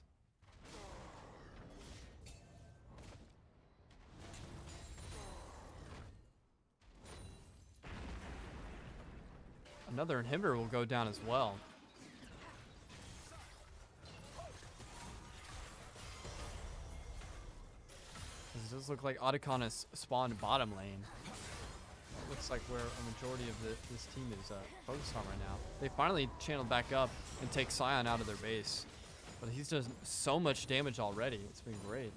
Another inhibitor will go down as well. This does look like Otacon has spawned bottom lane. It looks like where a majority of this team is focused on right now. They finally channeled back up and take Sion out of their base. But he's done so much damage already. It's been great.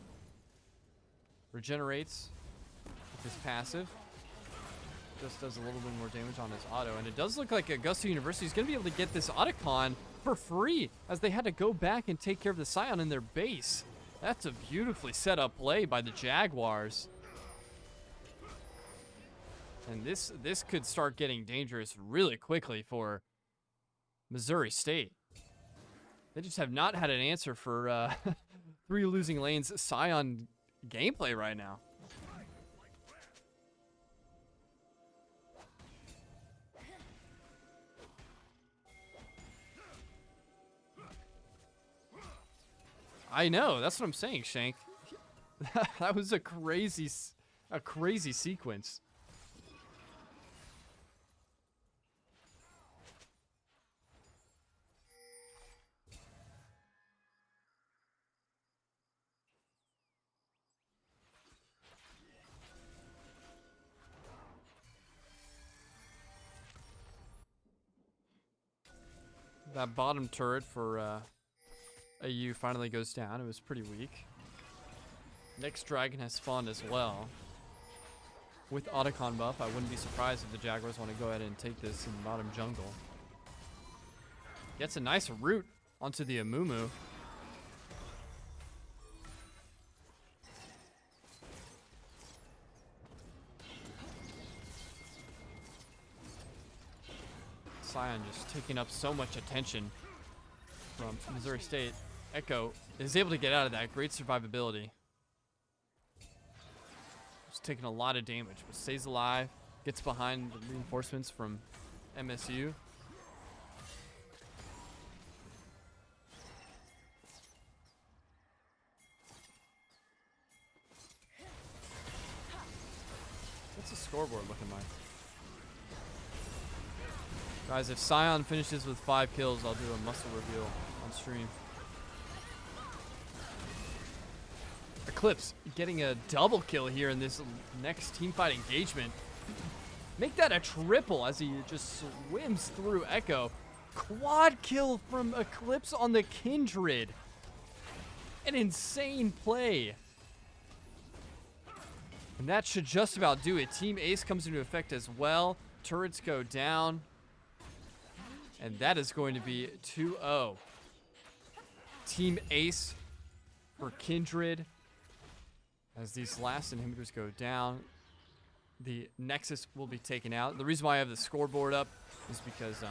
Regenerates with his passive. Just does a little bit more damage on his auto. And it does look like Augusta University is going to be able to get this Otacon for free, as they had to go back and take care of the Sion in their base. That's a beautifully set up play by the Jaguars. And this could start getting dangerous really quickly for Missouri State. They just have not had an answer for 3 losing lanes Sion gameplay right now. I know, that's what I'm saying, Shank. That was a crazy sequence. That bottom turret for AU finally goes down. It was pretty weak. Next dragon has spawned as well. With Otacon buff, I wouldn't be surprised if the Jaguars want to go ahead and take this in bottom jungle. Gets a nice root onto the Amumu. Sion just taking up so much attention from Missouri State. Echo is able to get out of that. Great survivability. Just taking a lot of damage, but stays alive. Gets behind the reinforcements from MSU. What's the scoreboard looking like? Guys, if Sion finishes with 5 kills, I'll do a muscle reveal on stream. Eclipse getting a double kill here in this next teamfight engagement. Make that a triple as he just swims through Echo. Quad kill from Eclipse on the Kindred. An insane play. And that should just about do it. Team Ace comes into effect as well. Turrets go down. And that is going to be 2-0. Team Ace for Kindred. As these last inhibitors go down, the Nexus will be taken out. The reason why I have the scoreboard up is because,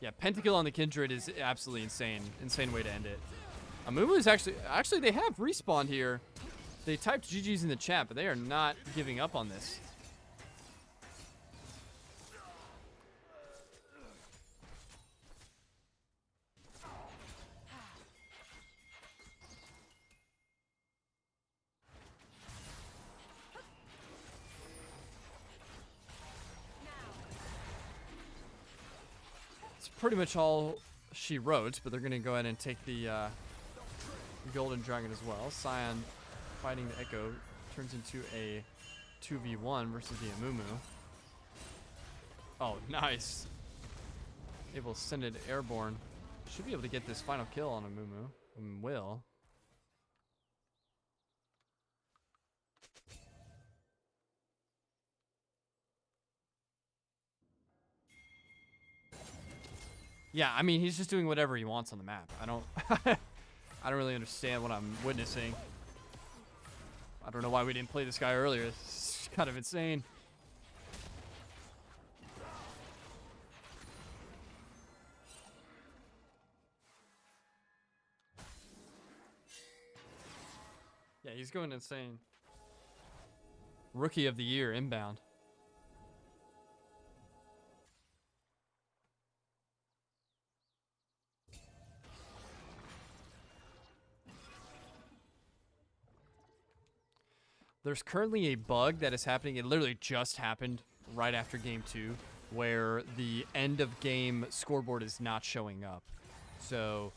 yeah, Pentakill on the Kindred is absolutely insane. Insane way to end it. Amumu is actually they have respawned here. They typed GG's in the chat, but they are not giving up on this. pretty much all she wrote, but they're going to go ahead and take the Golden Dragon as well. Scion fighting the Echo turns into a 2v1 versus the Amumu. Oh, nice. Able to send it airborne. Should be able to get this final kill on Amumu. And will. Yeah, I mean, he's just doing whatever he wants on the map. I don't I don't really understand what I'm witnessing. I don't know why we didn't play this guy earlier. It's kind of insane. Yeah, he's going insane. Rookie of the year inbound. There's currently a bug that is happening. It literally just happened right after game 2, where the end of game scoreboard is not showing up. So,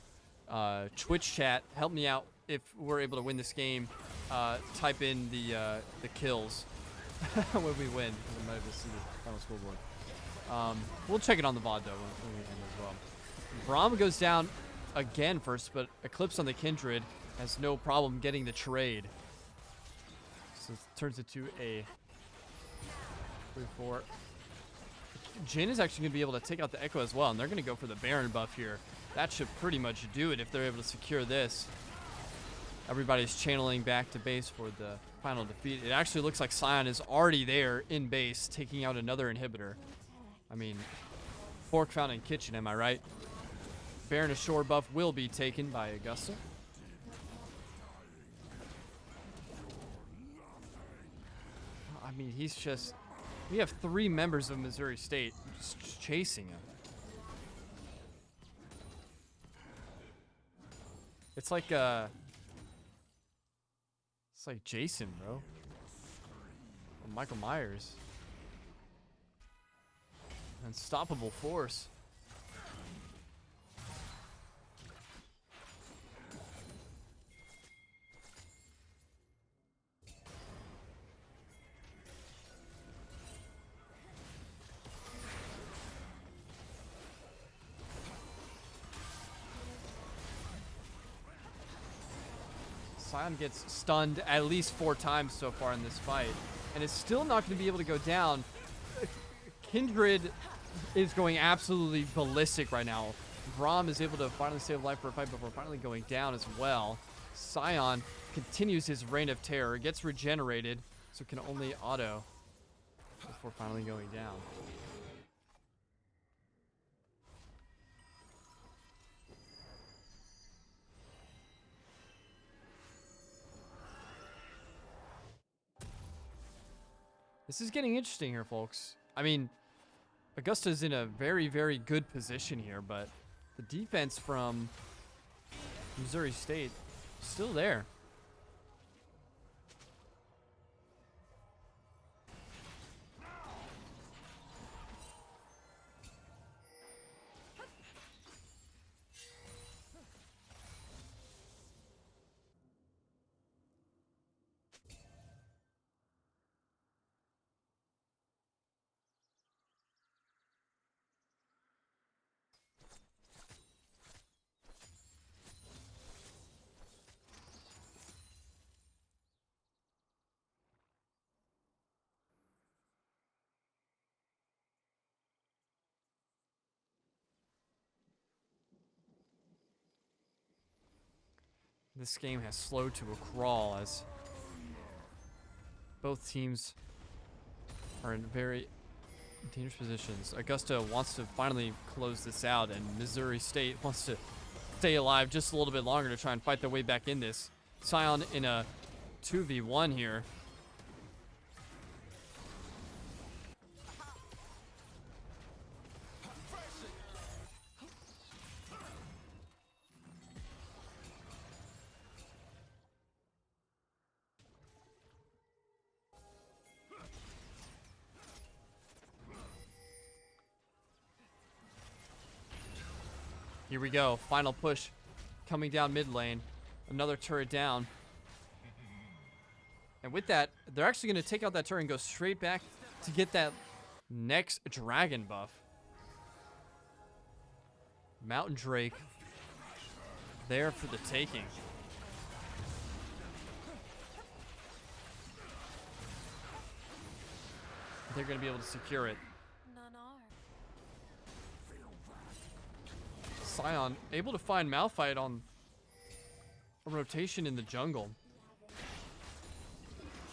Twitch chat, help me out if we're able to win this game. Type in the kills when we win. I might have to see the final scoreboard. We'll check it on the VOD though when we end as well. Braum goes down again first, but Eclipse on the Kindred has no problem getting the trade. So it turns into a 3-4. Jhin is actually going to be able to take out the Echo as well, and they're going to go for the Baron buff here. That should pretty much do it if they're able to secure this. Everybody's channeling back to base for the final defeat. It actually looks like Scion is already there in base, taking out another inhibitor. I mean, fork found in kitchen, am I right? Baron Ashore buff will be taken by Augusta. I mean, he's just... We have 3 members of Missouri State just chasing him. It's like Jason, bro. Or Michael Myers. Unstoppable force. Scion gets stunned at least 4 times so far in this fight, and is still not going to be able to go down. Kindred is going absolutely ballistic right now. Braum is able to finally save life for a fight before finally going down as well. Scion continues his reign of terror, gets regenerated, so can only auto before finally going down. This is getting interesting here, folks. I mean, Augusta's in a very, very good position here, but the defense from Missouri State is still there. This game has slowed to a crawl as both teams are in very dangerous positions. Augusta wants to finally close this out, and Missouri State wants to stay alive just a little bit longer to try and fight their way back in this. Scion in a 2v1 here. Here we go. Final push coming down mid lane. Another turret down. And with that, they're actually going to take out that turret and go straight back to get that next dragon buff. Mountain Drake there for the taking. They're going to be able to secure it. None are. Scion able to find Malphite on a rotation in the jungle.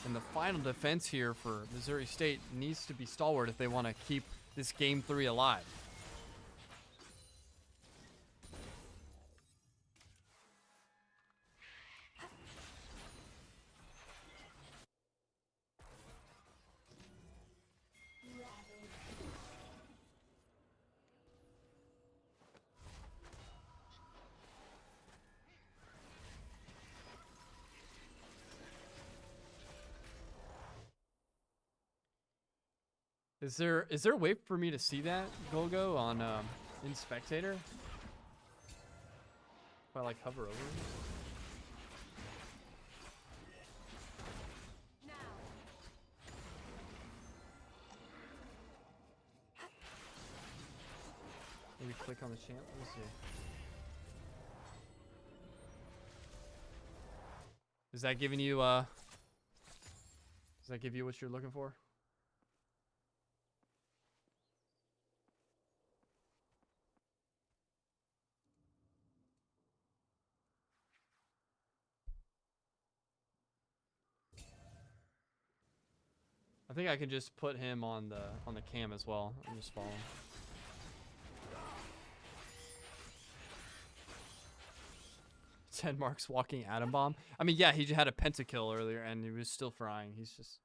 And the final defense here for Missouri State needs to be stalwart if they want to keep this game 3 alive. Is there a way for me to see that Golgo on in Spectator? If I like hover over it? Maybe click on the channel. Let me see. Is that giving you does that give you what you're looking for? I think I can just put him on the cam as well and just follow him. Marks walking atom bomb. I mean, yeah, he had a pentakill earlier and he was still frying. He's just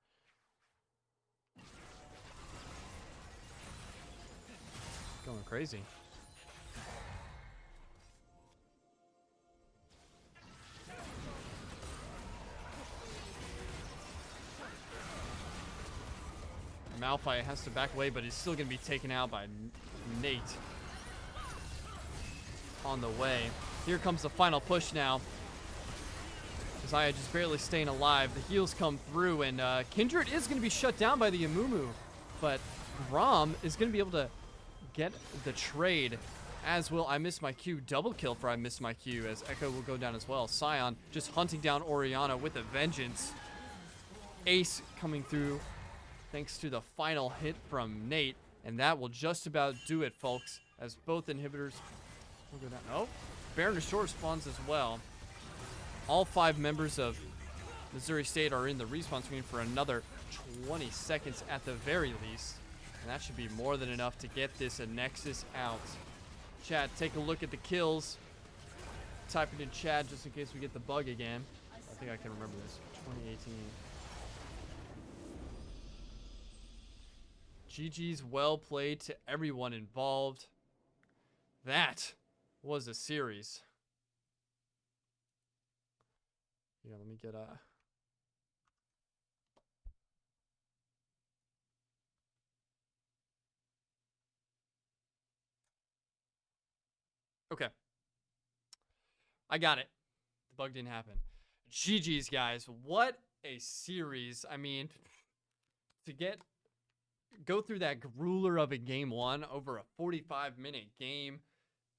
going crazy. Malphite has to back away, but he's still going to be taken out by Nate on the way. Here comes the final push now. Zaya just barely staying alive. The heals come through, and Kindred is going to be shut down by the Amumu, but Rom is going to be able to get the trade, as will I Miss My Q. Double kill for I Miss My Q, as Echo will go down as well. Scion just hunting down Orianna with a vengeance. Ace coming through thanks to the final hit from Nate, and that will just about do it, folks, as both inhibitors will go down. Oh, Baron Short spawns as well. All 5 members of Missouri State are in the respawn screen for another 20 seconds at the very least, and that should be more than enough to get this Nexus out. Chat, take a look at the kills. Type it in chat just in case we get the bug again. I think I can remember this. 2018. GG's well played to everyone involved. That was a series. Yeah, let me get okay. I got it. The bug didn't happen. GG's, guys. What a series. I mean, to go through that grueler of a game 1 over a 45-minute game,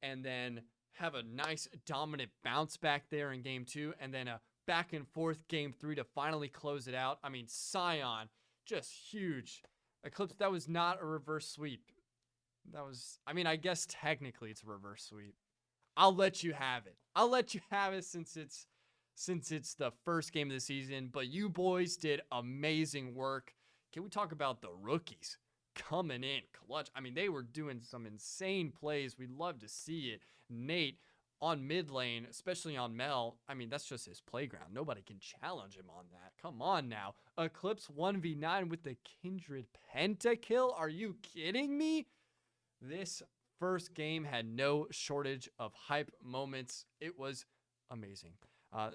and then have a nice dominant bounce back there in game 2, and then a back and forth game 3 to finally close it out. I mean, Scion, just huge. Eclipse, that was not a reverse sweep. That was, I mean, I guess technically it's a reverse sweep. I'll let you have it. I'll let you have it since it's the first game of the season, but you boys did amazing work. Can we talk about the rookies coming in clutch? I mean, they were doing some insane plays. We'd love to see it. Nate on mid lane, especially on Mel, I mean, that's just his playground. Nobody can challenge him on that. Come on now. Eclipse 1v9 with the Kindred pentakill. Are you kidding me? This first game had no shortage of hype moments. It was amazing.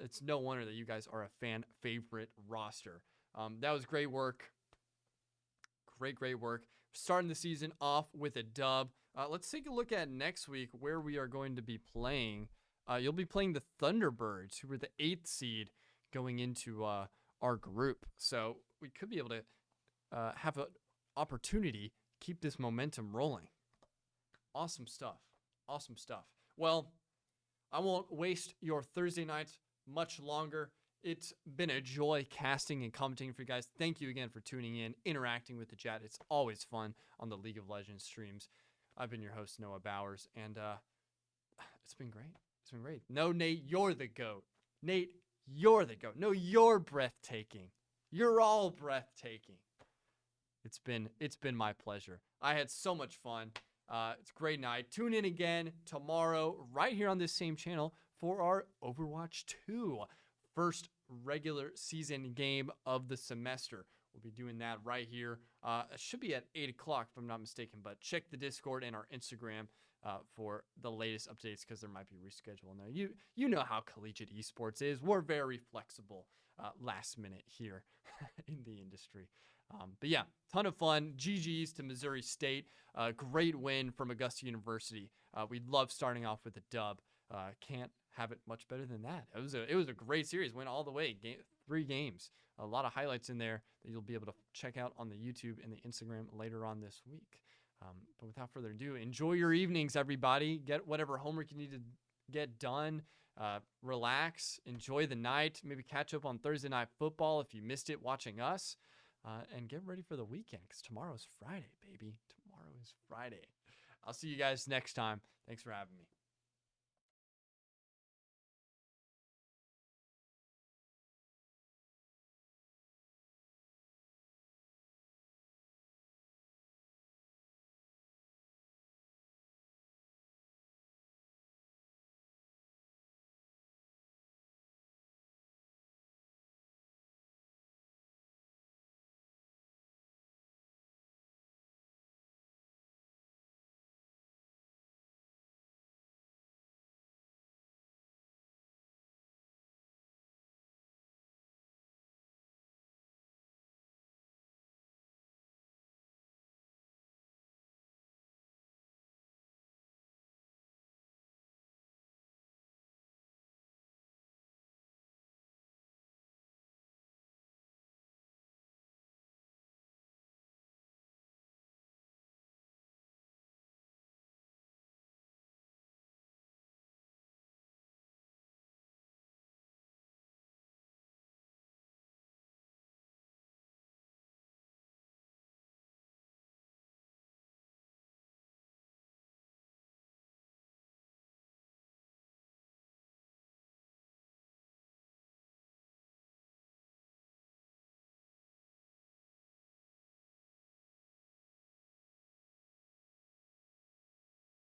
It's no wonder that you guys are a fan favorite roster. That was great work. Great work. Starting the season off with a dub. Let's take a look at next week where we are going to be playing. You'll be playing the Thunderbirds, who were the 8th seed going into our group. So we could be able to have an opportunity keep this momentum rolling. Awesome stuff. Awesome stuff. Well, I won't waste your Thursday nights much longer. It's been a joy casting and commenting for you guys. Thank you again for tuning in, interacting with the chat. It's always fun on the League of Legends streams. I've been your host, Noah Bowers, and it's been great. It's been great. No, Nate, you're the GOAT. Nate, you're the GOAT. No, you're breathtaking. You're all breathtaking. It's been my pleasure. I had so much fun. It's a great night. Tune in again tomorrow right here on this same channel for our Overwatch 2 first regular season game of the semester. We'll be doing that right here. It should be at 8 o'clock if I'm not mistaken, but check the Discord and our Instagram for the latest updates because there might be reschedule in there. You know how collegiate esports is. We're very flexible last minute here in the industry. But yeah, ton of fun. GG's to Missouri State. Great win from Augusta University. We love starting off with a dub. Can't have it much better than that. It was a great series. Went all the way. 3 games. A lot of highlights in there that you'll be able to check out on the YouTube and the Instagram later on this week. But without further ado, enjoy your evenings, everybody. Get whatever homework you need to get done. Relax. Enjoy the night. Maybe catch up on Thursday Night Football if you missed it watching us. And get ready for the weekend because tomorrow's Friday, baby. Tomorrow is Friday. I'll see you guys next time. Thanks for having me.